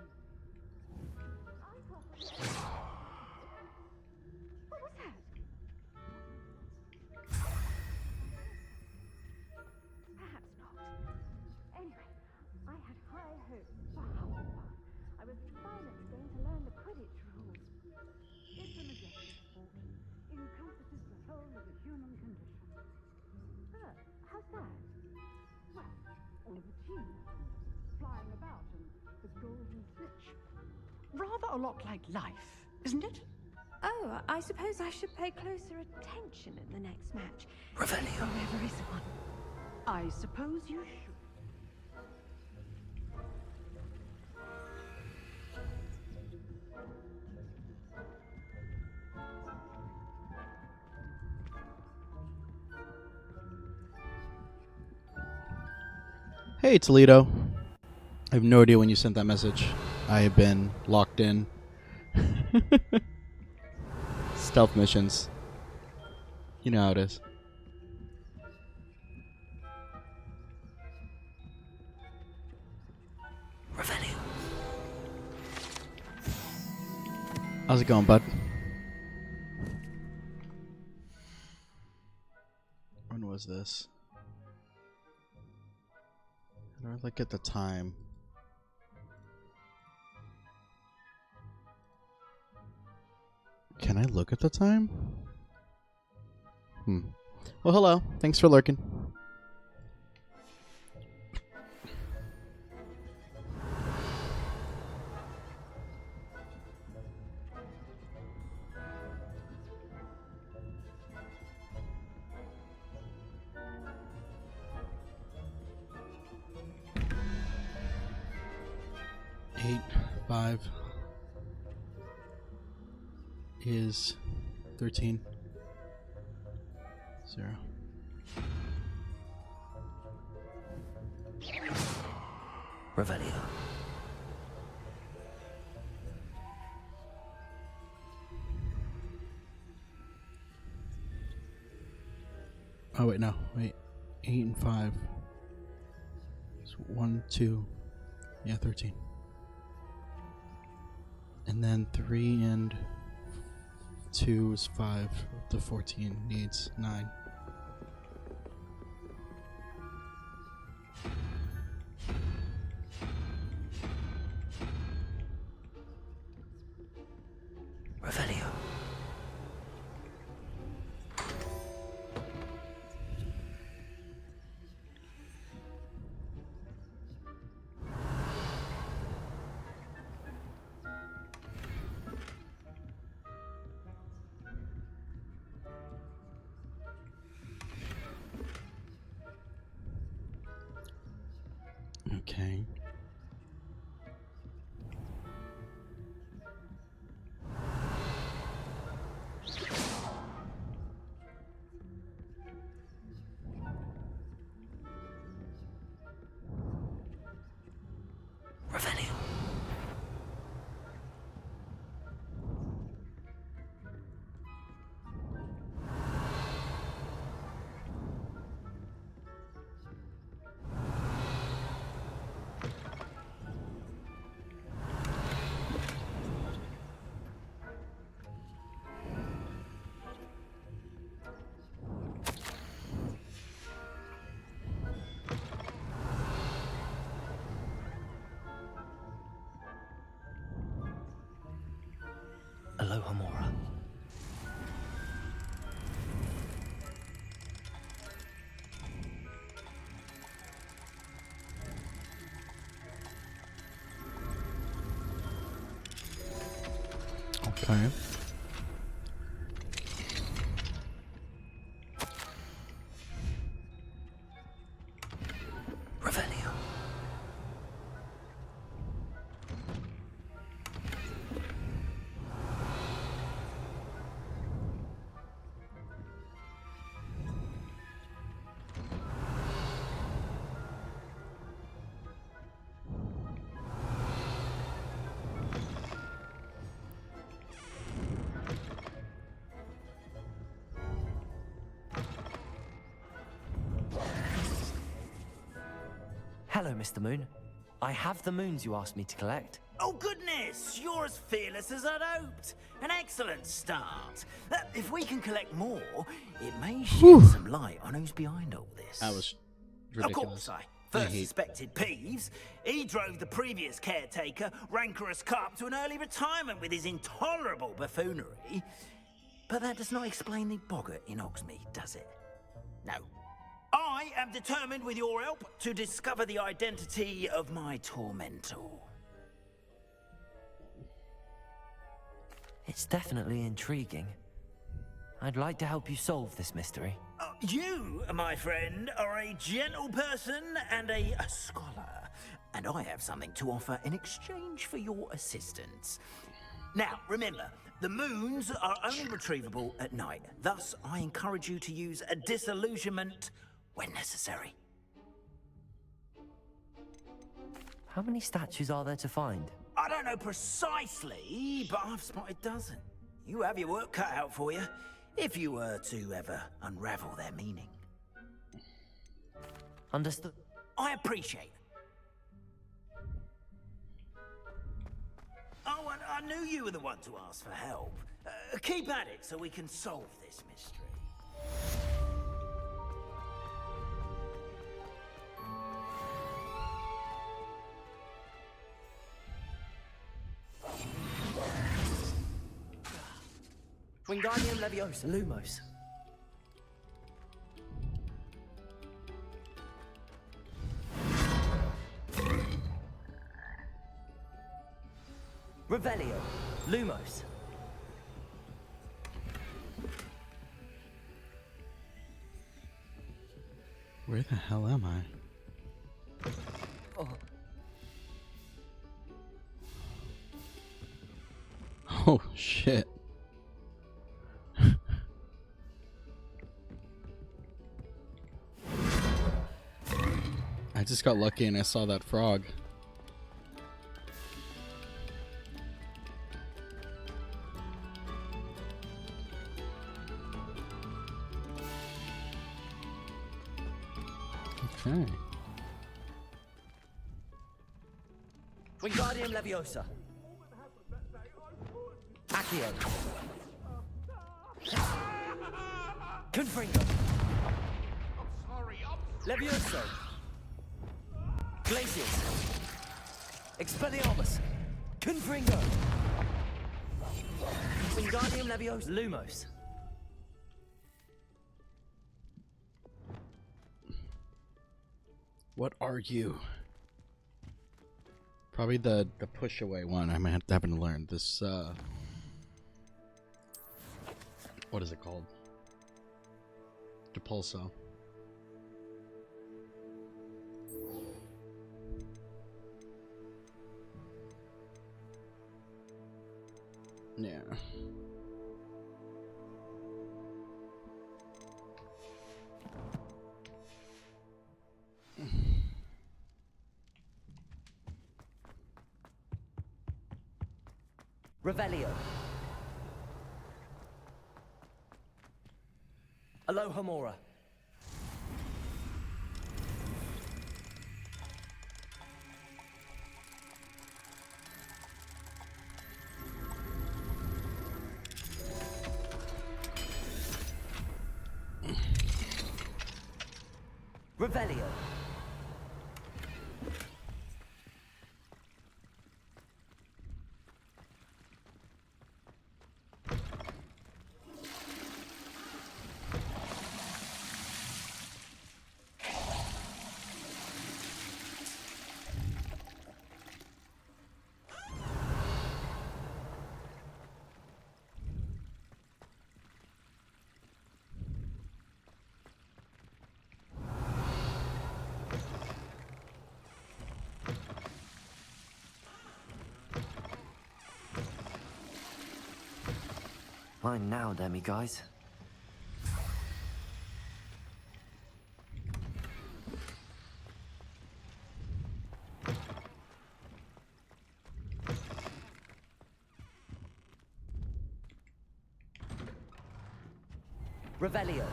What was that? Perhaps not. Anyway, I had high hopes for Hufflepuff. I was finally going to learn the Quidditch rules. It's a majestic sport. Encompasses the whole of the human condition. How's that? Well, all of the teamwork, flying about, and the golden snitch. Rather a lot like life, isn't it? Oh, I suppose I should pay closer attention in the next match. Revelio. If there ever is one. I suppose you should. Hey, Toledo. I have no idea when you sent that message. I have been locked in. Stealth missions. You know how it is. Revelio. How's it going, bud? When was this? How do I look at the time? Can I look at the time? Well, hello. Thanks for lurking. Eight, 5 is 13. 0. Revelio. Oh wait, no, wait. 8 and 5. So 1, 2, yeah, 13. And then 3 and 2 is 5. The 14 needs 9. Revelio. Okay. Revelio. Alohomora. Okay. Revelio. Hello, Mr. Moon. I have the moons you asked me to collect. Oh, goodness! You're as fearless as I'd hoped. An excellent start. If we can collect more, it may shed some light on who's behind all this. That was ridiculous. Of course, I first suspected Peeves. He drove the previous caretaker, Rancorous Carp, to an early retirement with his intolerable buffoonery. But that does not explain the boggart in Hogsmeade, does it? No. I am determined, with your help, to discover the identity of my tormentor. It's definitely intriguing. I'd like to help you solve this mystery. You, my friend, are a gentle person and a scholar, and I have something to offer in exchange for your assistance. Now, remember, the moons are only retrievable at night. Thus, I encourage you to use a disillusionment when necessary. How many statues are there to find? I don't know precisely, but I've spotted dozens. You have your work cut out for you, if you were to ever unravel their meaning. Understood. I appreciate it. Oh, and I knew you were the one to ask for help. Keep at it so we can solve this mystery. Wingardium Leviosa. Lumos. Revelio. Lumos. Where the hell am I? Oh. Oh, shit. I just got lucky and I saw that frog. Okay. Wingardium Leviosa. Accio. Confringo. Levioso. Glacius. Expelliarmus. Confringo. Wingardium Leviosa. Lumos. What are you? Probably the push away one. I might have to happen to learn this. What is it called? Depulso. Yeah. Revelio. Alohomora. Revelio. Mine now, demi-guys. Revelio.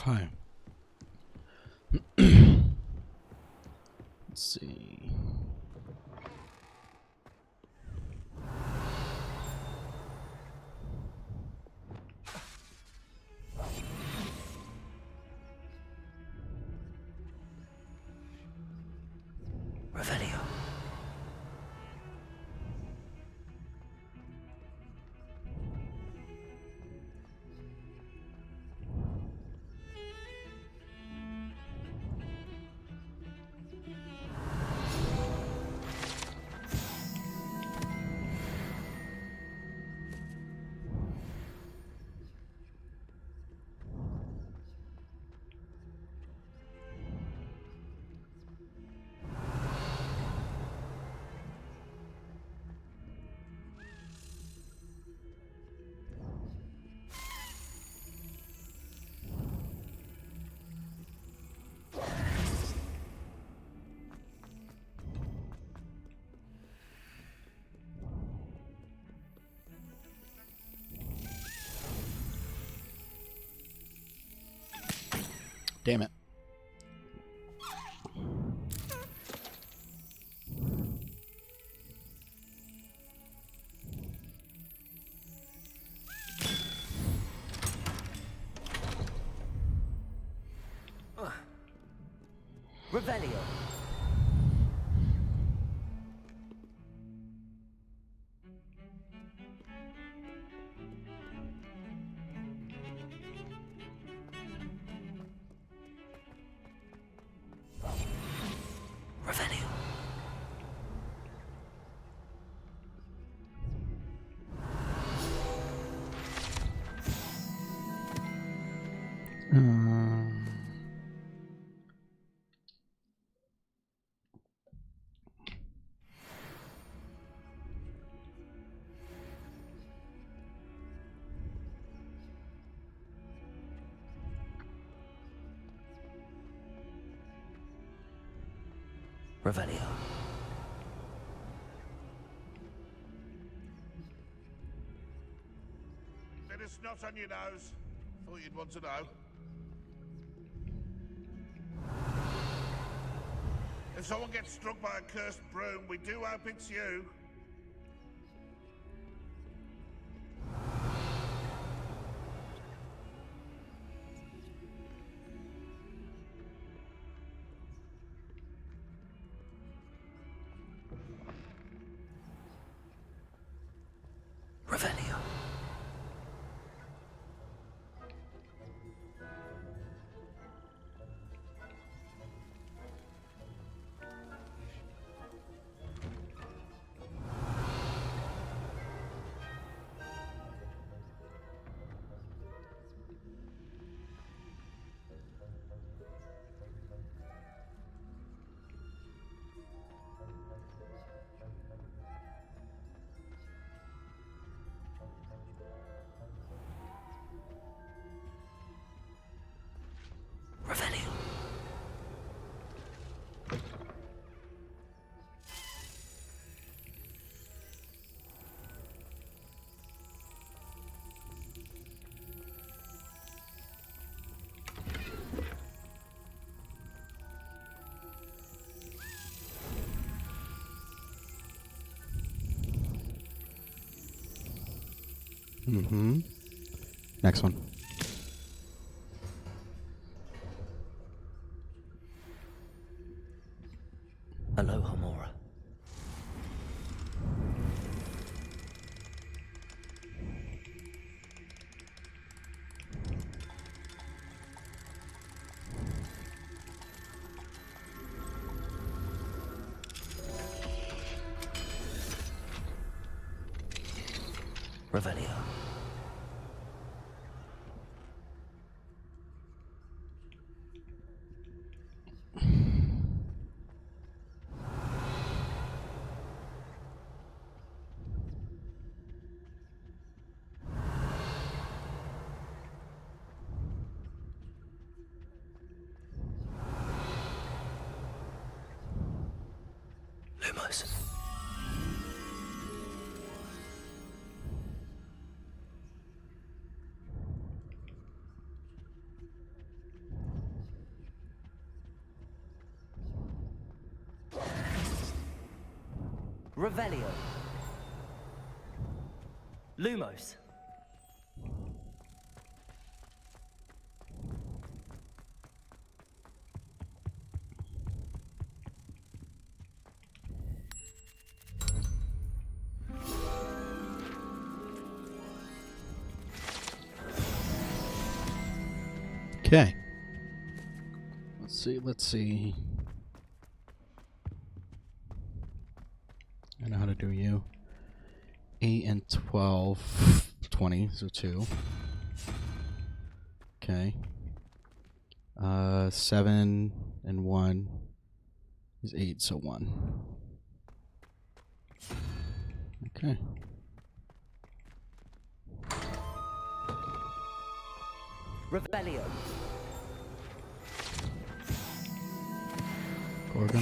Okay. Let's see. Revelio. Damn it. Revelio. Revelio. Revelio. Bit of snot on your nose. Thought you'd want to know. If someone gets struck by a cursed broom, we do hope it's you. Revelio. Revelio. Mm-hmm. Next one. Aloha, Mora. Revelio. was. Revelio. Lumos. Okay. Let's see. I know how to do you. 8 and 12, 20, so 2. Okay. 7 and 1 is 8, so 1. Okay. Revelio. Gorgon.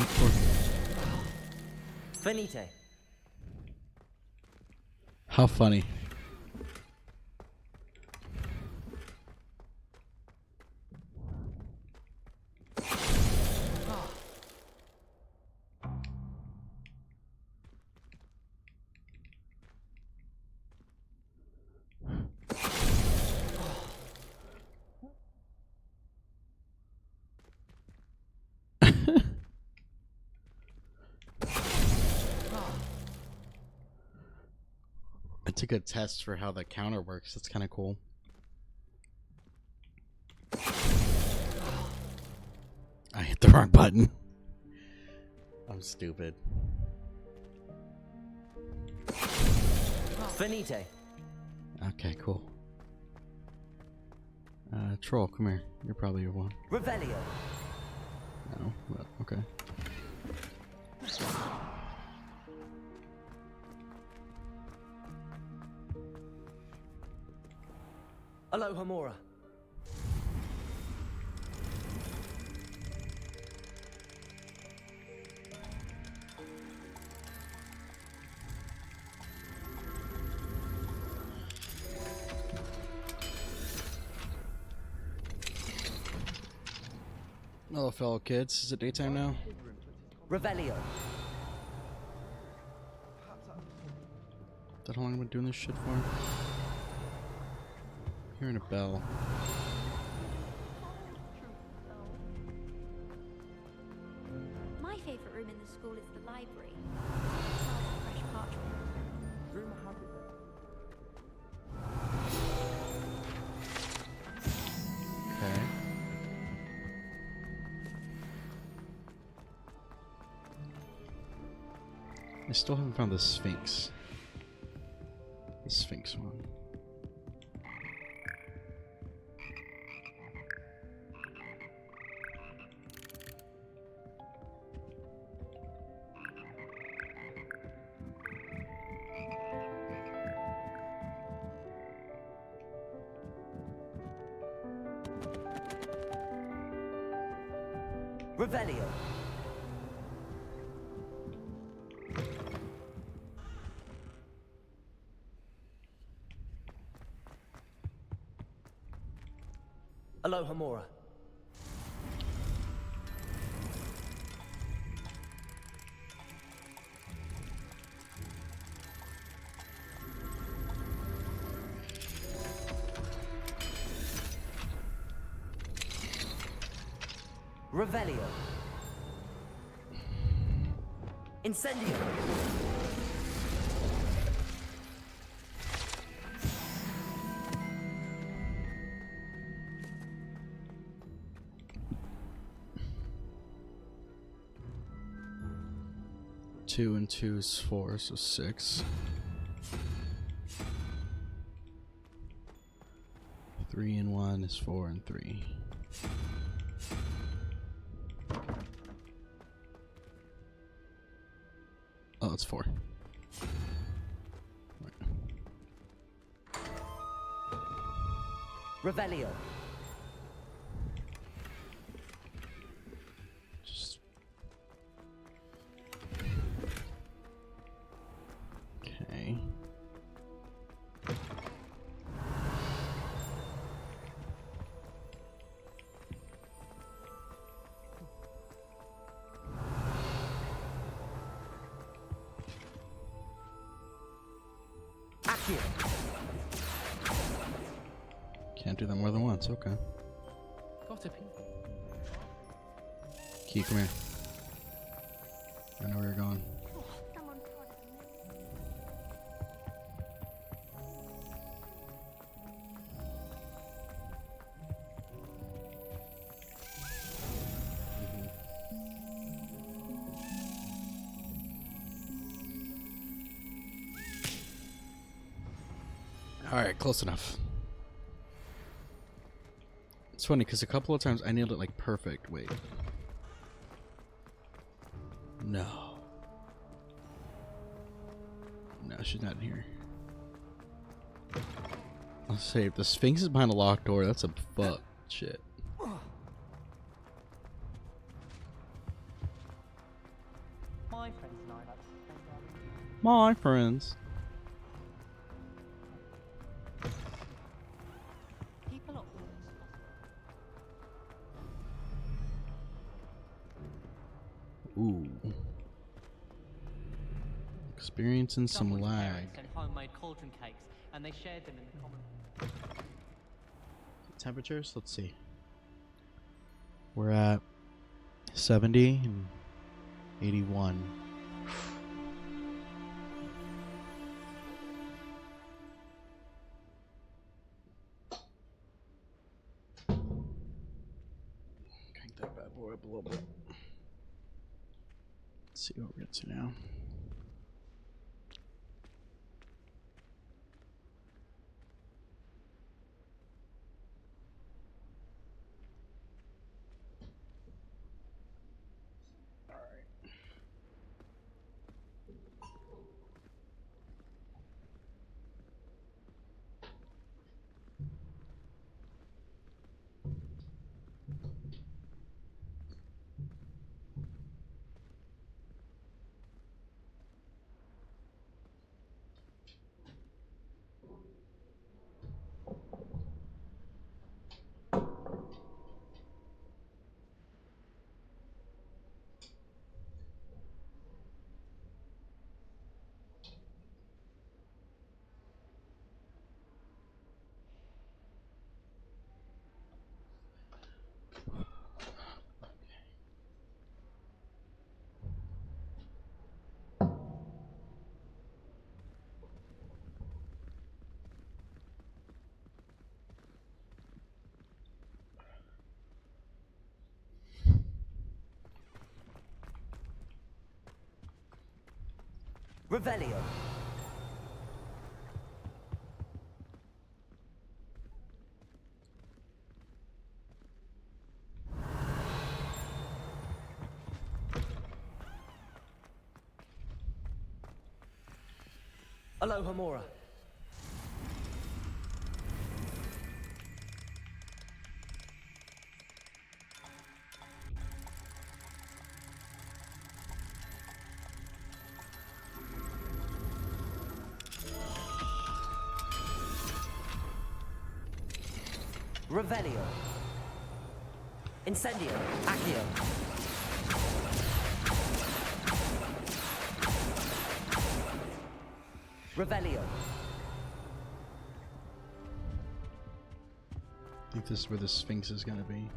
Finite. How funny. It's a good test for how the counter works. That's kind of cool. I hit the wrong button. I'm stupid. Finite. Okay, cool. Troll, come here. You're probably your one. Revelio. No, but okay. Alohomora. Hello, fellow kids. Is it daytime now? Revelio. Is that how long I've been doing this shit for? Hearing a bell. My favourite room in the school is the library. It smells of fresh parchment. Okay. I still haven't found the Sphinx. The Sphinx one. Revelio. Alohomora. Revelio. Incendio. Two and 2 is 4, so 6. 3 and 1 is 4 and 3. Oh, it's 4. Right. Revelio. Just Accio. Can't do that more than once. Okay. Got a peek. Key, come here. I know where you're going. Alright, close enough. It's funny because a couple of times I nailed it like perfect. Wait. No. No, she's not in here. I'll say if the Sphinx is behind a locked door, that's some fuck shit. My friends and I like to spend our evenings. My friends. Keep a lot. Ooh. Experiencing some Someone's lag. parents sent homemade cauldron cakes, and they shared them in the common. Temperatures? Let's see. We're at 70 and 81. Crank that bad boy up a little bit. Let's see what we're into now. Revelio. Alohomora. Revelio. Incendio. Accio. Revelio. I think this is where the Sphinx is gonna be.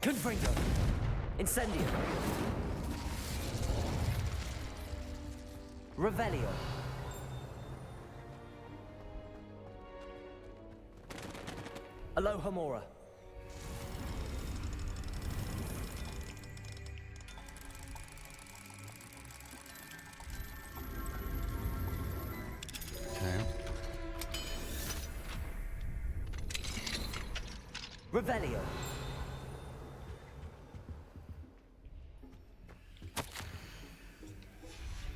Confringo. Incendio. Revelio. Alohomora. Okay. Revelio.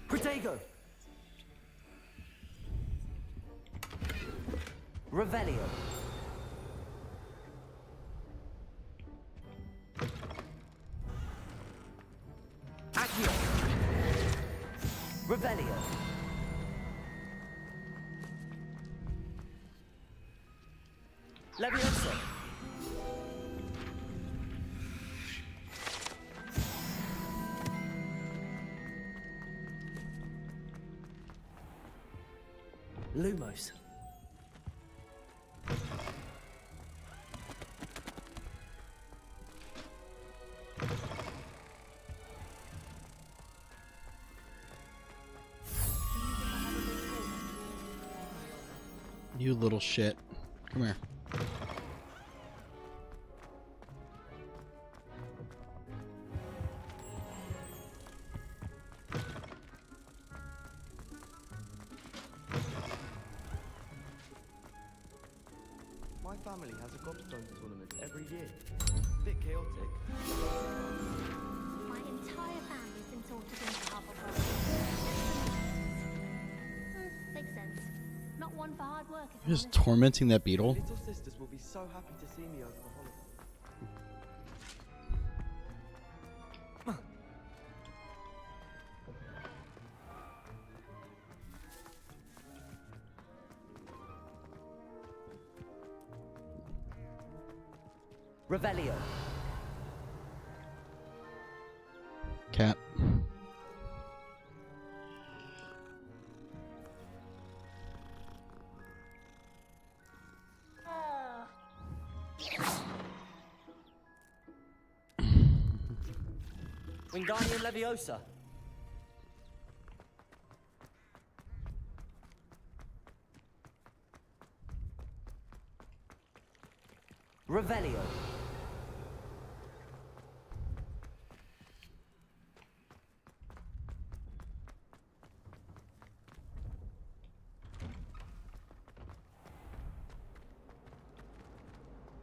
Protego. Revelio. Accio. Revelio. Lumos. You little shit. Come here. My family has a gobstones tournament every year. Bit chaotic. My entire family's been sorted into Hufflepuff. Makes sense. Not one for hard work. You're just tormenting that beetle. Little sisters will be so happy to see me over the holidays. Revelio. Cat. Wingardium Leviosa. Revelio.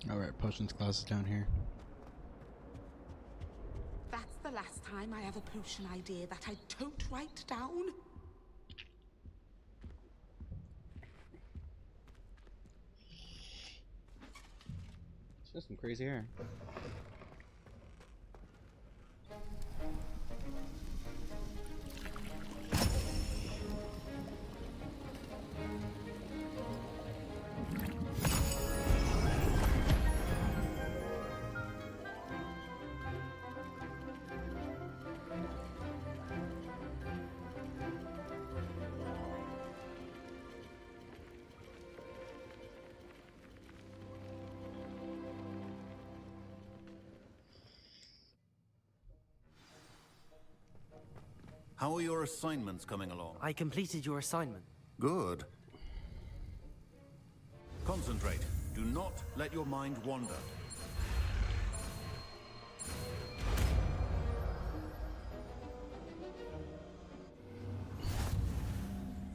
Alright, potions class is down here. That's the last time I have a potion idea that I don't write down. She has some crazy hair. How are your assignments coming along? I completed your assignment. Good. Concentrate. Do not let your mind wander.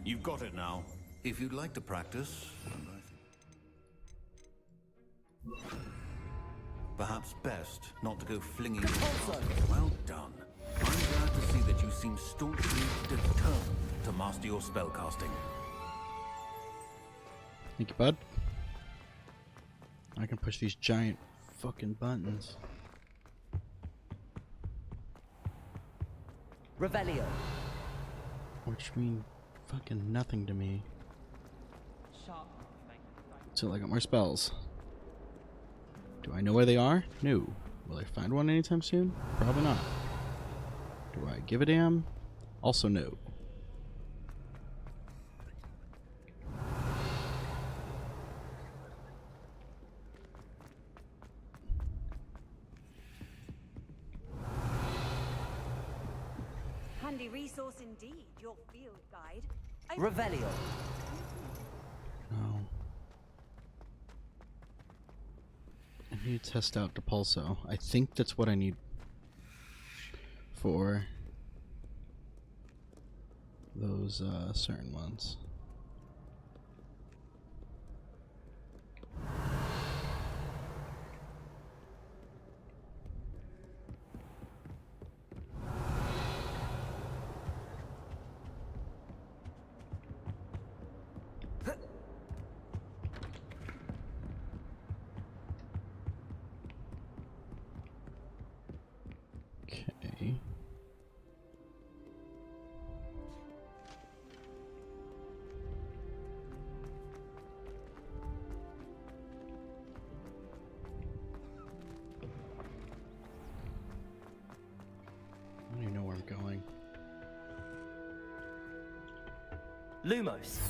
You've got it now. If you'd like to practice, perhaps best not to go flinging. Well done. I'm glad to see that you seem staunchly determined to master your spellcasting. Thank you, bud. I can push these giant fucking buttons. Revelio. Which mean fucking nothing to me. Until I got more spells. Do I know where they are? No. Will I find one anytime soon? Probably not. Do I give a damn? Also no. Handy resource indeed, your field guide. Revelio. No. I need to test out Depulso. I think that's what I need for those certain ones. Okay. I don't even know where I'm going. Lumos.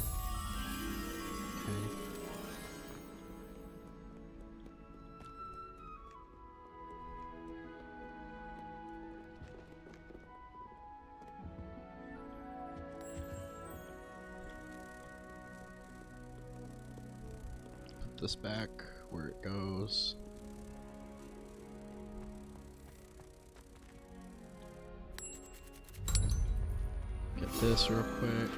put this back where it goes. Get this real quick.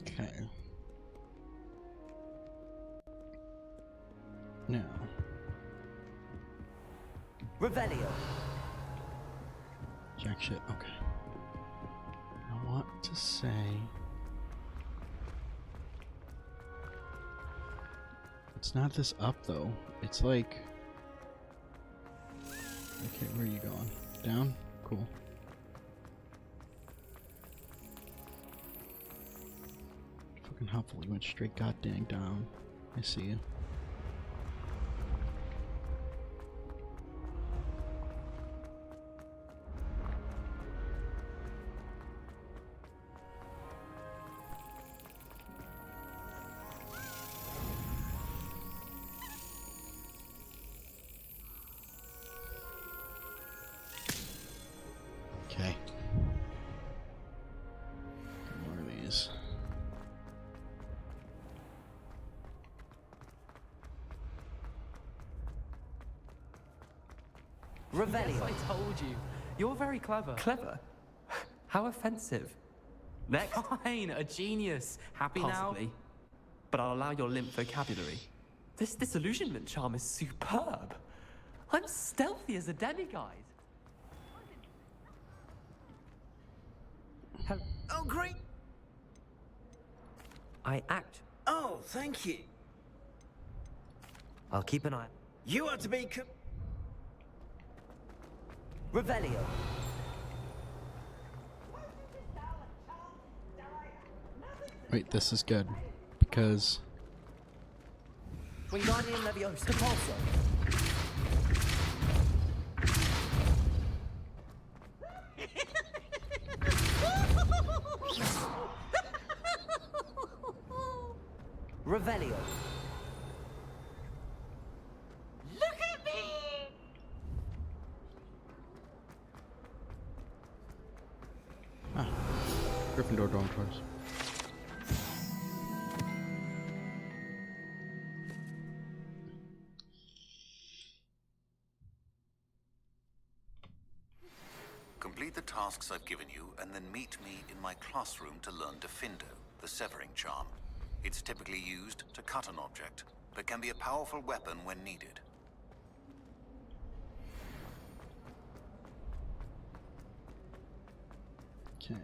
Okay. Now. Revelio. Jack shit, okay. I want to say... It's not this up though. It's like... Okay, where are you going? Down? Cool. Fucking helpful, you went straight goddamn down. I see you. Okay. More of these. Revelio. Yes, I told you. You're very clever. Clever? How offensive. Next. Fine, a genius. Happy Possibly. now? But I'll allow your limp vocabulary. This disillusionment charm is superb. I'm stealthy as a demiguise. Oh, great. I act. Oh, thank you. I'll keep an eye. You are to be Revelio. Wait, this is good. Because... Wingardium Leviosa. Capulso. Revelio. Look at me! Ah. Gryffindor dormitories. Complete the tasks I've given you, and then meet me in my classroom to learn Defindo, the severing charm. It's typically used to cut an object, but can be a powerful weapon when needed. Okay.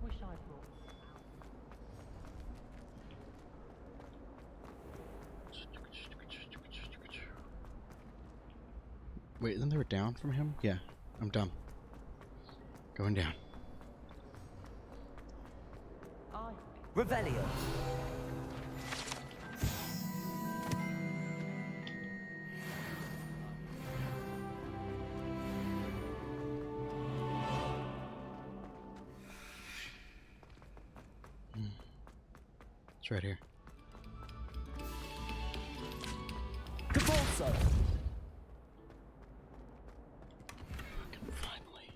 Wish I brought. Wait, isn't there a down from him? Yeah, I'm dumb. Going down. Revelio. It's right here. Capulso. Finally.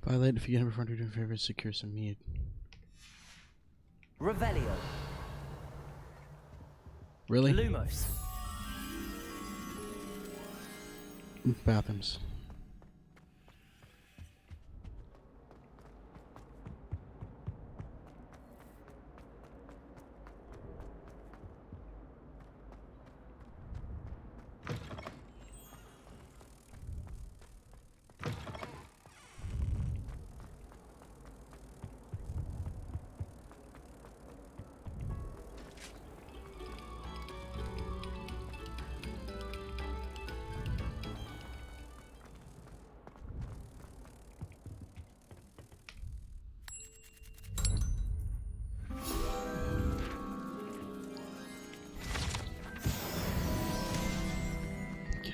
Violate if you get him before doing favors, secure some mead. Revelio. Really? Lumos. Bathrooms.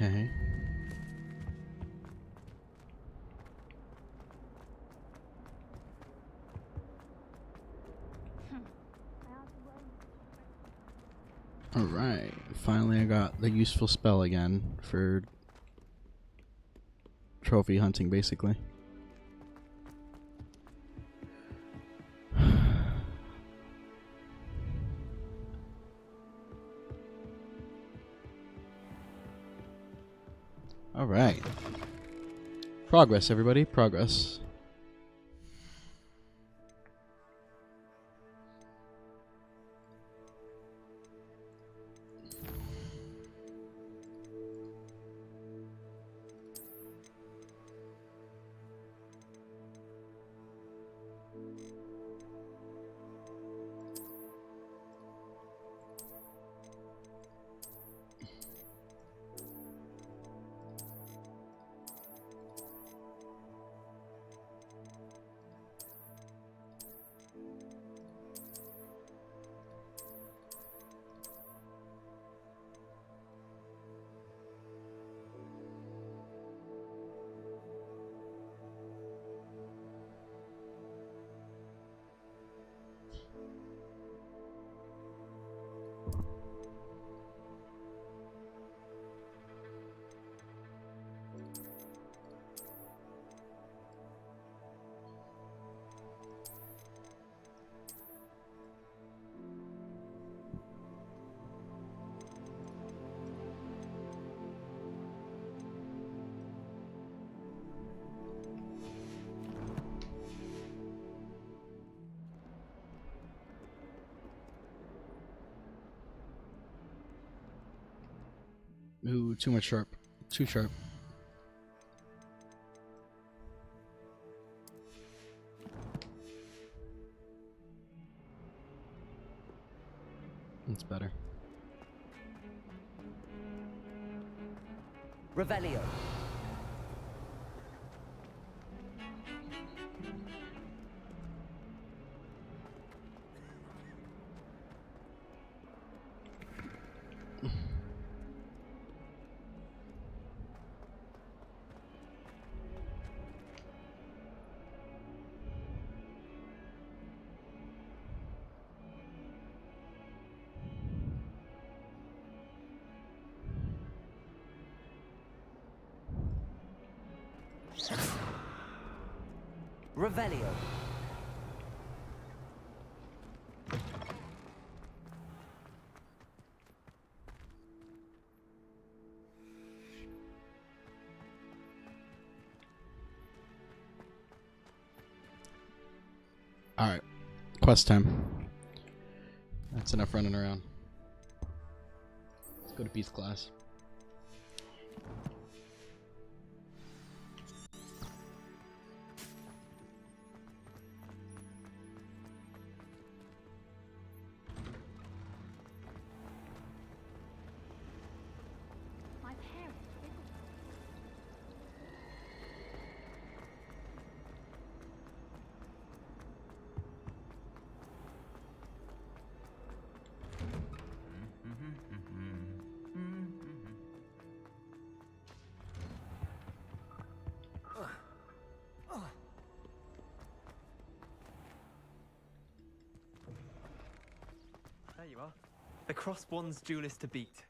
Okay. Alright, finally I got the useful spell again for trophy hunting, basically. All right. Progress, everybody. Progress. Ooh, too much sharp. Too sharp. That's better. Revelio. Revelio. Alright. Quest time. That's enough running around. Let's go to Beast class. My parents wiggled. There you are. The Crossbond's duelist to beat.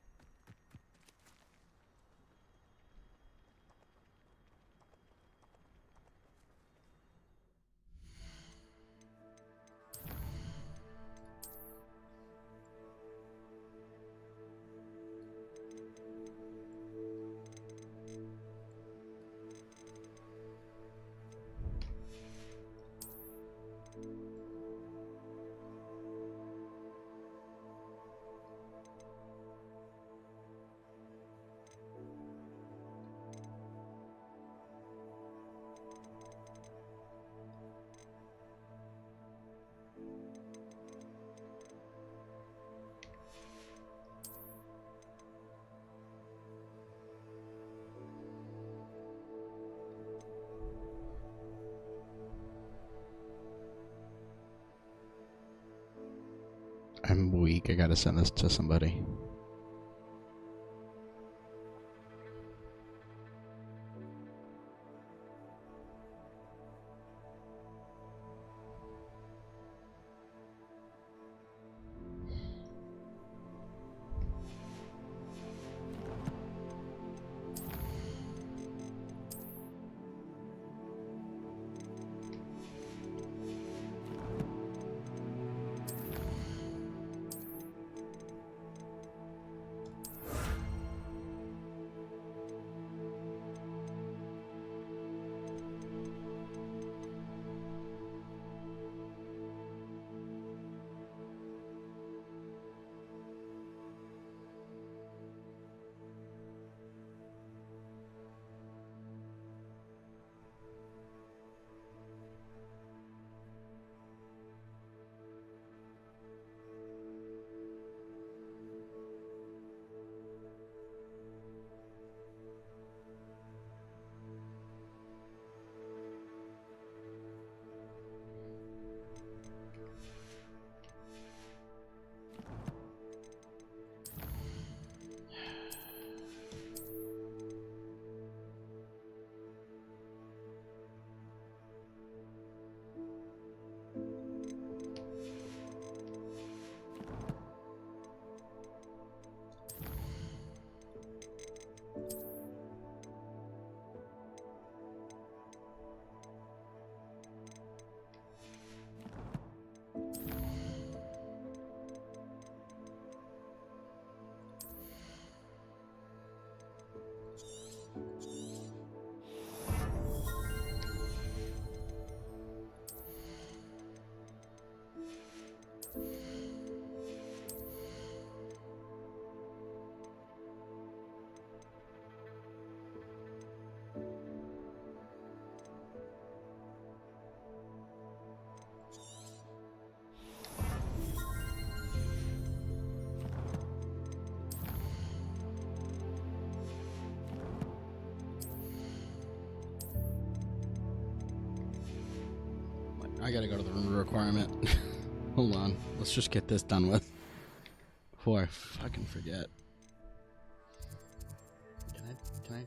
I'm weak. I gotta send this to somebody. I gotta go to the room requirement. Hold on. Let's just get this done with. Before I fucking forget. Can I? Okay.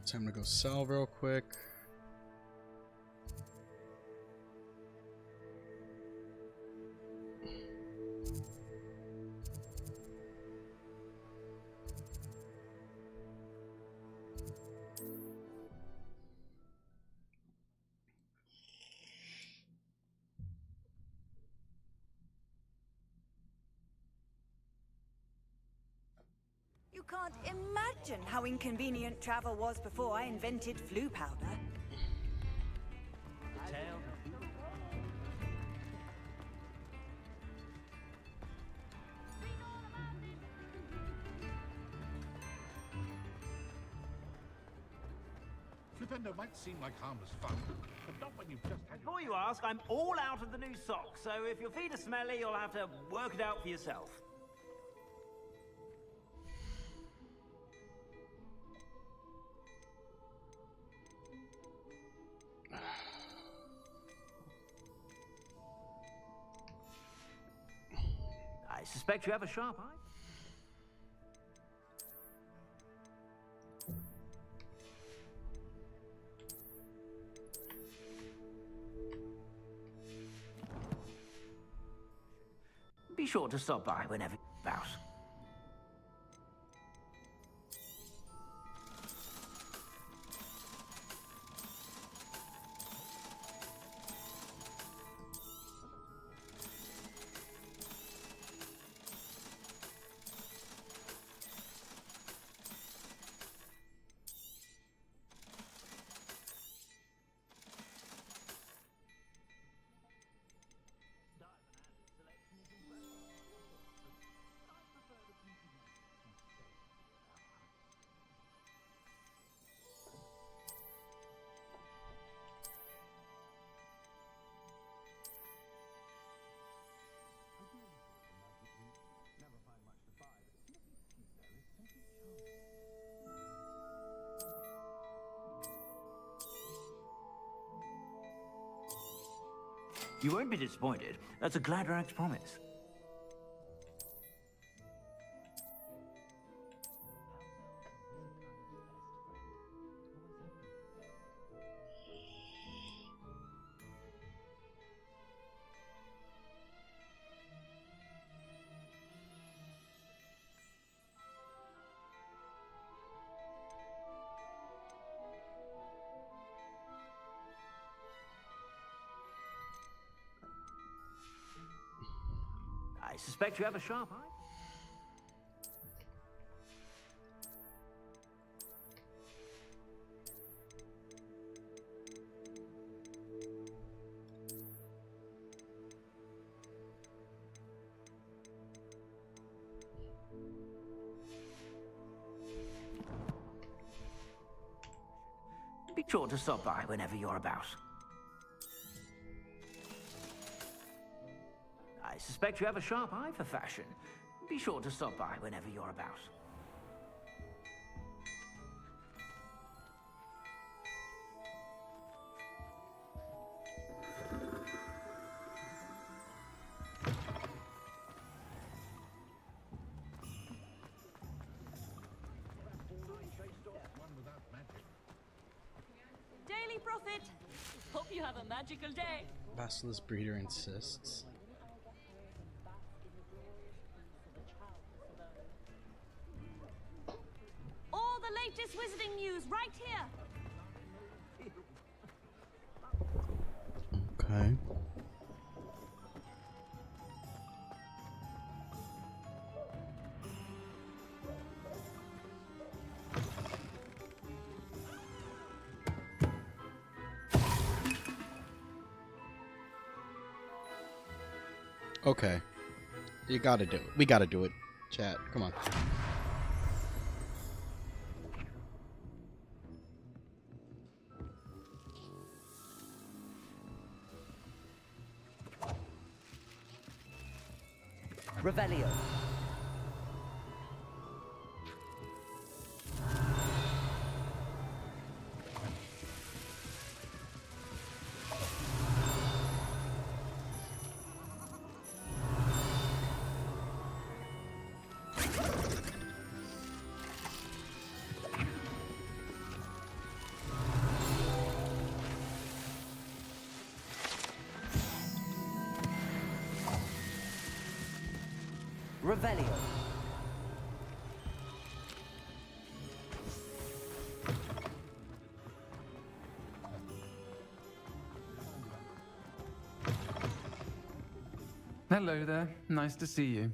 Time to go sell real quick. You can't imagine how inconvenient travel was before I invented flu powder. Flipendo might seem like harmless fun, but not when you've just had... Before you ask, I'm all out of the new socks, so if your feet are smelly, you'll have to work it out for yourself. I suspect you have a sharp eye. Be sure to stop by whenever you're about. You won't be disappointed. That's a Gladrag's promise. suspect you have a sharp eye. Be sure to stop by whenever you're about. I suspect you have a sharp eye for fashion. Be sure to stop by whenever you're about. Daily Prophet! Hope you have a magical day. Basilisk breeder insists. All the latest wizarding news right here. Okay. Okay. You gotta do it. We gotta do it. Chat, come on. Revelio. Revelio. Hello there. Nice to see you.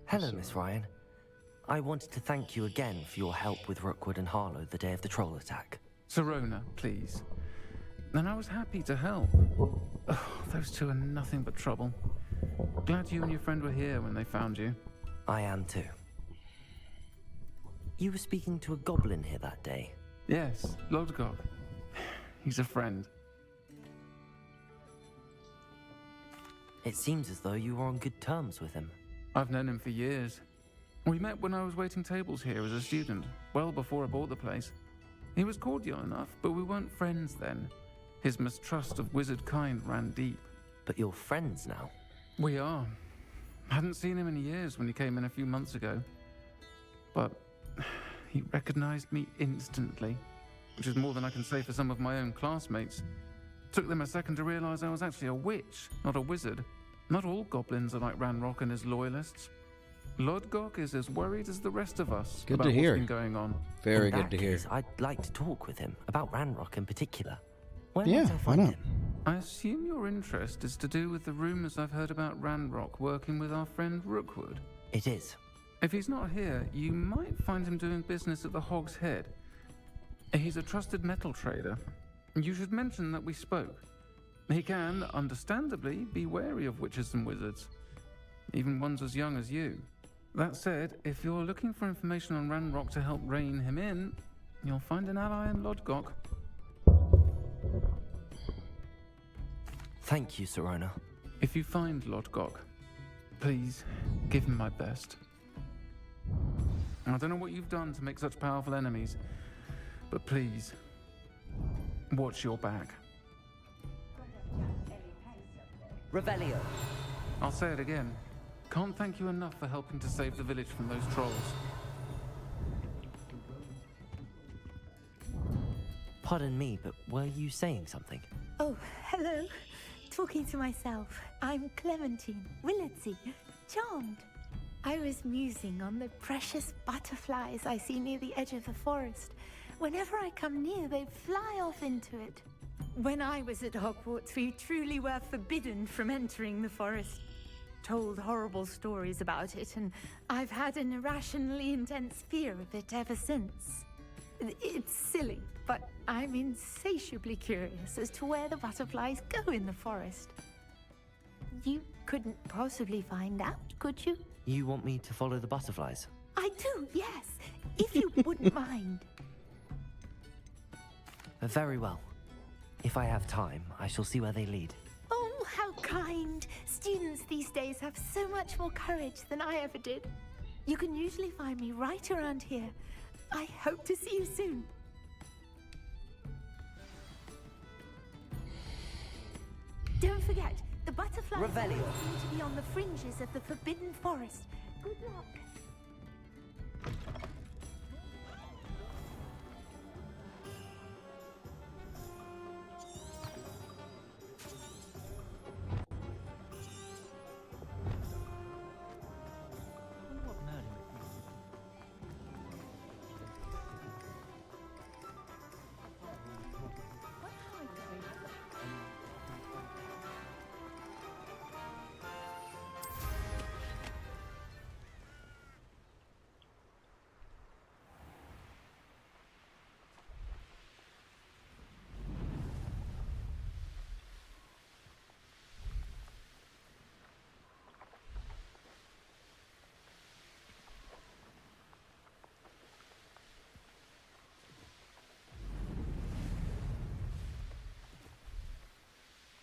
Hello, Miss Ryan. I wanted to thank you again for your help with Rookwood and Harlow the day of the troll attack. Sirona, please. And I was happy to help. Oh, those two are nothing but trouble. Glad you and your friend were here when they found you. I am too. You were speaking to a goblin here that day. Yes, Lodgok. He's a friend. It seems as though you were on good terms with him. I've known him for years. We met when I was waiting tables here as a student, well before I bought the place. He was cordial enough, but we weren't friends then. His mistrust of wizard kind ran deep. But you're friends now? We are. Hadn't seen him in years when he came in a few months ago. But he recognized me instantly, which is more than I can say for some of my own classmates. Took them a second to realize I was actually a witch, not a wizard. Not all goblins are like Ranrock and his loyalists. Lodgok is as worried as the rest of us Good about to hear. what's been going on. Very In good that to hear. case, I'd like to talk with him about Ranrock in particular. Where Yeah, might I why find not? him? I assume your interest is to do with the rumors I've heard about Ranrock working with our friend Rookwood. It is. If he's not here, you might find him doing business at the Hog's Head. He's a trusted metal trader. You should mention that we spoke. He can, understandably, be wary of witches and wizards, even ones as young as you. That said, if you're looking for information on Ranrock to help rein him in, you'll find an ally in Lodgok. Thank you, Sirona. If you find Lodgok, please give him my best. I don't know what you've done to make such powerful enemies, but please, watch your back. Revelio. I'll say it again. Can't thank you enough for helping to save the village from those trolls. Pardon me, but were you saying something? Oh, hello. Talking to myself. I'm Clementine, Willardsey, charmed. I was musing on the precious butterflies I see near the edge of the forest. Whenever I come near, they fly off into it. When I was at Hogwarts, we truly were forbidden from entering the forest. told horrible stories about it, and I've had an irrationally intense fear of it ever since. It's silly, but I'm insatiably curious as to where the butterflies go in the forest. You couldn't possibly find out, could you? You want me to follow the butterflies? I do, yes, if you wouldn't mind. Very well. If I have time, I shall see where they lead. Oh, how kind. Students these days have so much more courage than I ever did. You can usually find me right around here. I hope to see you soon. Don't forget, the butterflies Revelio. seem to be on the fringes of the Forbidden Forest. Good luck.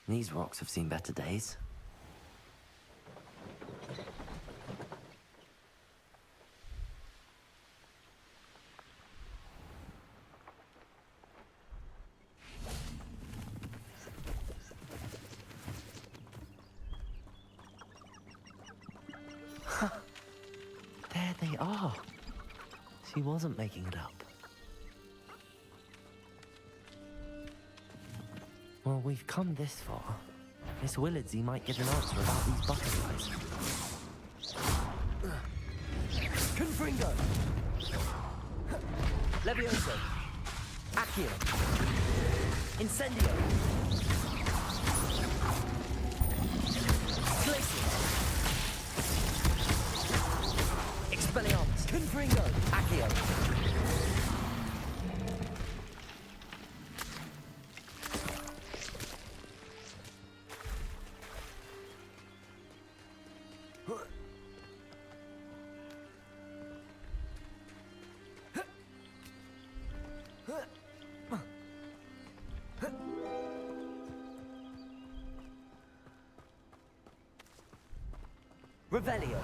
These rocks have seen better days. There they are. She wasn't making it up. Well, we've come this far. Miss Willardsey might get an answer about these butterflies. Confringo! Levioso! Accio! Incendio! Glacius! Expelliarmus! Confringo! Accio! Revelio.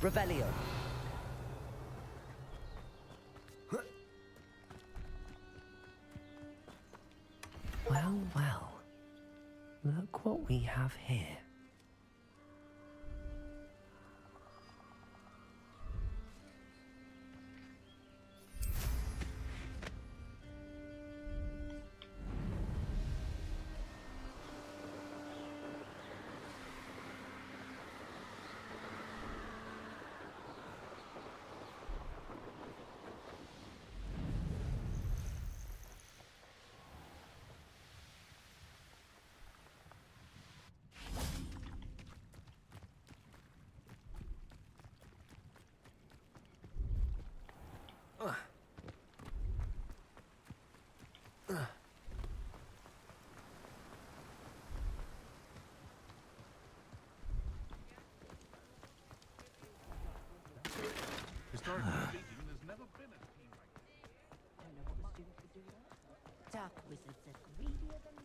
Revelio. Well, well. Look what we have here. Historically speaking, there's never been a team like this. I don't know what the students would do that. Dark wizards are greedier than...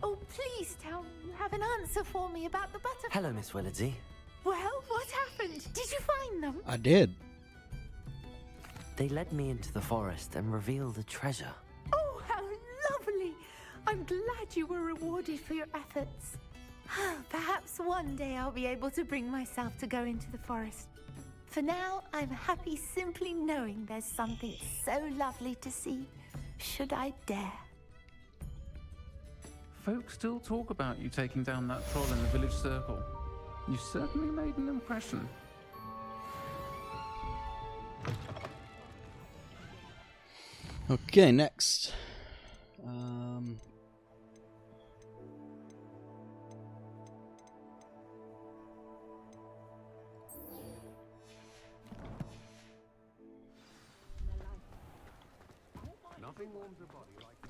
Oh, please tell me you have an answer for me about the butterflies. Hello, Miss Willardsey. Well, what happened? Did you find them? I did. They led me into the forest and revealed a treasure. Oh, how lovely! I'm glad you were rewarded for your efforts. Perhaps one day I'll be able to bring myself to go into the forest. For now, I'm happy simply knowing there's something so lovely to see, should I dare. Folks still talk about you taking down that troll in the village circle. You certainly made an impression. Okay, next. Nothing warms a body like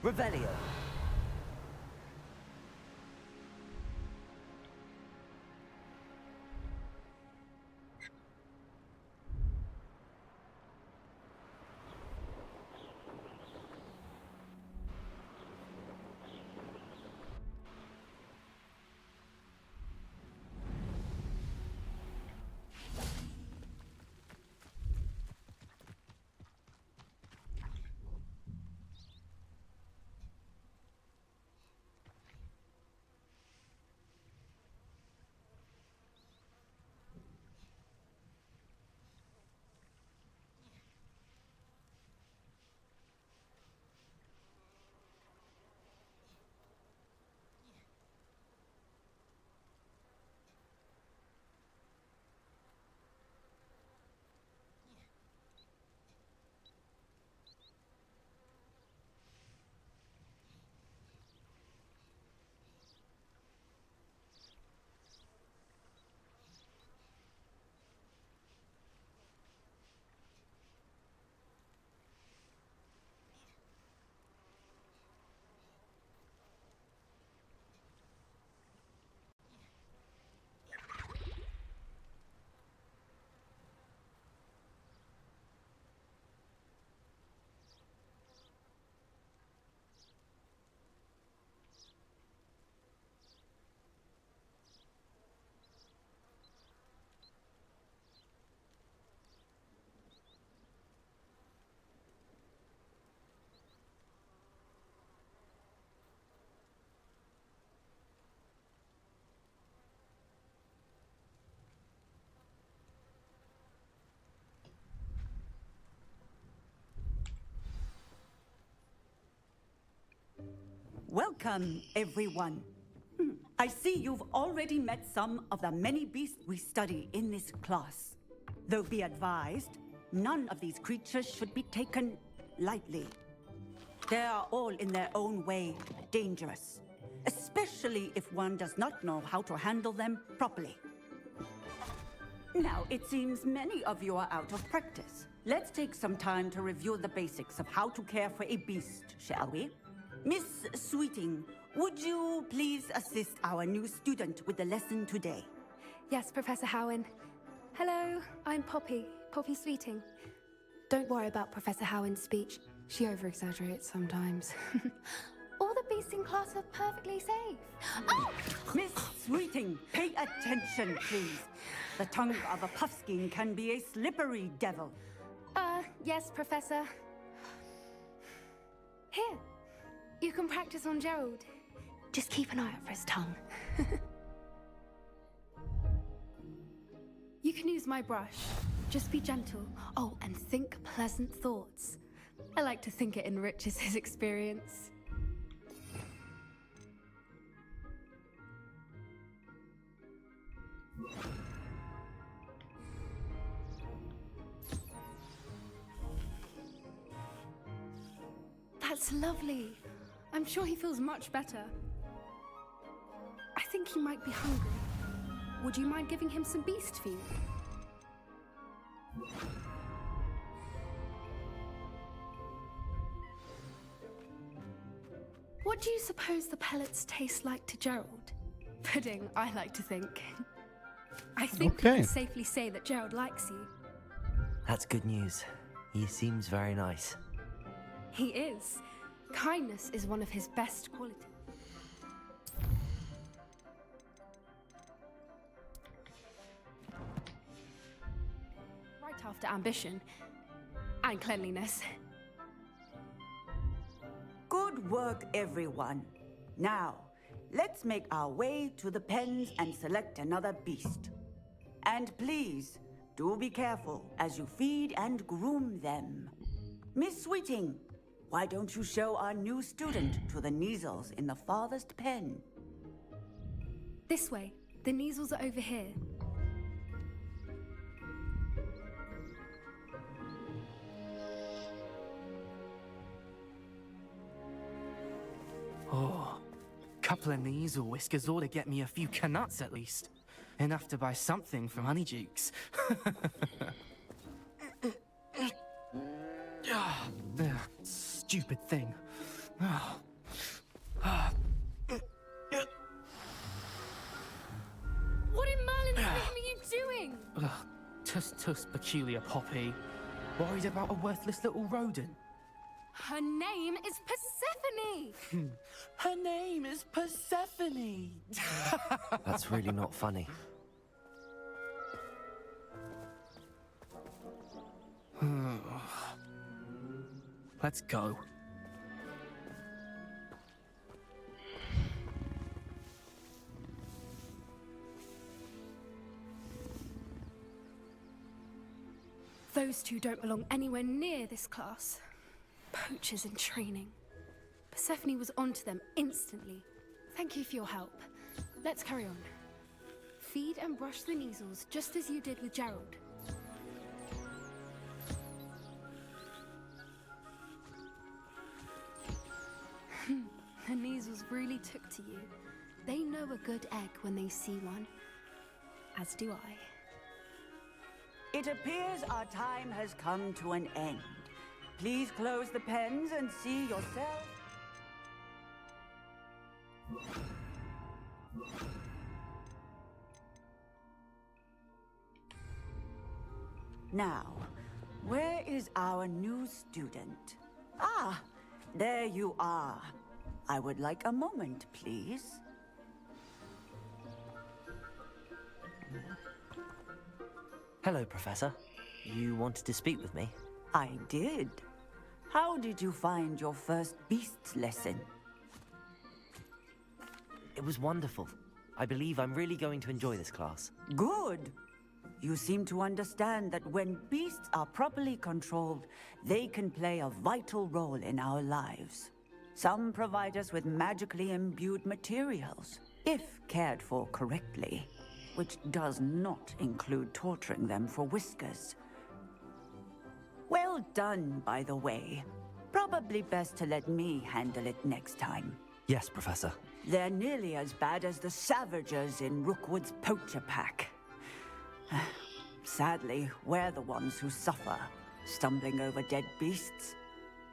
Revelio. Welcome, everyone. I see you've already met some of the many beasts we study in this class. Though be advised, none of these creatures should be taken lightly. They are all in their own way dangerous, especially if one does not know how to handle them properly. Now, it seems many of you are out of practice. Let's take some time to review the basics of how to care for a beast, shall we? Miss Sweeting, would you please assist our new student with the lesson today? Yes, Professor Howen. Hello, I'm Poppy Sweeting. Don't worry about Professor Howin's speech. She over-exaggerates sometimes. All the beasts in class are perfectly safe. Oh! Miss Sweeting, pay attention, please. The tongue of a puffskein can be a slippery devil. Yes, Professor. Here, you can practice on Gerald. Just keep an eye out for his tongue. You can use my brush. Just be gentle. Oh, and think pleasant thoughts. I like to think it enriches his experience. That's lovely. I'm sure he feels much better. I think he might be hungry. Would you mind giving him some beast food? What do you suppose the pellets taste like to Gerald? Pudding, I like to think. I think we can safely say that Gerald likes you. That's good news. He seems very nice. He is. Kindness is one of his best qualities. Right after ambition and cleanliness. Good work, everyone. Now, let's make our way to the pens and select another beast. And please, do be careful as you feed and groom them. Miss Sweeting, why don't you show our new student to the Neasels in the farthest pen? This way. The Neasels are over here. Oh, couple of Neasel whiskers ought to get me a few canuts at least. Enough to buy something from Honeydukes. Stupid thing. What in Merlin's name are you doing? Tuss, peculiar poppy. Worried about a worthless little rodent. Her name is Persephone! Her name is Persephone! That's really not funny. Let's go. Those two don't belong anywhere near this class. Poachers in training. Persephone was onto them instantly. Thank you for your help. Let's carry on. Feed and brush the Neasels just as you did with Gerald. The Neasels really took to you. They know a good egg when they see one. As do I. It appears our time has come to an end. Please close the pens and see yourself. Now, where is our new student? Ah, there you are. I would like a moment, please. Hello, Professor. You wanted to speak with me? I did. How did you find your first beasts lesson? It was wonderful. I believe I'm really going to enjoy this class. Good. You seem to understand that when beasts are properly controlled, they can play a vital role in our lives. Some provide us with magically imbued materials, if cared for correctly, which does not include torturing them for whiskers. Well done, by the way. Probably best to let me handle it next time. Yes, Professor. They're nearly as bad as the Savagers in Rookwood's poacher pack. Sadly, we're the ones who suffer, stumbling over dead beasts.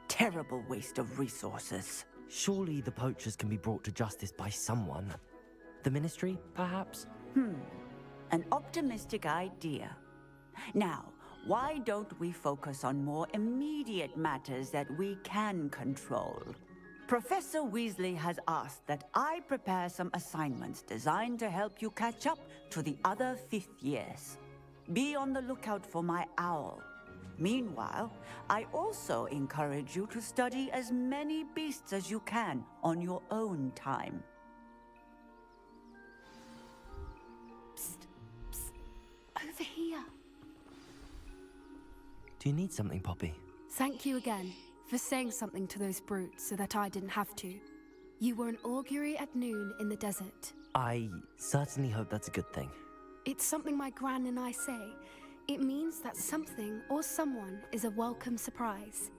Terrible waste of resources. Surely the poachers can be brought to justice by someone. The Ministry, perhaps? An optimistic idea. Now, why don't we focus on more immediate matters that we can control? Professor Weasley has asked that I prepare some assignments designed to help you catch up to the other 5th years. Be on the lookout for my owl. Meanwhile, I also encourage you to study as many beasts as you can on your own time. Psst, psst. Over here. Do you need something, Poppy? Thank you again for saying something to those brutes so that I didn't have to. You were an augury at noon in the desert. I certainly hope that's a good thing. It's something my gran and I say. It means that something or someone is a welcome surprise.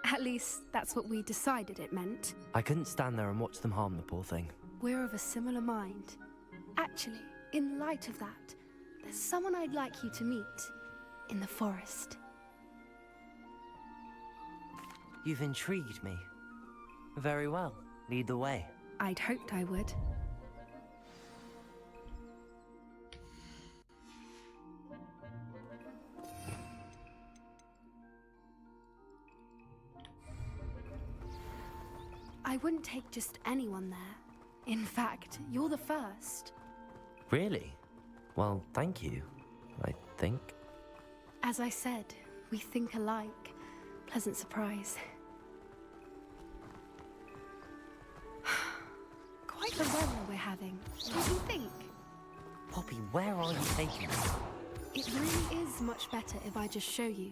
At least, that's what we decided it meant. I couldn't stand there and watch them harm the poor thing. We're of a similar mind. Actually, in light of that, there's someone I'd like you to meet in the forest. You've intrigued me. Very well. Lead the way. I'd hoped I would. I wouldn't take just anyone there. In fact, you're the first. Really? Well, thank you, I think. As I said, we think alike. Pleasant surprise. Quite the weather we're having. What do you think? Poppy, where are you taking us? It really is much better if I just show you.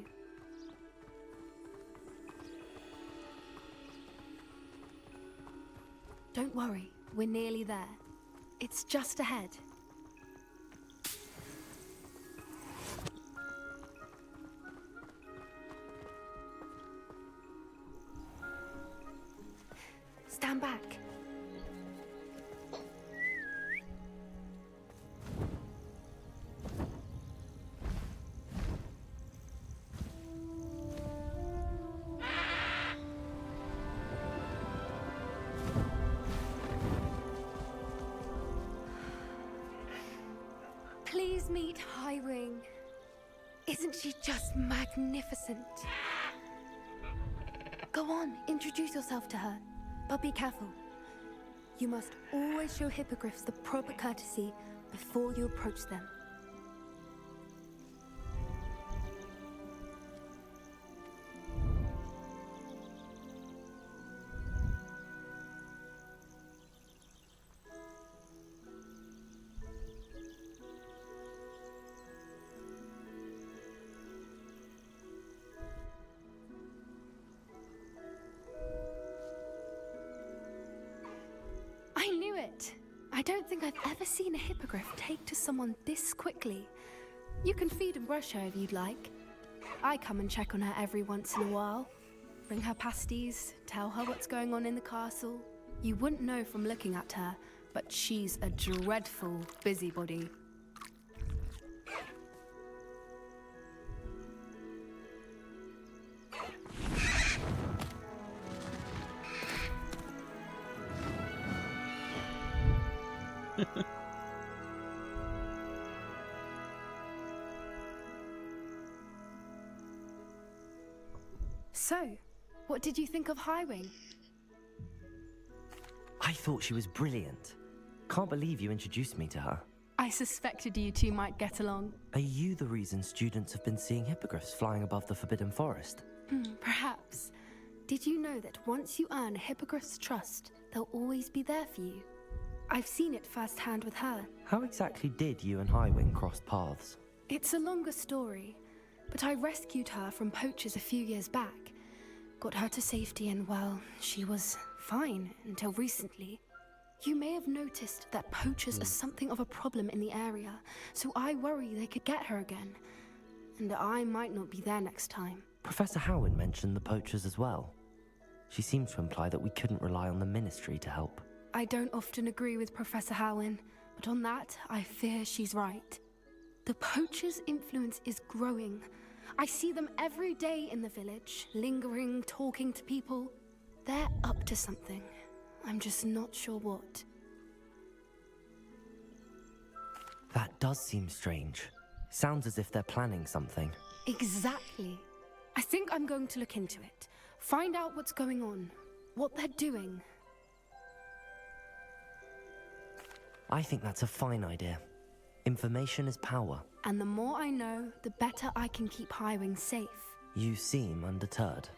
Don't worry, we're nearly there. It's just ahead. Stand back. Please meet Highwing. Isn't she just magnificent? Go on, introduce yourself to her. But be careful. You must always show hippogriffs the proper courtesy before you approach them. I knew it! I don't think I've ever seen a hippogriff take to someone this quickly. You can feed and brush her if you'd like. I come and check on her every once in a while. Bring her pasties, tell her what's going on in the castle. You wouldn't know from looking at her, but she's a dreadful busybody. So, what did you think of Highwing? I thought she was brilliant. Can't believe you introduced me to her. I suspected you two might get along. Are you the reason students have been seeing hippogriffs flying above the Forbidden Forest? Perhaps. Did you know that once you earn a hippogriff's trust, they'll always be there for you? I've seen it firsthand with her. How exactly did you and Highwing cross paths? It's a longer story, but I rescued her from poachers a few years back. Got her to safety and, well, she was fine until recently. You may have noticed that poachers are something of a problem in the area, so I worry they could get her again. And I might not be there next time. Professor Howin mentioned the poachers as well. She seemed to imply that we couldn't rely on the Ministry to help. I don't often agree with Professor Howin, but on that, I fear she's right. The poachers' influence is growing. I see them every day in the village, lingering, talking to people. They're up to something. I'm just not sure what. That does seem strange. Sounds as if they're planning something. Exactly. I think I'm going to look into it. Find out what's going on, what they're doing. I think that's a fine idea. Information is power. And the more I know, the better I can keep Highwing safe. You seem undeterred.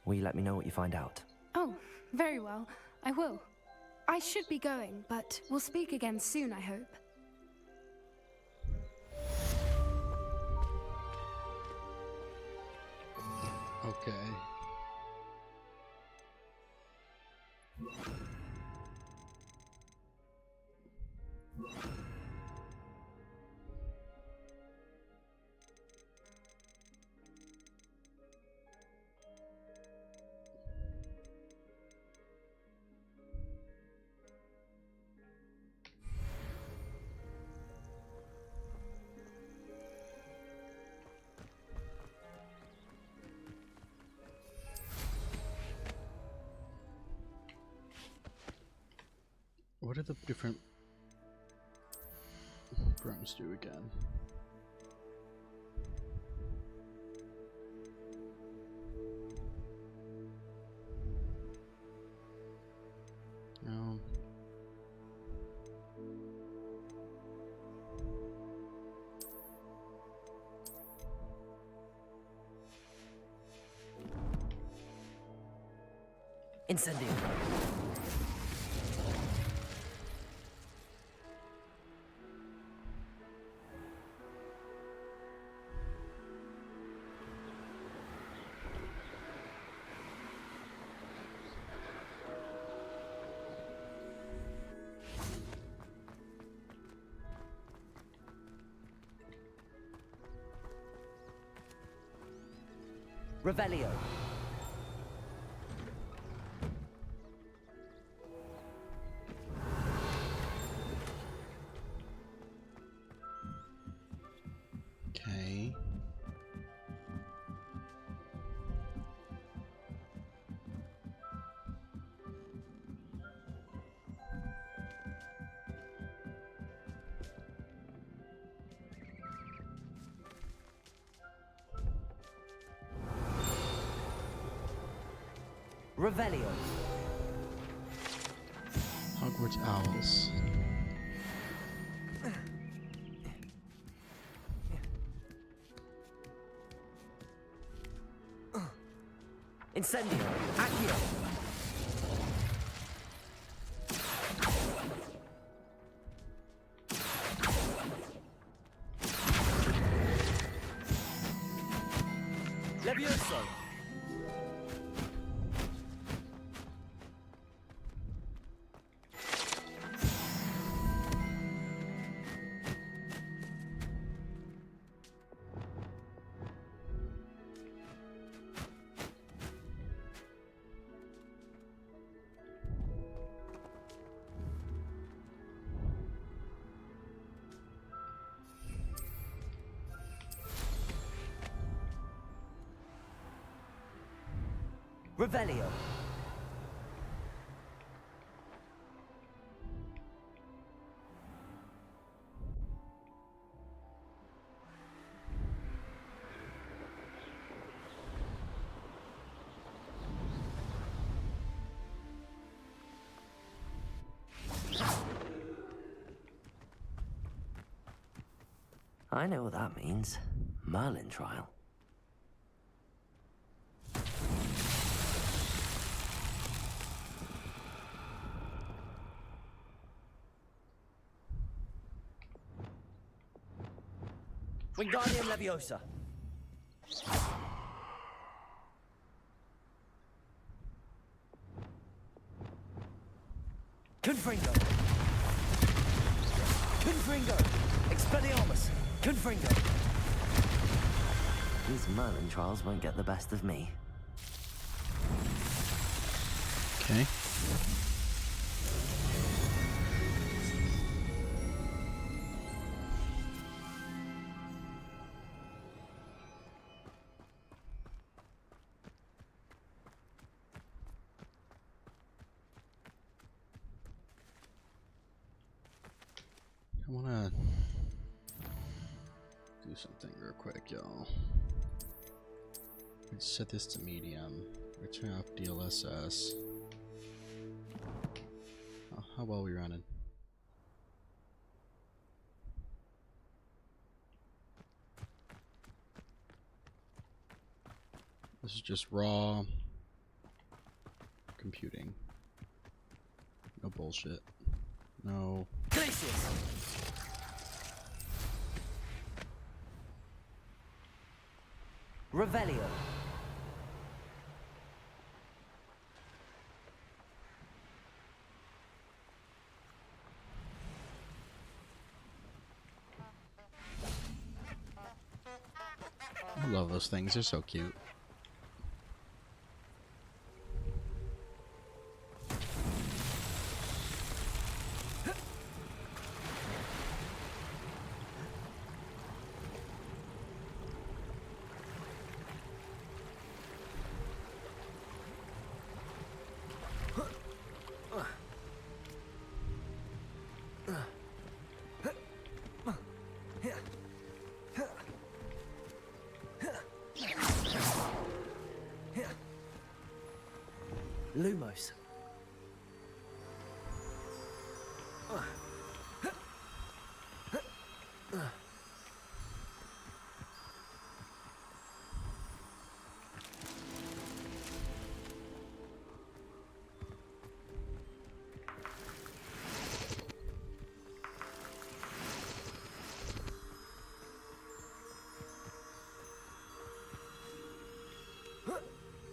Will you let me know what you find out? Oh, very well. I will. I should be going, but we'll speak again soon, I hope. Okay. What do the different brooms do again? No. Incendio. Revelio. Okay. Revelio. Hogwarts Owls. Incendio. Accio. Levioso. Revelio. I know what that means. Merlin trial. Wingardium Leviosa. Confringo. Confringo. Expelliarmus. Confringo. These Merlin trials won't get the best of me. Okay. I wanna do do something real quick, y'all. Let's set this to medium. Turn off DLSS. Oh, how well we running? This is just raw computing. No bullshit. No. Glacius! Revelio. I love those things, they're so cute. Lumos.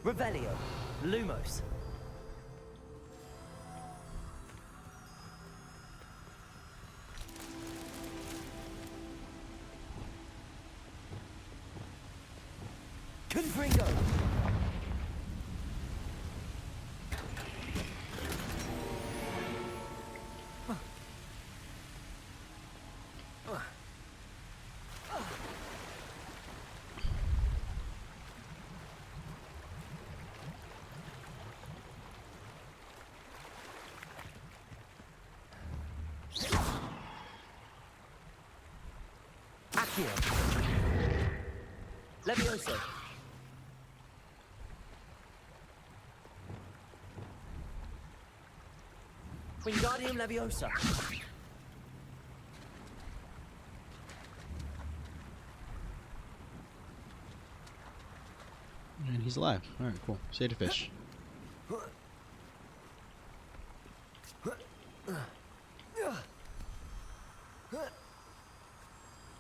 Revelio. Lumos. Confringo. Accio. Levioso. Wingardium Leviosa. And he's alive. Alright, cool. Save the fish.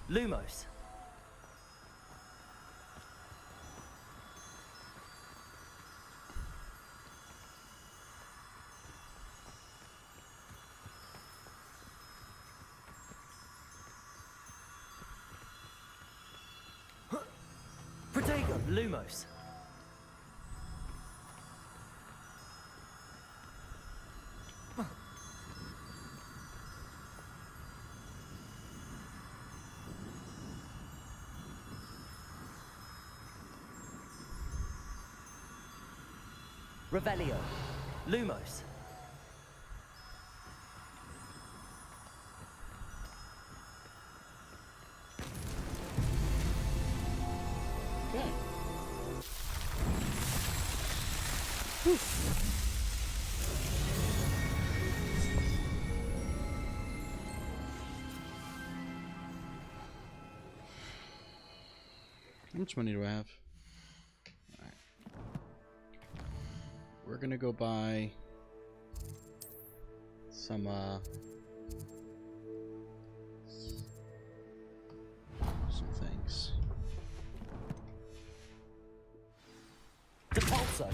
Lumos. Protego. Lumos. Revelio. Lumos. Okay. How much money do I have? Alright. We're gonna go buy some things. Depulso.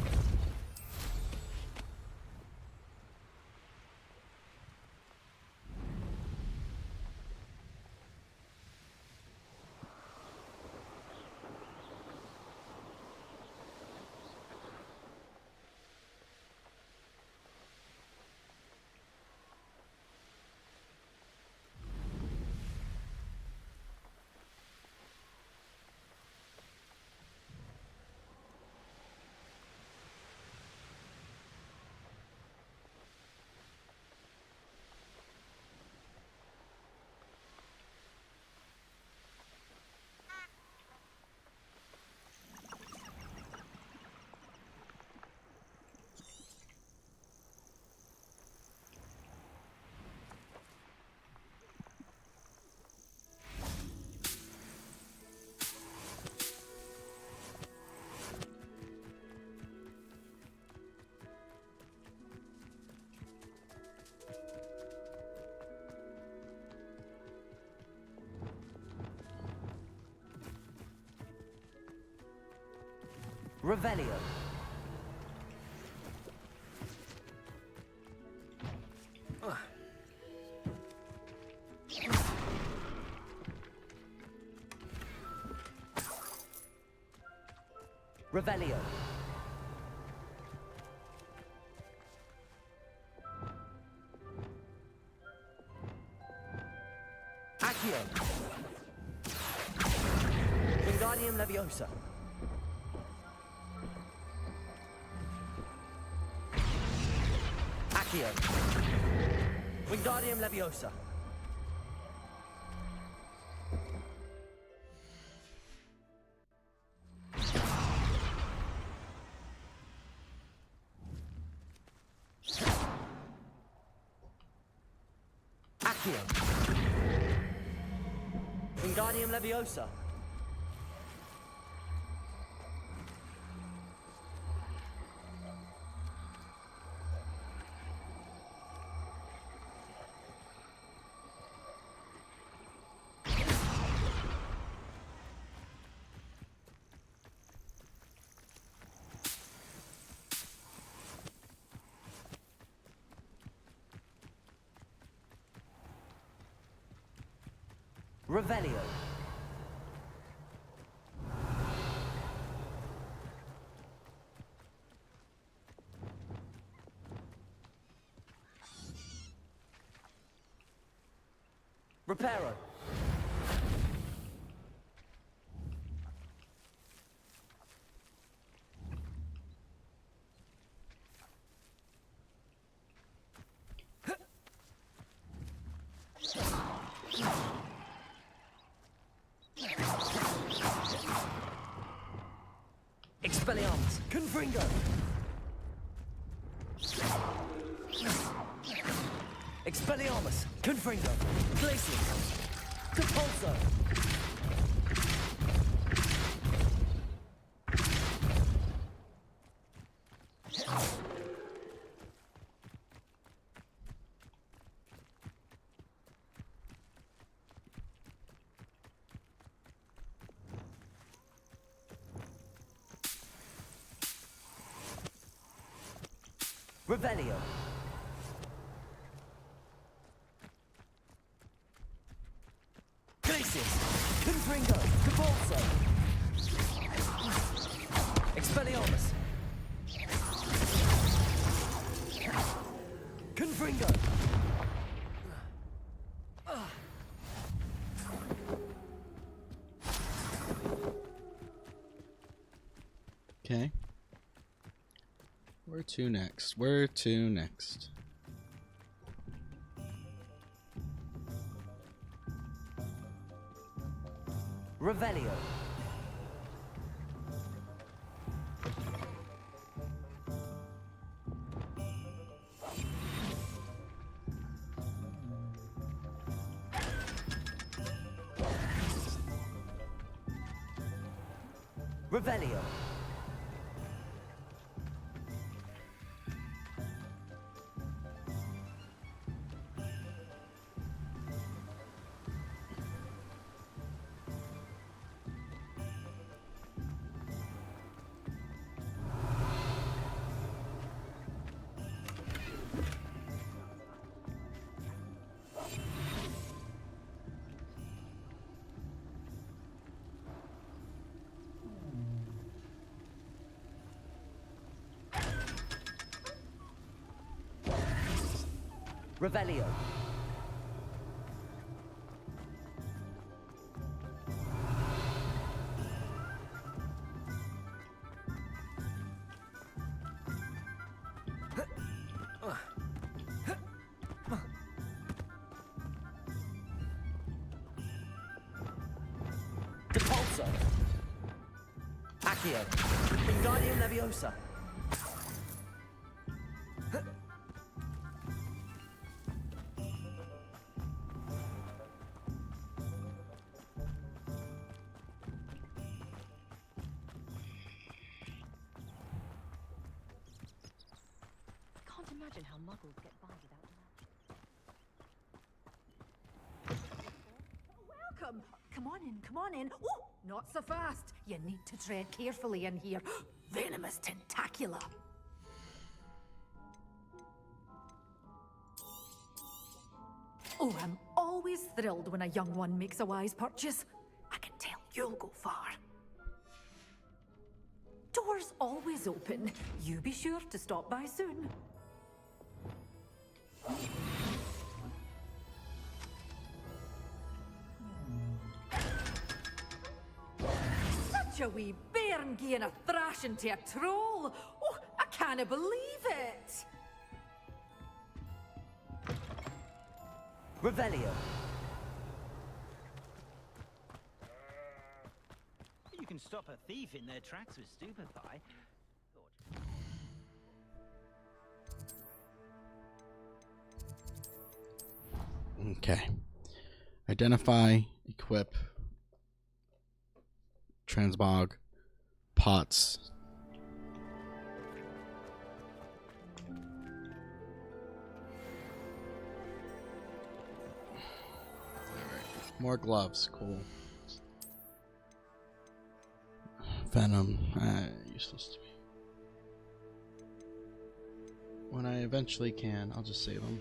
Revelio. Revelio. Accio. Wingardium Leviosa. Accio. Wingardium Leviosa. Accio. Wingardium Leviosa. Revelio. Reparo. Expelliarmus. Confringo. Expelliarmus. Confringo. Glacius. Compulso. Revelio. Glacius. Confringo. Compulso. Expelliarmus. Confringo. Okay. Where to next? Where to next? Revelio. Revelio. Revelio. Depulso. Accio. Wingardium Leviosa. Can't imagine how muggles get by without magic. Welcome. Come on in, come on in. Oh, not so fast. You need to tread carefully in here. venomous tentacula. Oh, I'm always thrilled when a young one makes a wise purchase. I can tell you'll go far. Doors always open. You be sure to stop by soon. Such a wee bairn gieing a thrashing to a troll. Oh, I can't believe it. Revelio. You can stop a thief in their tracks with Stupefy. Okay. Identify, equip, transmog, pots. More gloves, cool. Venom, useless to me. When I eventually can, I'll just save them.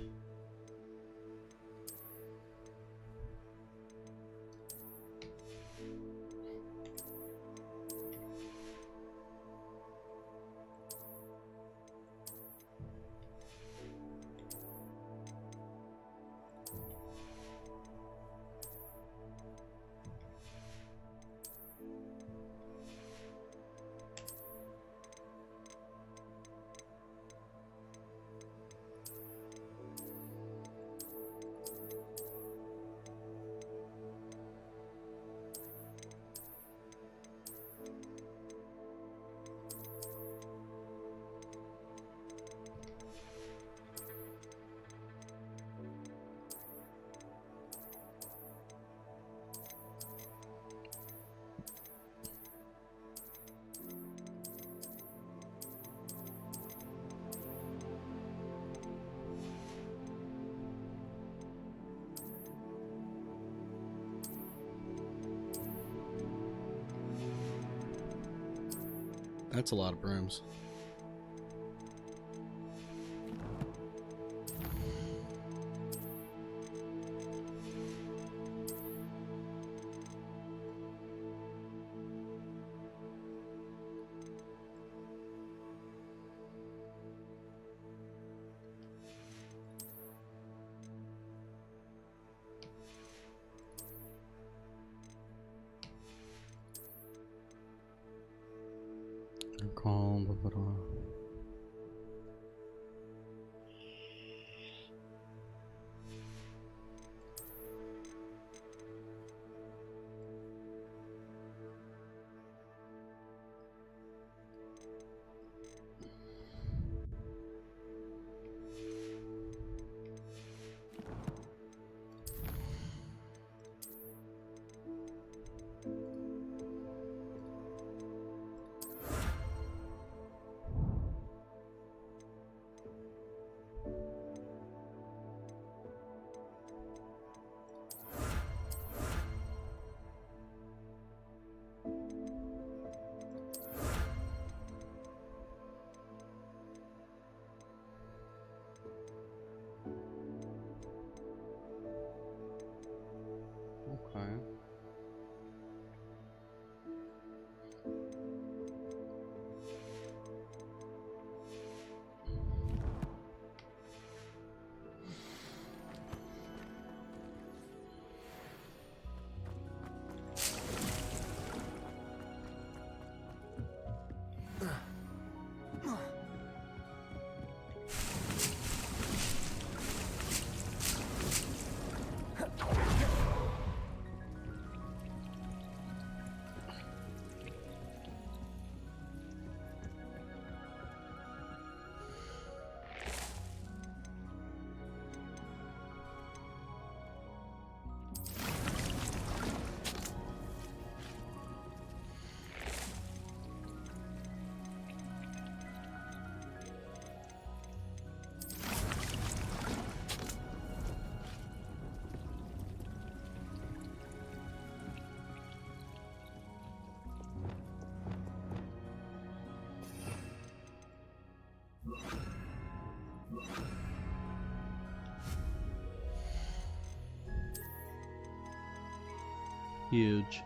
That's a lot of brooms. Okay. Huge.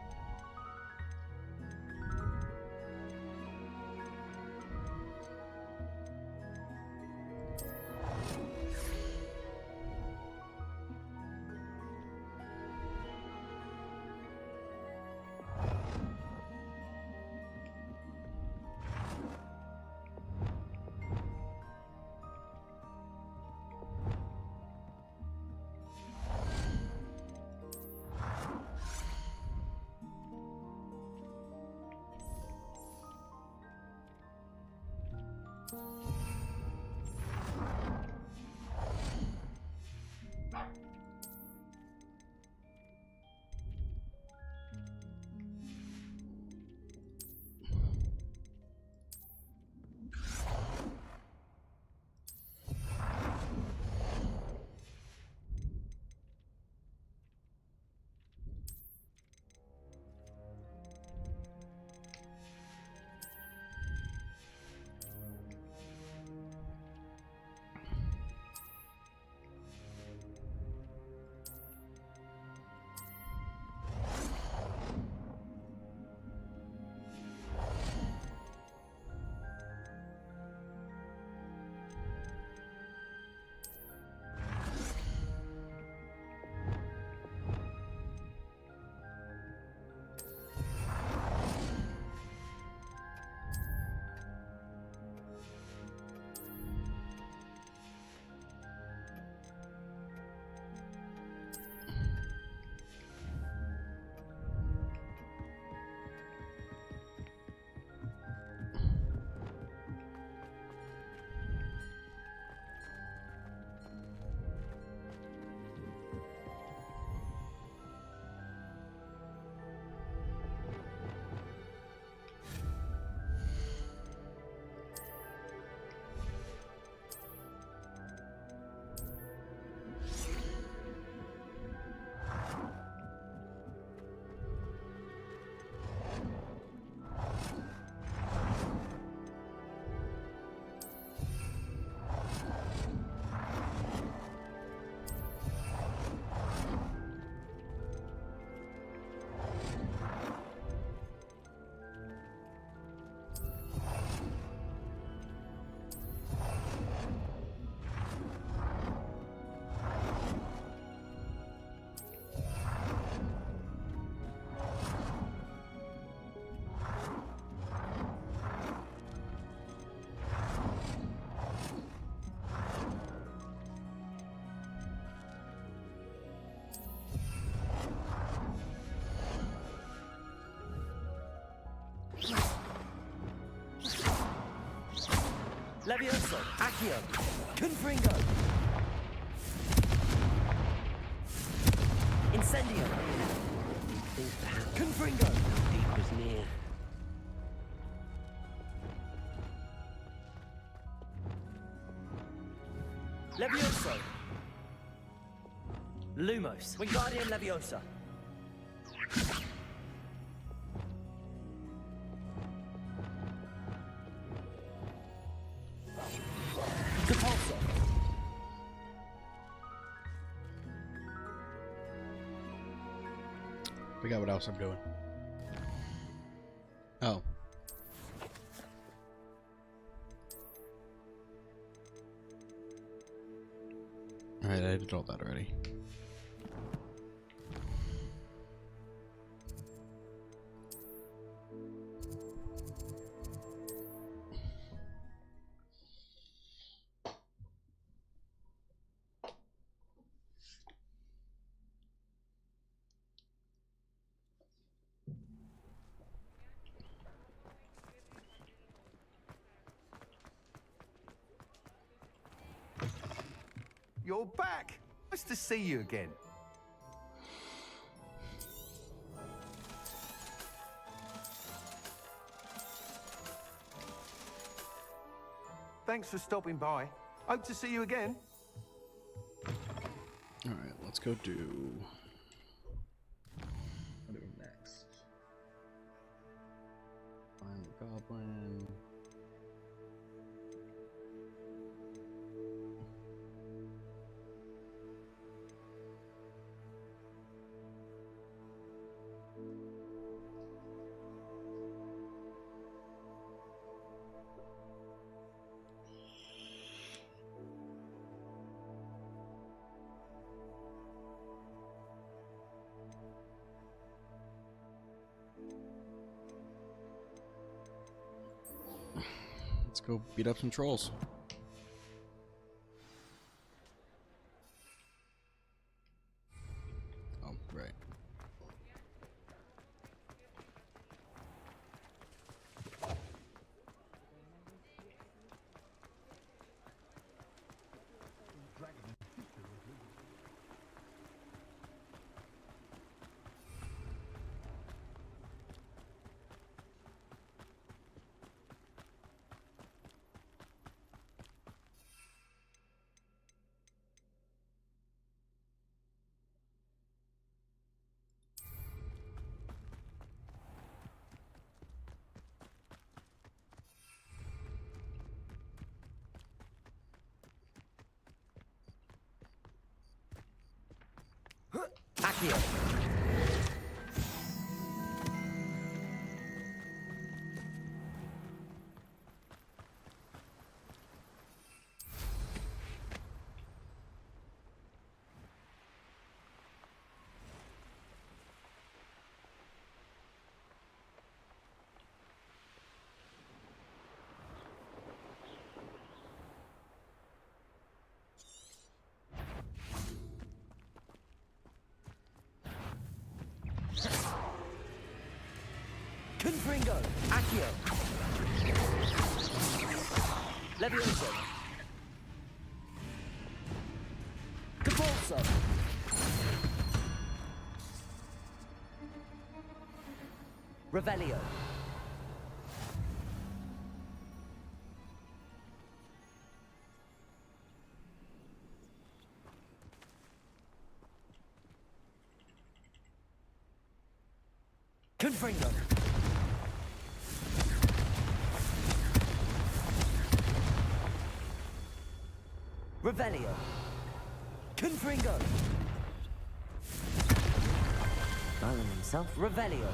Levioso, Accio, Confringo, Incendio, Confringo. Deep was near. Levioso, Lumos, Wingardium Leviosa. Depulso. Forgot what else I'm doing. Oh. Alright, I did all that already. You're back! Nice to see you again. Thanks for stopping by. Hope to see you again. Alright, let's go do... What do we next? Find the goblin... go beat up some trolls. Oh, right. Accio. Confringo. Accio. Levioso. Capolso. Revelio. Confringo. Revelio. Confringo. Merlin himself. Revelio.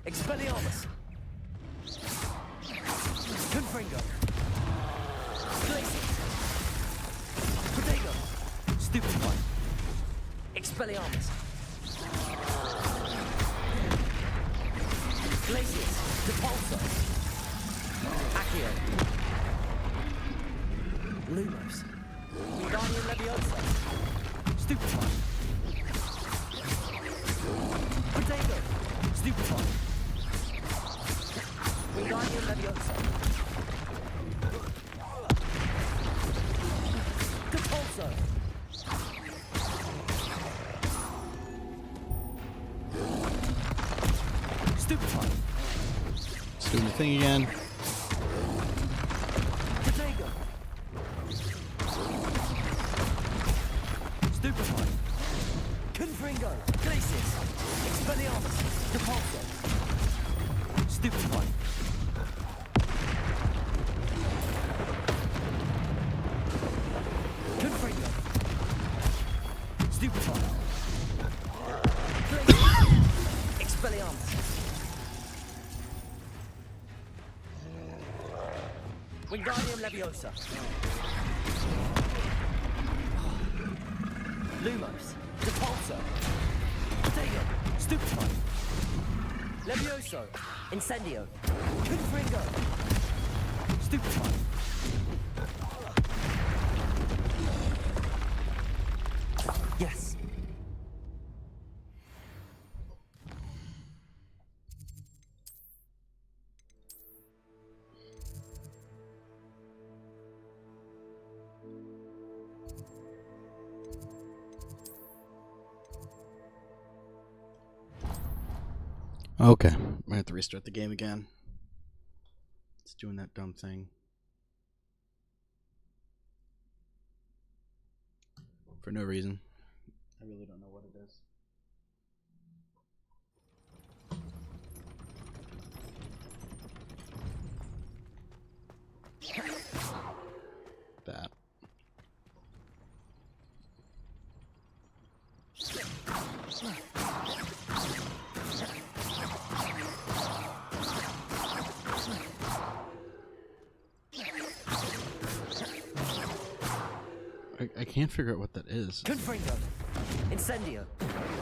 Expelliarmus. Confringo. Glacius. Protego. Stupid one. Expelliarmus. Glacius. Depulso. Accio. Lumos. Guardian Leviosa. Stupid one. Protego. Stupid one. Wingardium Leviosa. Capolso. Stupid one. It's doing the thing again. Protego. Stupid one. Confringo. Glacius. Expelliarmus. Capolso. Stupid one. Confringo. Stupid one. Glacius. Wingardium Leviosa. Lumos. Depulso. Stego. Stupefy. Levioso. Incendio. Confringo. Stupefy. Yes. Okay, I'm gonna have to restart the game again. It's doing that dumb thing. For no reason. I really don't know what it is. That. I can't figure out what that is. Confringo. Incendio.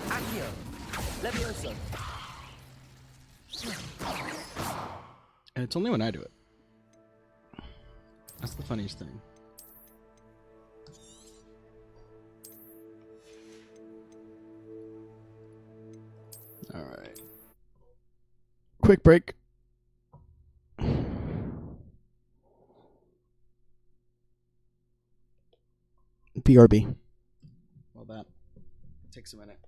Accio. Levioso. And it's only when I do it. That's the funniest thing. Alright. Quick break. BRB. Well, that takes a minute.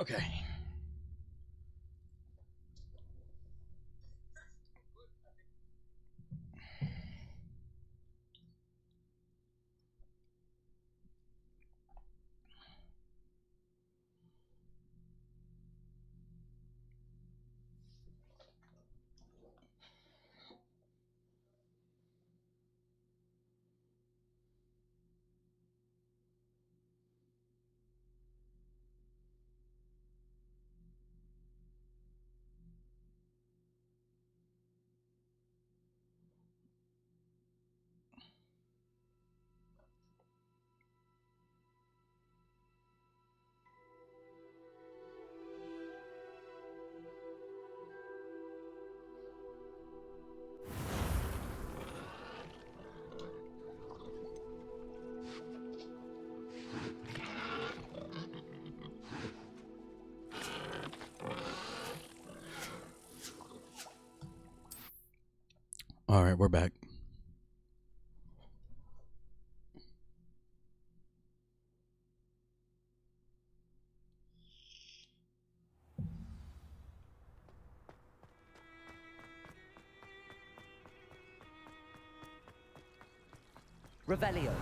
Okay. All right, we're back. Revelio.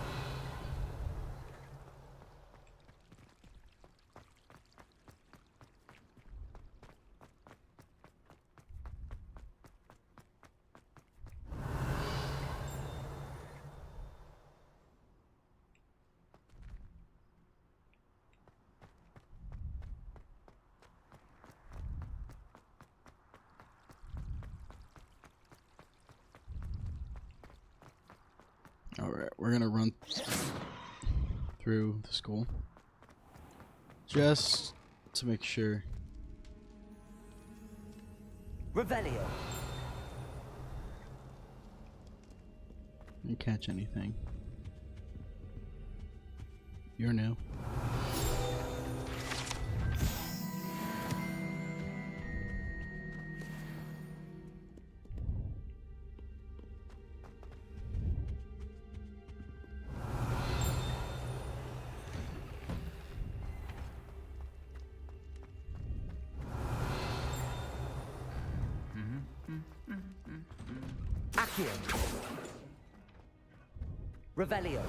All right, we're gonna run through the school just to make sure. Revelio. Didn't catch anything. You're new. Accio. Revelio.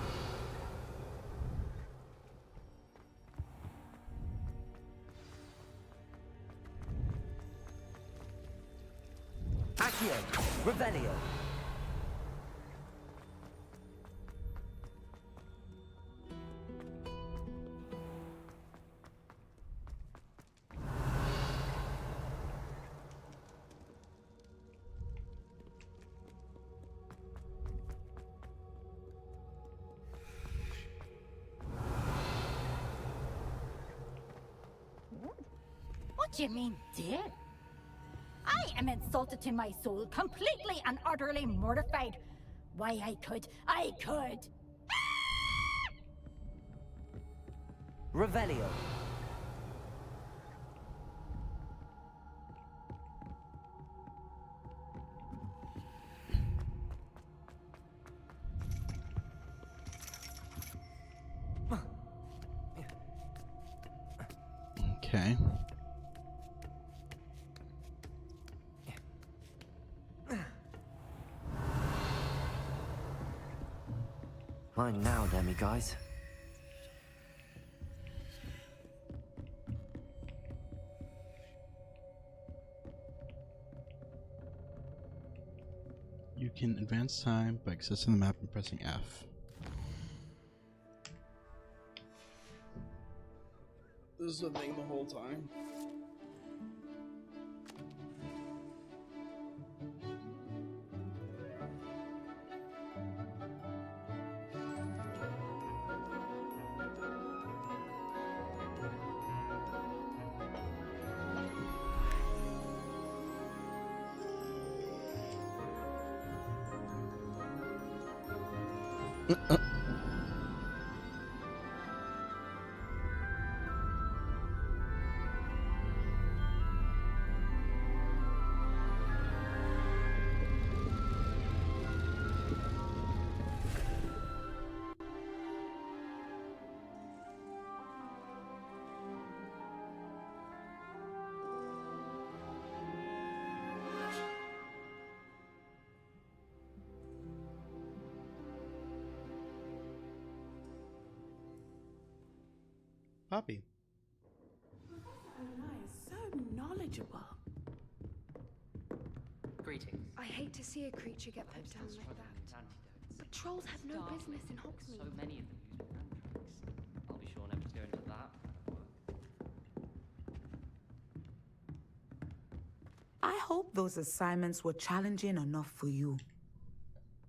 Accio. Revelio. What do you mean, dear? I am insulted to my soul, completely and utterly mortified. Why, I could. Revelio. Okay. Mine now, demi-guys. You can advance time by accessing the map and pressing F. This is the thing the whole time. Poppy. Onai is so knowledgeable. Greetings. I hate to see a creature get put down like that. But trolls have no business in Hogsmeade. So many of them use hand tricks. I'll be sure never to go into that. I hope those assignments were challenging enough for you.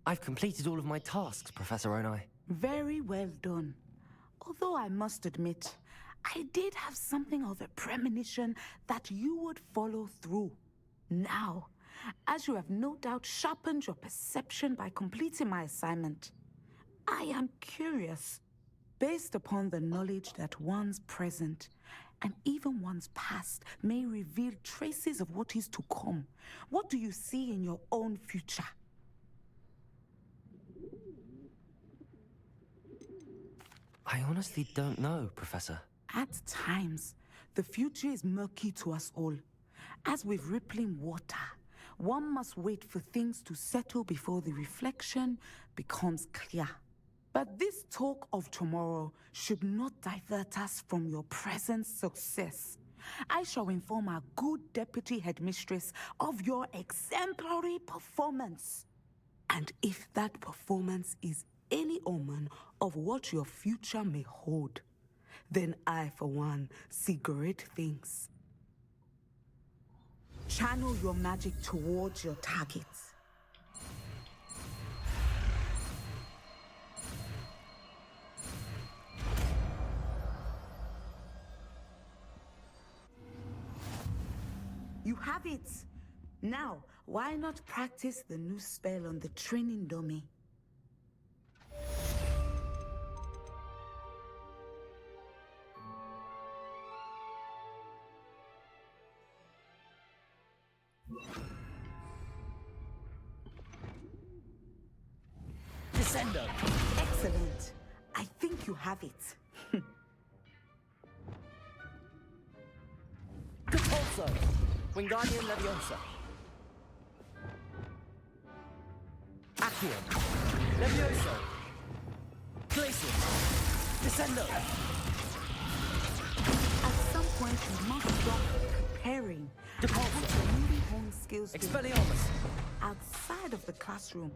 I've completed all of my tasks, Professor Onai. Very well done. Although I must admit, I did have something of a premonition that you would follow through. Now, as you have no doubt sharpened your perception by completing my assignment, I am curious, based upon the knowledge that one's present and even one's past may reveal traces of what is to come. What do you see in your own future? I honestly don't know, Professor. At times, the future is murky to us all. As with rippling water, one must wait for things to settle before the reflection becomes clear. But this talk of tomorrow should not divert us from your present success. I shall inform our good deputy headmistress of your exemplary performance. And if that performance is any omen of what your future may hold, then I, for one, see great things. Channel your magic towards your targets. You have it! Now, why not practice the new spell on the training dummy? Descendo! Excellent. I think you have it. Capulso! Wingardium Leviosa! Accio! Levioso! Glacius! Descendo! At some point, you must stop preparing and put your newly honed skills to Expelliarmus! outside of the classroom.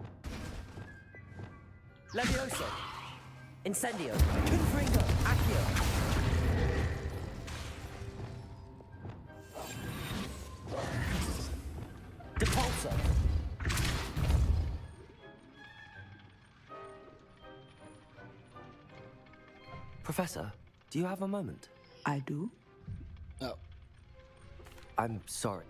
Levioso! Incendio! Confringo! Accio! Depulso! Professor, do you have a moment? I do. Oh. I'm sorry.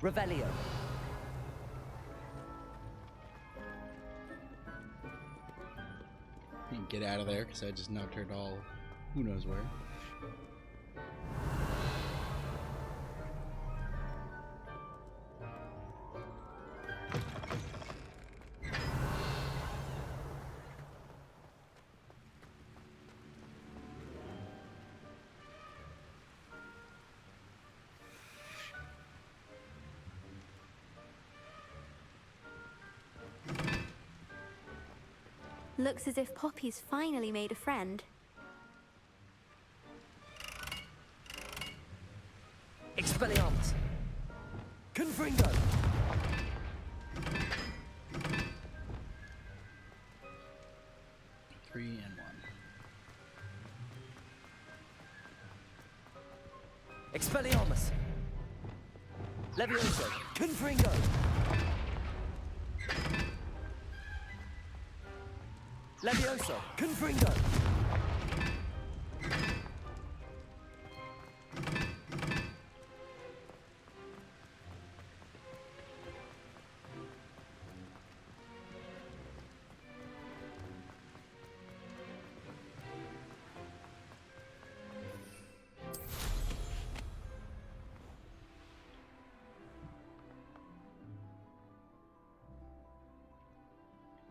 Revelio. You can get out of there because I just knocked her doll who knows where. Looks as if Poppy's finally made a friend. Expelliarmus! Confringo! Three and one. Expelliarmus! Levioso! Confringo! Levioso! Confringo!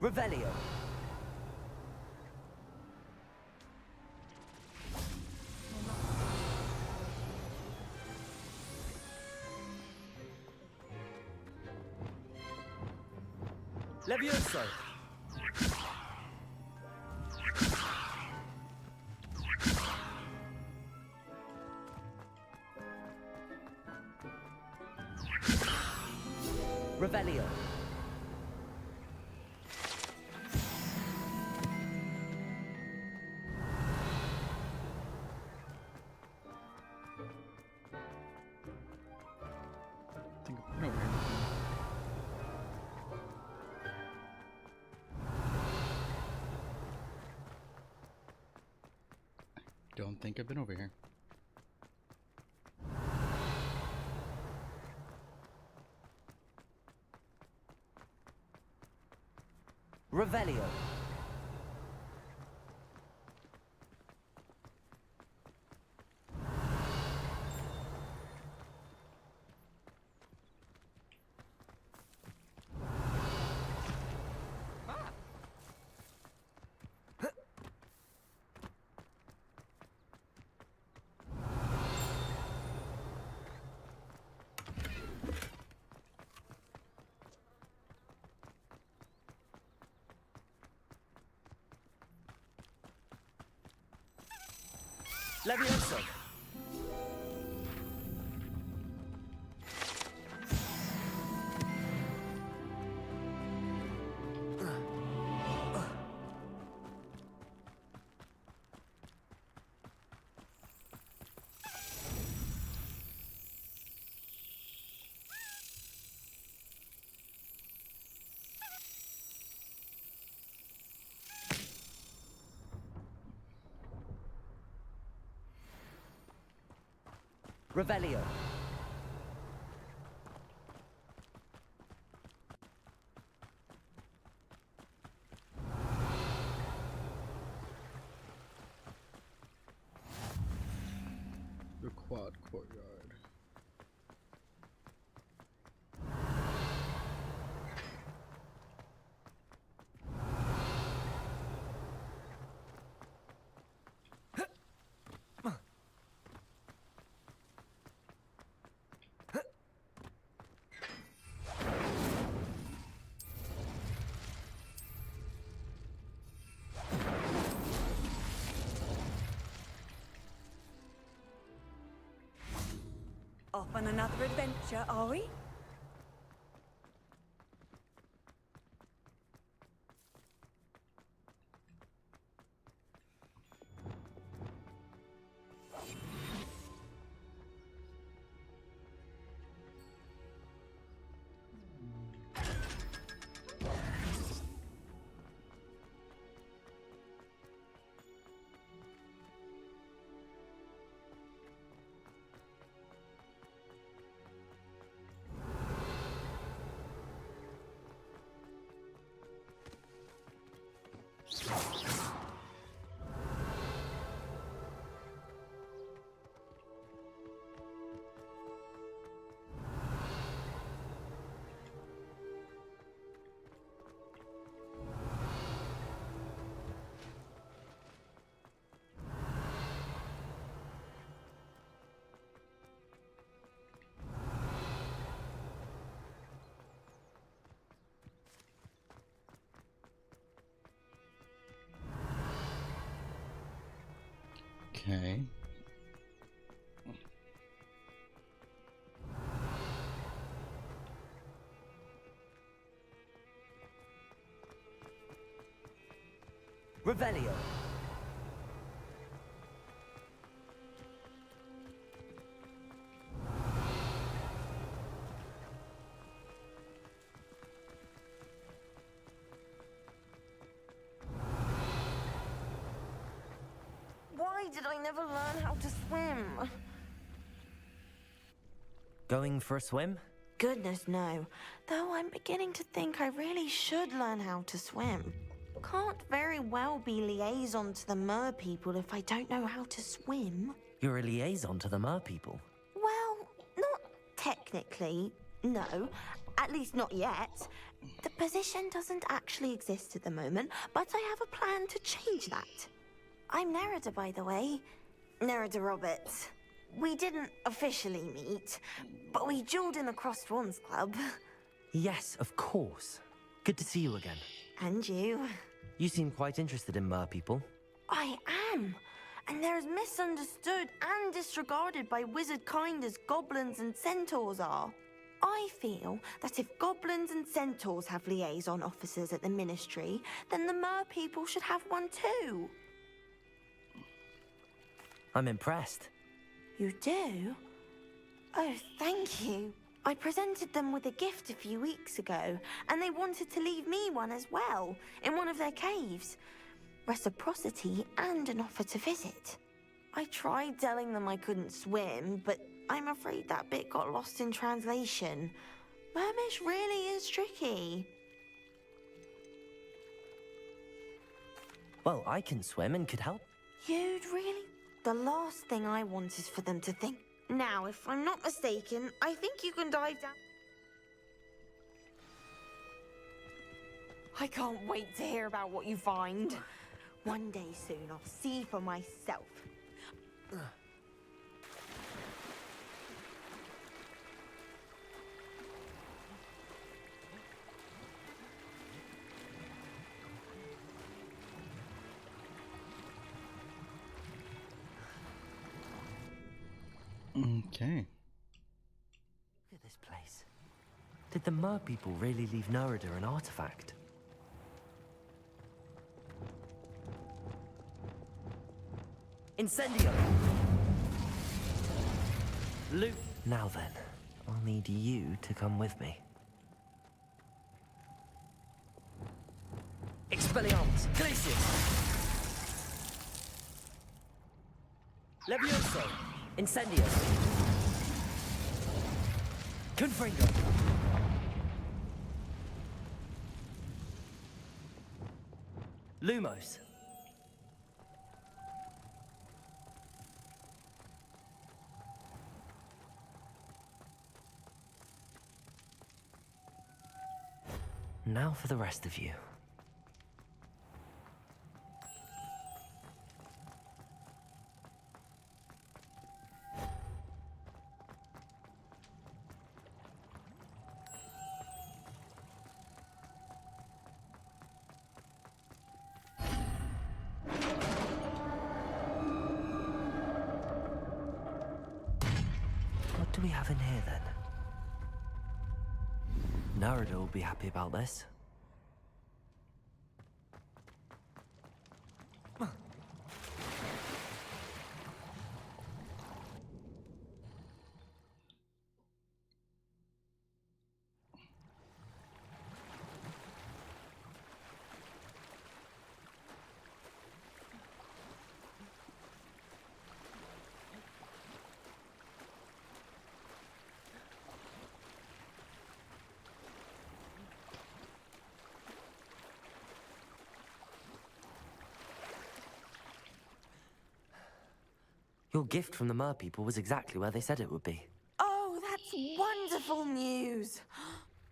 Revelio. Levioso. Revelio. I think I've been over here. Don't think I've been over here. Revelio. Levioso. Revelio. The quad courtyard. Off on another adventure, are we? Okay. Revelio. Why did I never learn how to swim? Going for a swim? Goodness, no. Though I'm beginning to think I really should learn how to swim. Can't very well be liaison to the mer people if I don't know how to swim. You're a liaison to the mer people. Well, not technically, no. At least not yet. The position doesn't actually exist at the moment, but I have a plan to change that. I'm Nerida, by the way. Nerida Roberts. We didn't officially meet, but we dueled in the Crossed Swans Club. Yes, of course. Good to see you again. And you. You seem quite interested in mer people. I am. And they're as misunderstood and disregarded by wizard kind as goblins and centaurs are. I feel that if goblins and centaurs have liaison officers at the ministry, then the mer people should have one too. I'm impressed. You do? Oh, thank you. I presented them with a gift a few weeks ago, and they wanted to leave me one as well, in one of their caves. Reciprocity and an offer to visit. I tried telling them I couldn't swim, but I'm afraid that bit got lost in translation. Mermish really is tricky. Well, I can swim and could help. You'd really? The last thing I want is for them to think. Now, if I'm not mistaken, I think you can dive down. I can't wait to hear about what you find. One day soon, I'll see for myself. Okay. Look at this place. Did the mer people really leave Nerida an artifact? Incendio! Luke! Now then, I'll need you to come with me. Expelliarmus! Glacius! Levioso! Incendio! Confringo! Lumos! Now for the rest of you. What do we have in here then? Nerida will be happy about this. Your gift from the mer people was exactly where they said it would be. Oh, that's wonderful news.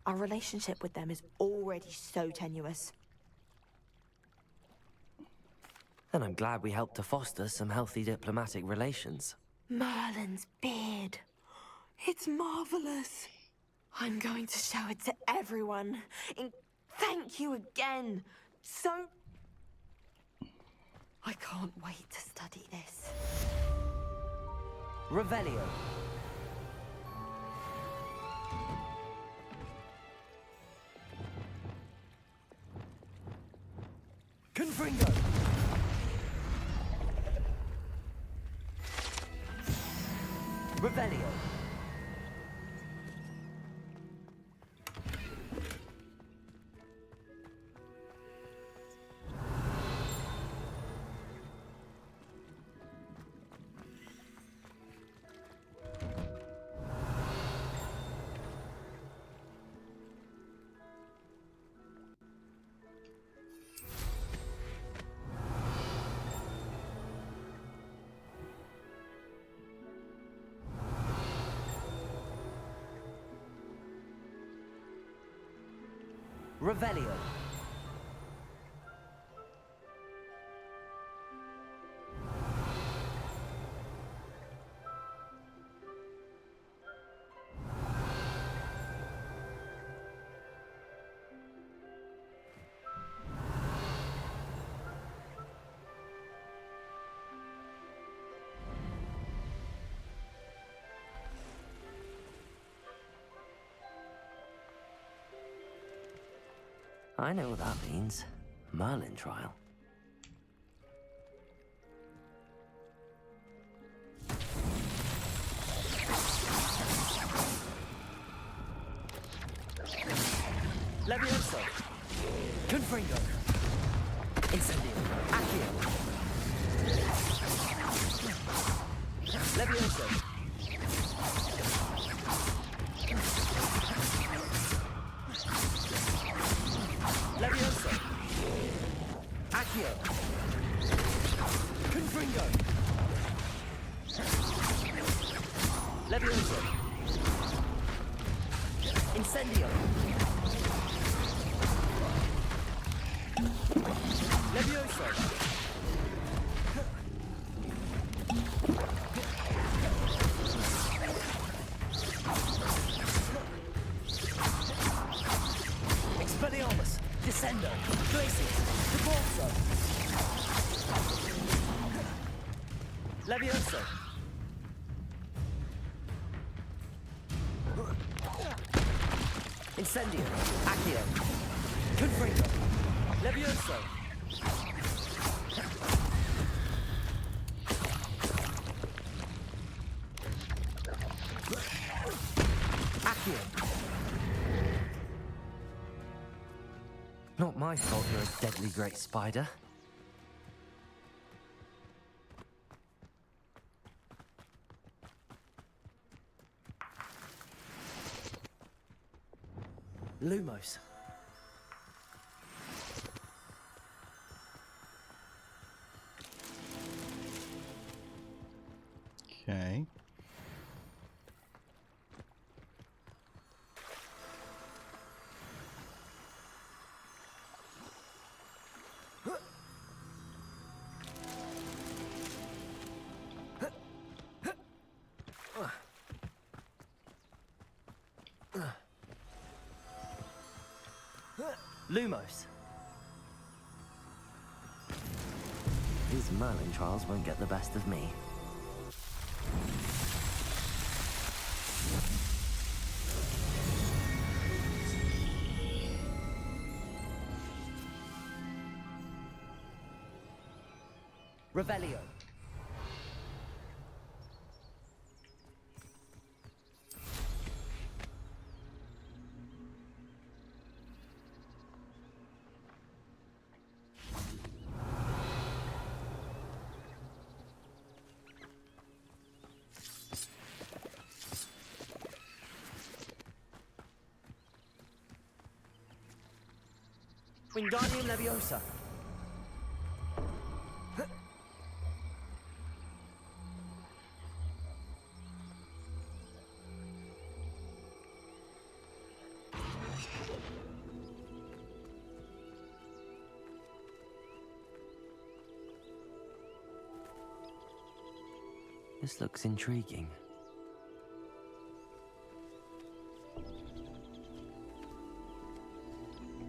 Our relationship with them is already so tenuous. Then I'm glad we helped to foster some healthy diplomatic relations. Merlin's beard. It's marvelous. I'm going to show it to everyone. And thank you again. So... I can't wait to study this. Revelio. Confringo. Revelio. Revelio. I know what that means. Merlin trial. Levioso. Confringo. Incendio. Accio. Levioso. Levioso. Accio. Confringo. Levioso. Incendio. Levioso. Expelliarmus. Descendo. Glacius. Devolso. Levioso. Incendio. Accio. Confringo. Levioso. Accio. Not my fault you're a deadly great spider. Lumos. Okay. Lumos. These Merlin trials won't get the best of me. Revelio. Wingardium Leviosa. This looks intriguing.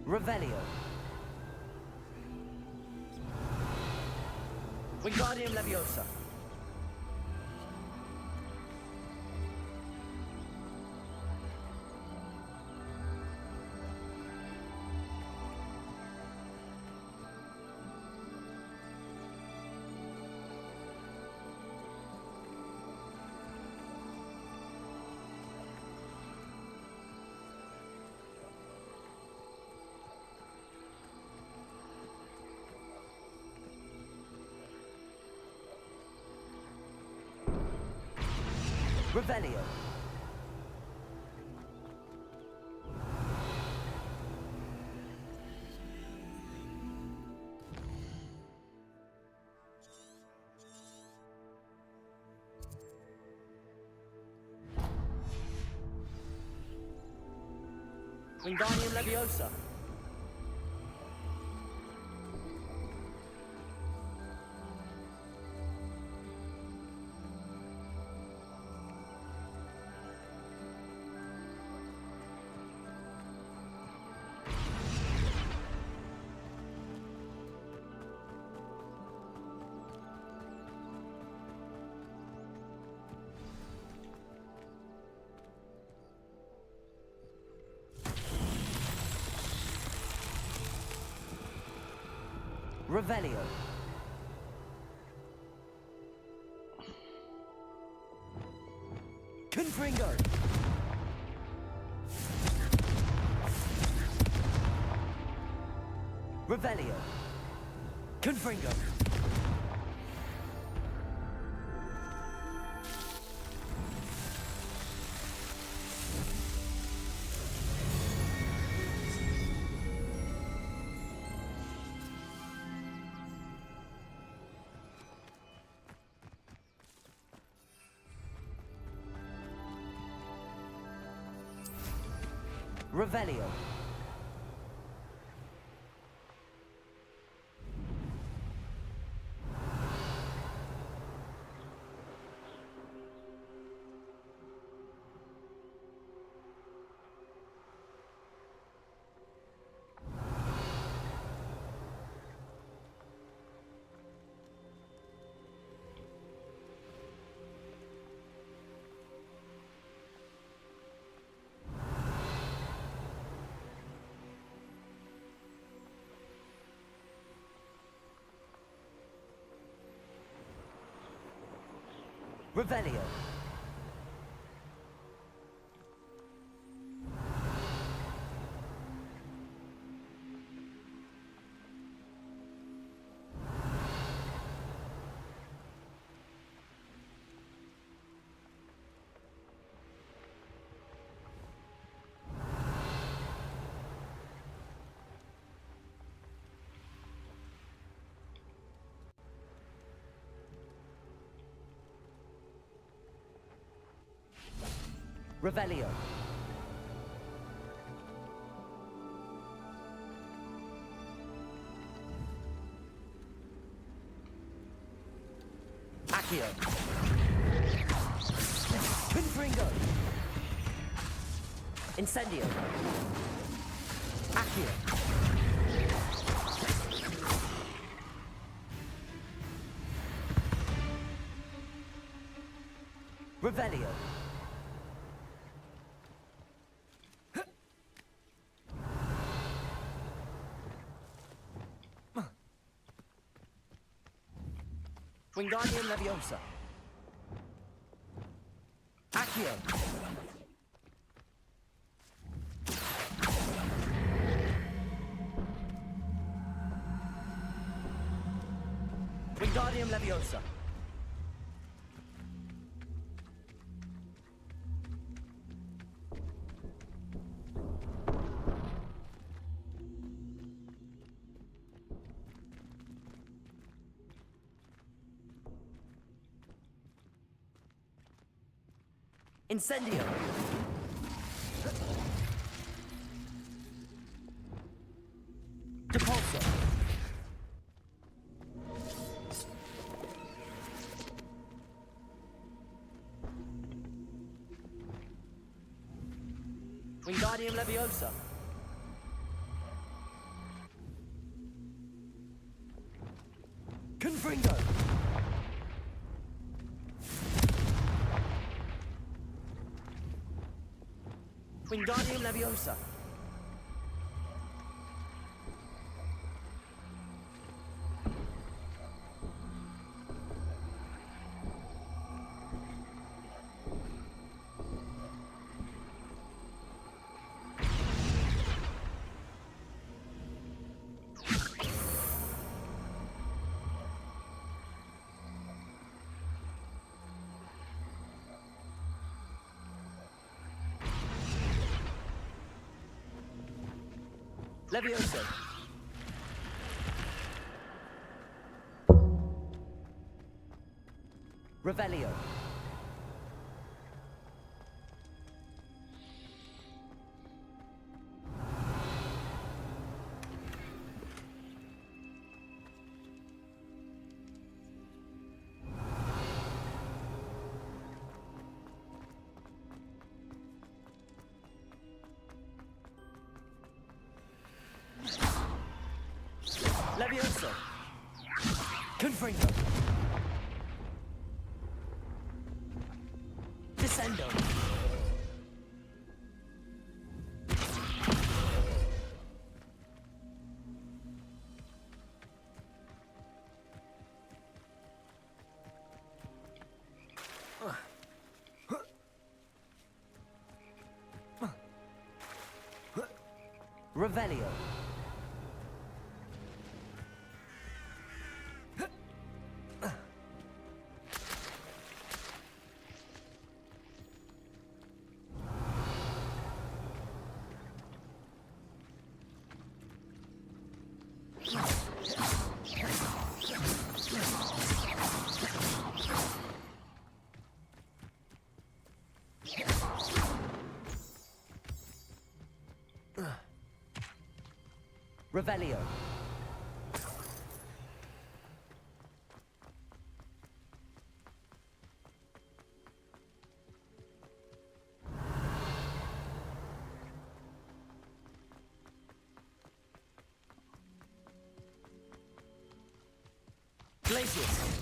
Revelio. Wingardium Leviosa. Revelio. Wingardium Leviosa. Revelio. Confringo. Revelio. Confringo. Revelio. Revelio. Revelio. Accio. Confringo. Incendio. Accio. Revelio. Wingardium Leviosa. Accio. Wingardium Leviosa. Incendio. Depulso. Wingardium Leviosa. Confringo. Wingardium Leviosa. Leviosa. Revelio. Leviosa. Confringo. Descendo. Revelio. Revelio. Glacius.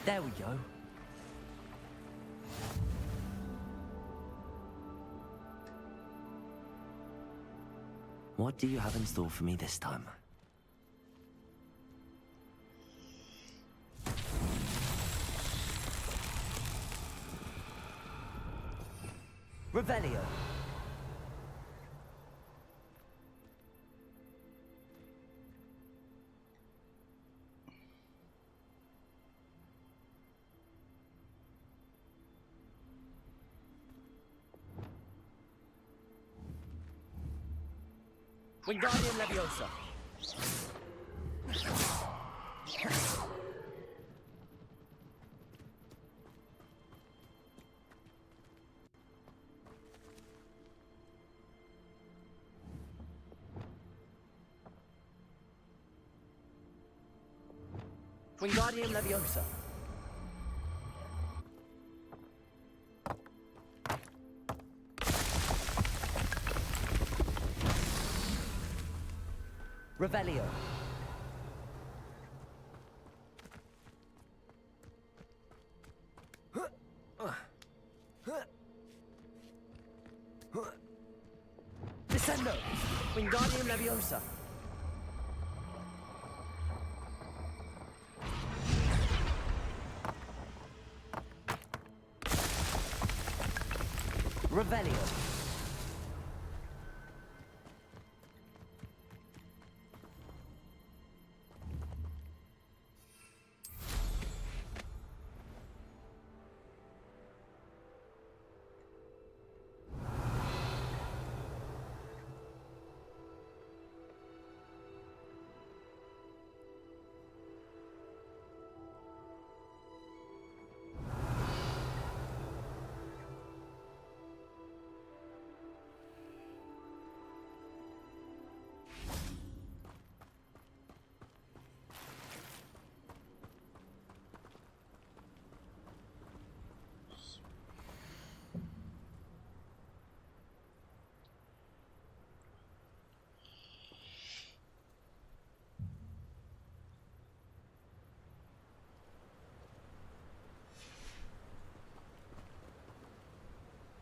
There we go. What do you have in store for me this time? Revelio. Wingardium Leviosa. Wingardium Leviosa. Revelio. Descendo. Wingardium Leviosa. Revelio.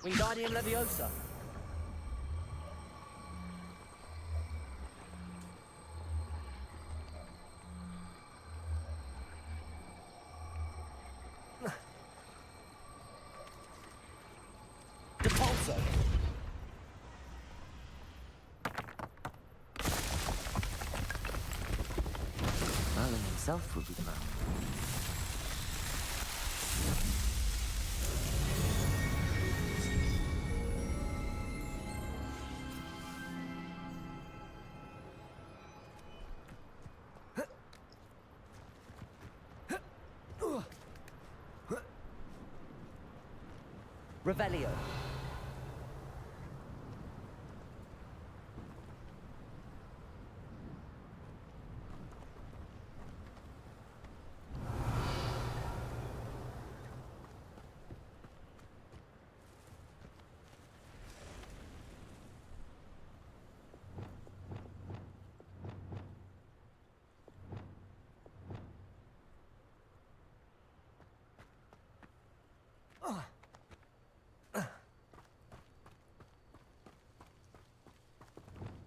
Wingardium Leviosa. Depulso. Merlin himself would be the man. Revelio.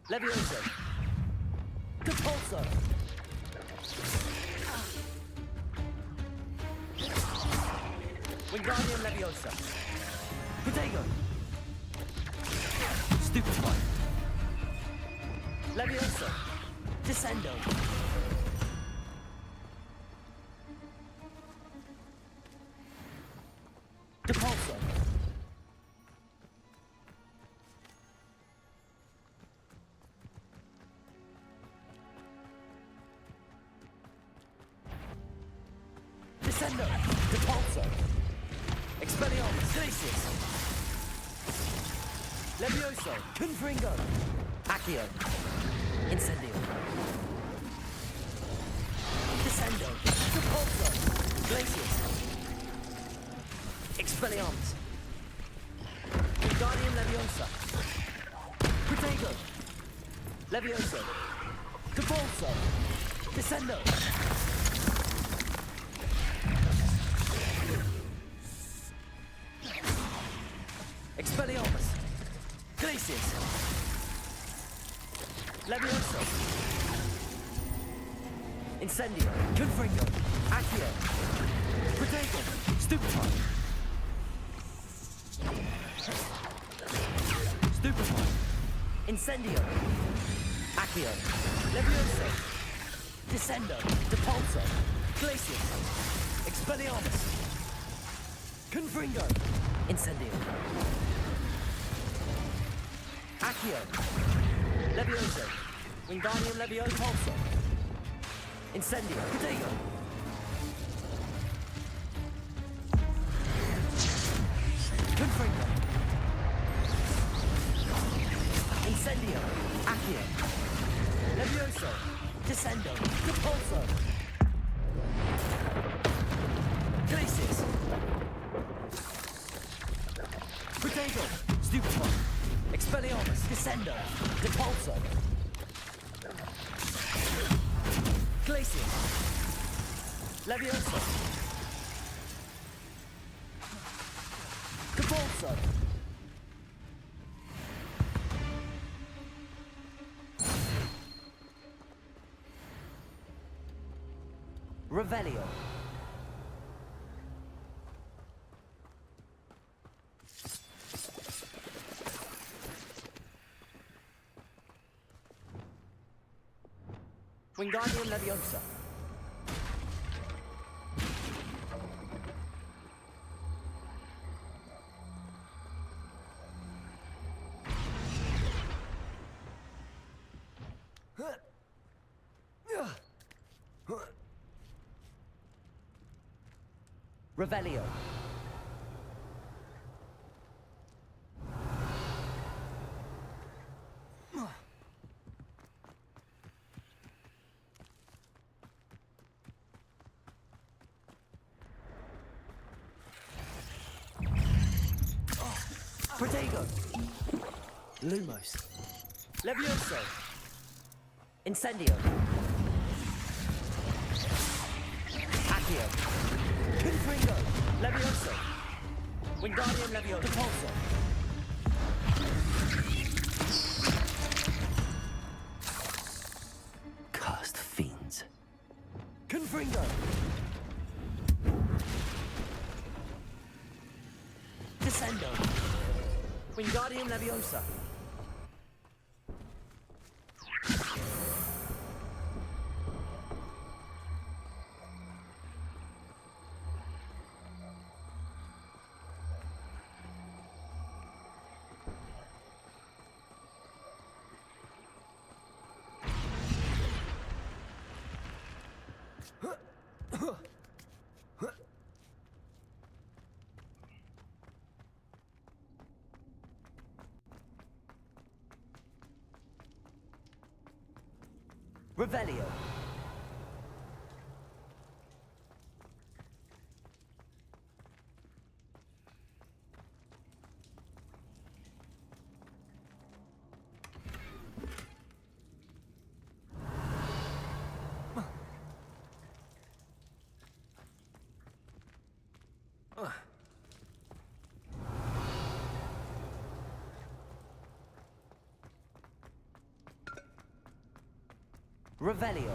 Leviosa. Depulso. Wingardium Leviosa. Protego. Stupefy. Leviosa. Descendo. Depulso. Descendo. Depulso. Expelliarmus. Glacius. Levioso. Confringo. Accio. Incendio. Descendo. Depulso. Glacius. Expelliarmus. Wingardium Leviosa. Protego. Levioso. Depulso. Descendo. Expelliarmus. Glacius. Levioso. Incendio. Confringo. Accio. Protego. Stupefy. Stupefy. Incendio. Accio. Levioso. Descendo. Depulso. Glacius. Expelliarmus. Confringo. Incendio. Accio. Levioso. Wingardium Leviosa. Incendio. Protego. Confringo. Incendio. Accio. Levioso. Descendo. Depulso. Glacius. Protego. Stupefy. Expelliarmus. Descendo. Depulso. Glacier. Leviosa. Capulso. Revelio. Wingardium Leviosa. Revelio. Protego. Lumos. Levioso. Incendio. Accio. Confringo. Levioso. Wingardium Leviosa. Repulso. Cursed fiends. Confringo. Descendo. Wingardium Leviosa. Revelio. Revelio.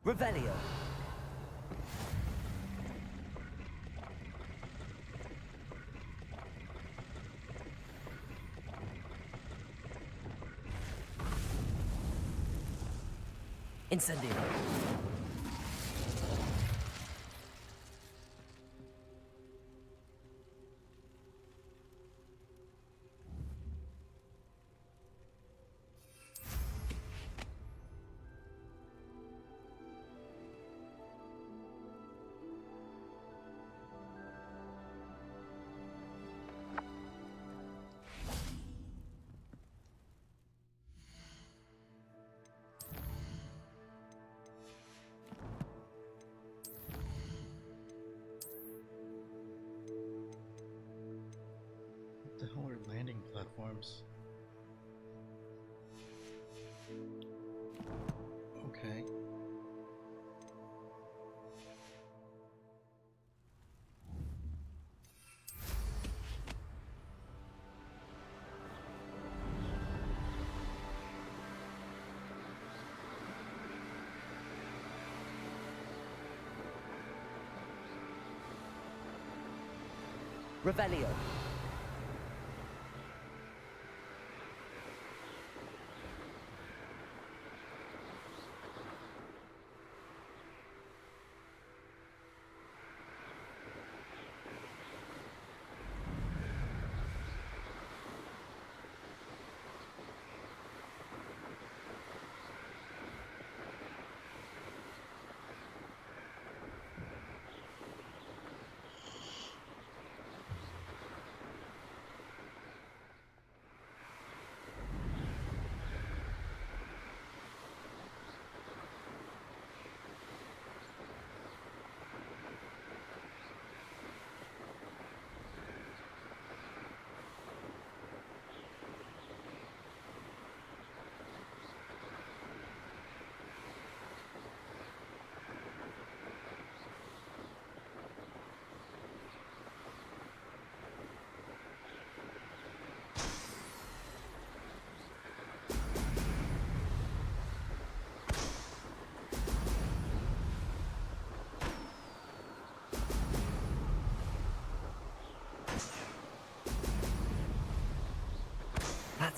Revelio. Incendio. What the hell are landing platforms? Okay. Revelio.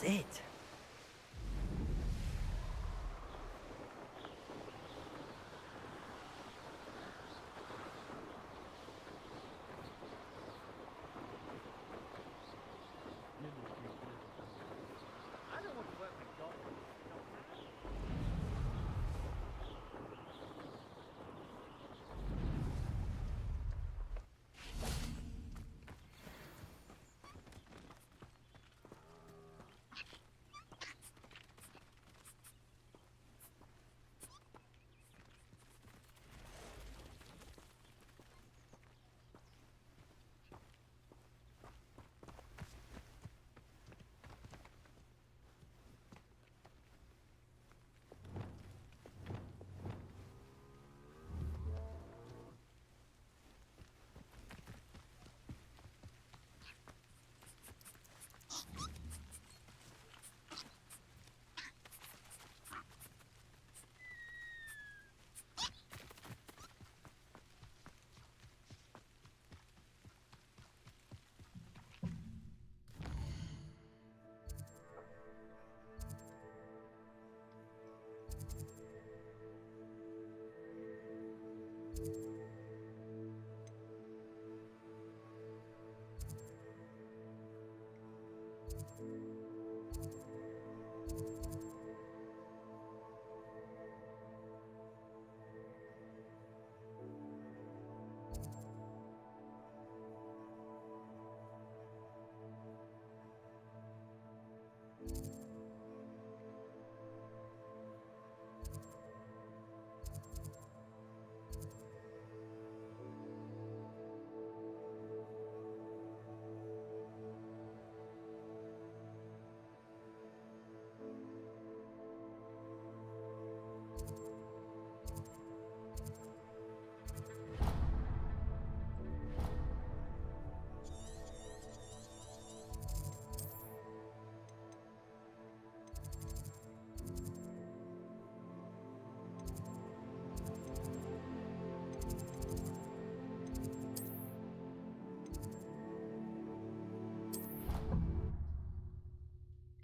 it.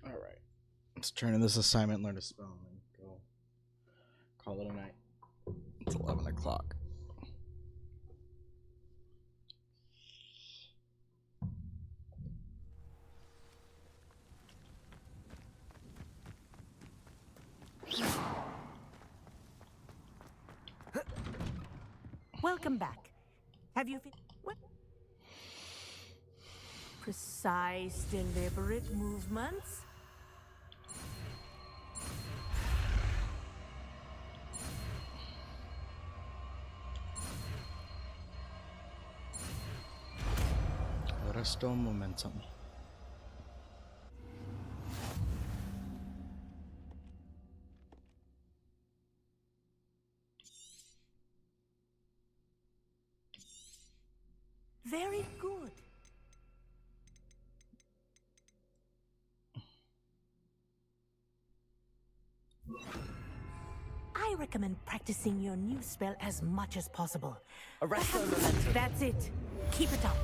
Alright. Let's turn in this assignment, learn a spell, and then go call it a night. It's 11 o'clock. Welcome back. Have you what? Precise, deliberate movements? Resto momentum. Very good. I recommend practicing your new spell as much as possible. Arresto momentum. That's it. Keep it up.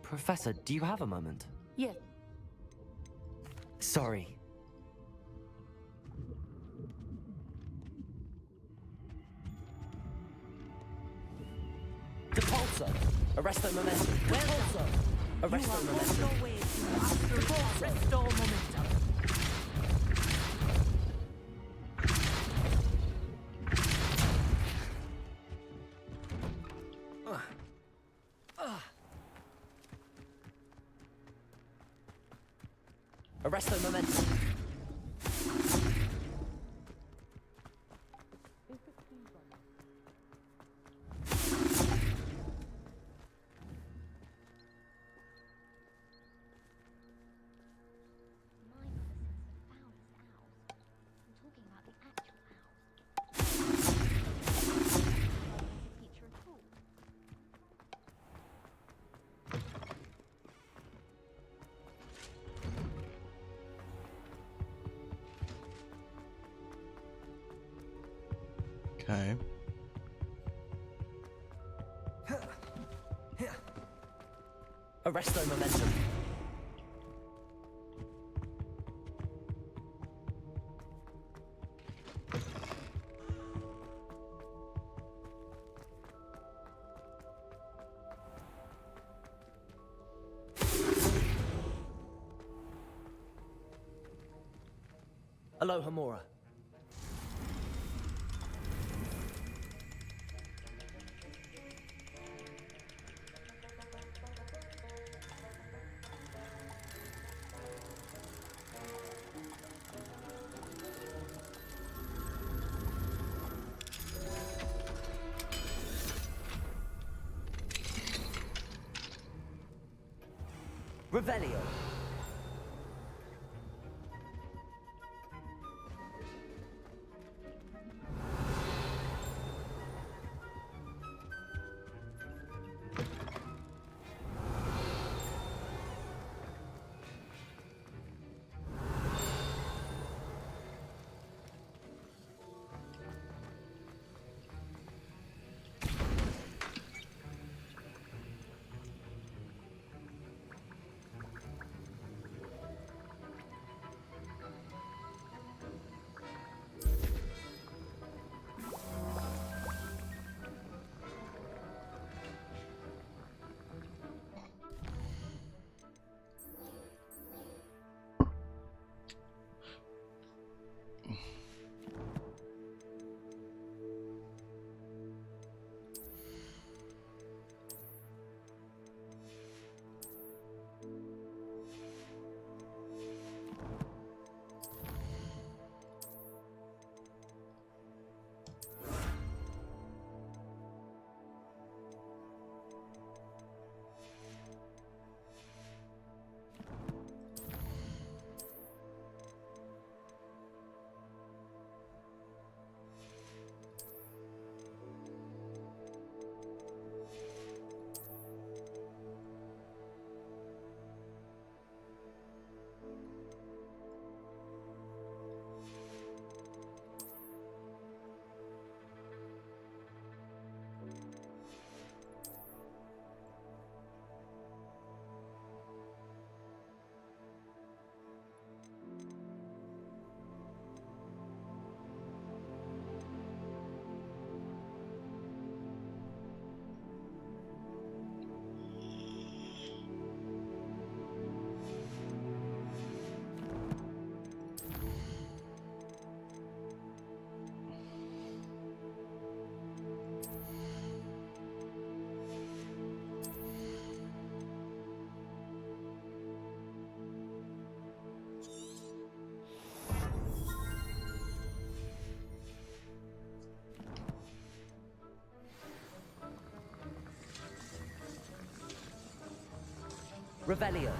Professor, do you have a moment? Yeah. Sorry. Depulsor! Arresto momentum! Depulsor! Arresto momentum! Arresto momentum. Arresto momentum! Okay. Arresto momentum. Aloha Mora. Revelio. Revelio.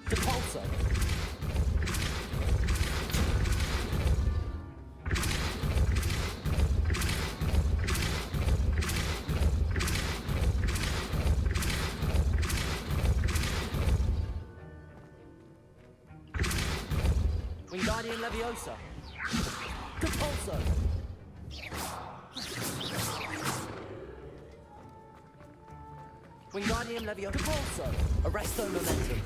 Depulso. Wingardium Leviosa. Depulso. Wingardium Leviosa. Depulso. Arresto momentum.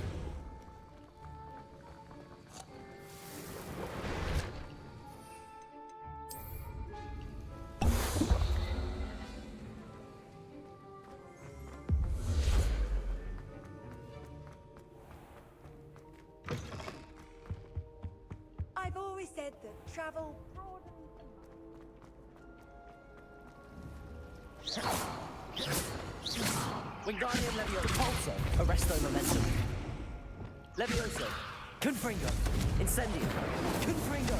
I've always said that travel broadens Wingardium Leviosa. Depulso. Arresto momentum. Levioso. Confringo. Incendio. Confringo.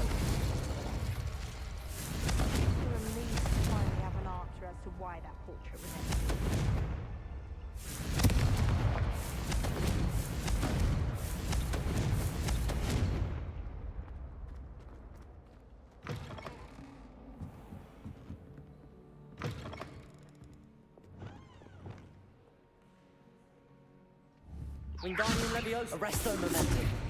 You're relieved to finally have an answer as to why that portrait was empty. Wingardium Leviosa. Arresto Momentum.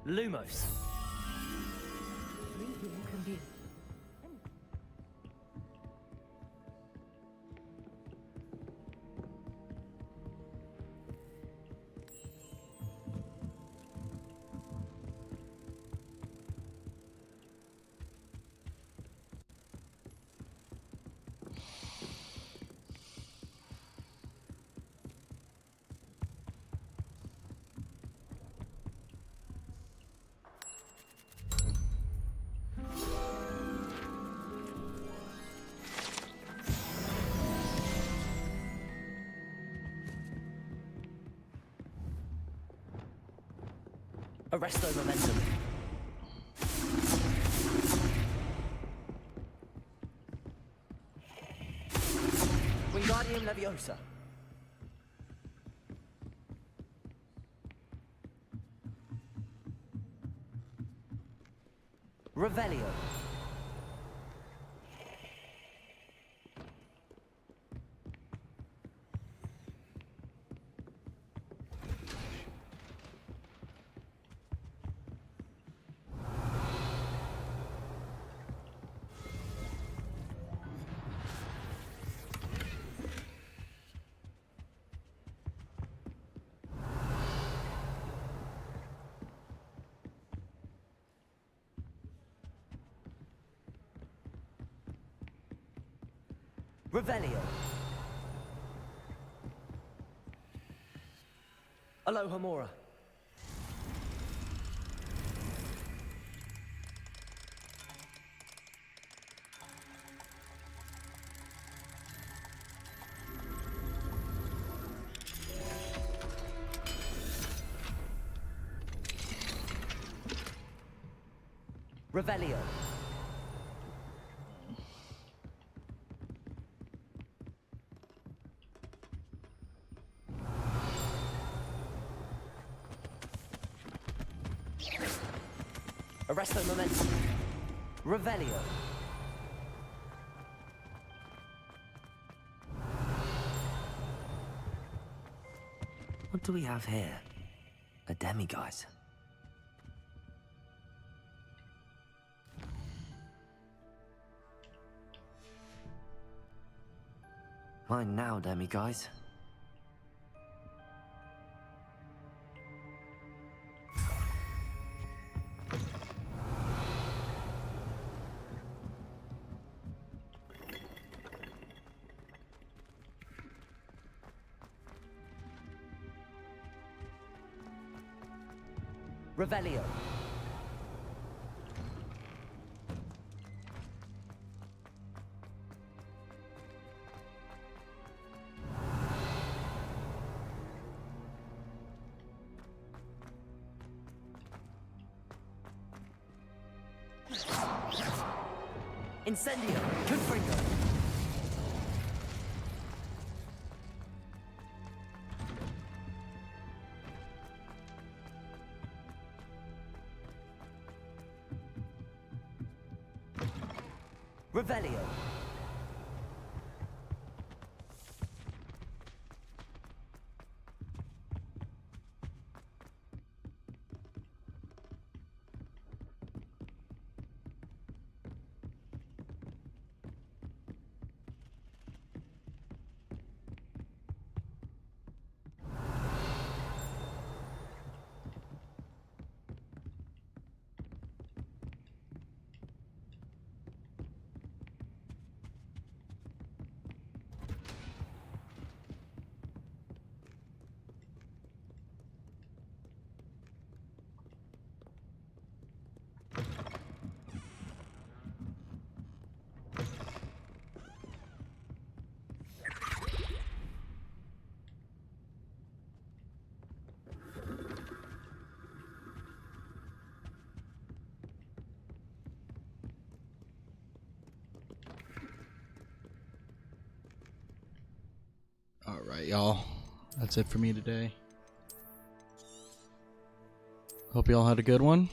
Lumos. Arresto Momentum. Wingardium Leviosa. Revelio. Revelio. Alohomora. Revelio. Arresto Momentum. Revelio. What do we have here? A demiguise. Mine now, demiguise. Revelio. Incendio. Confringo. Revelio. Alright, y'all. That's it for me today. Hope y'all had a good one.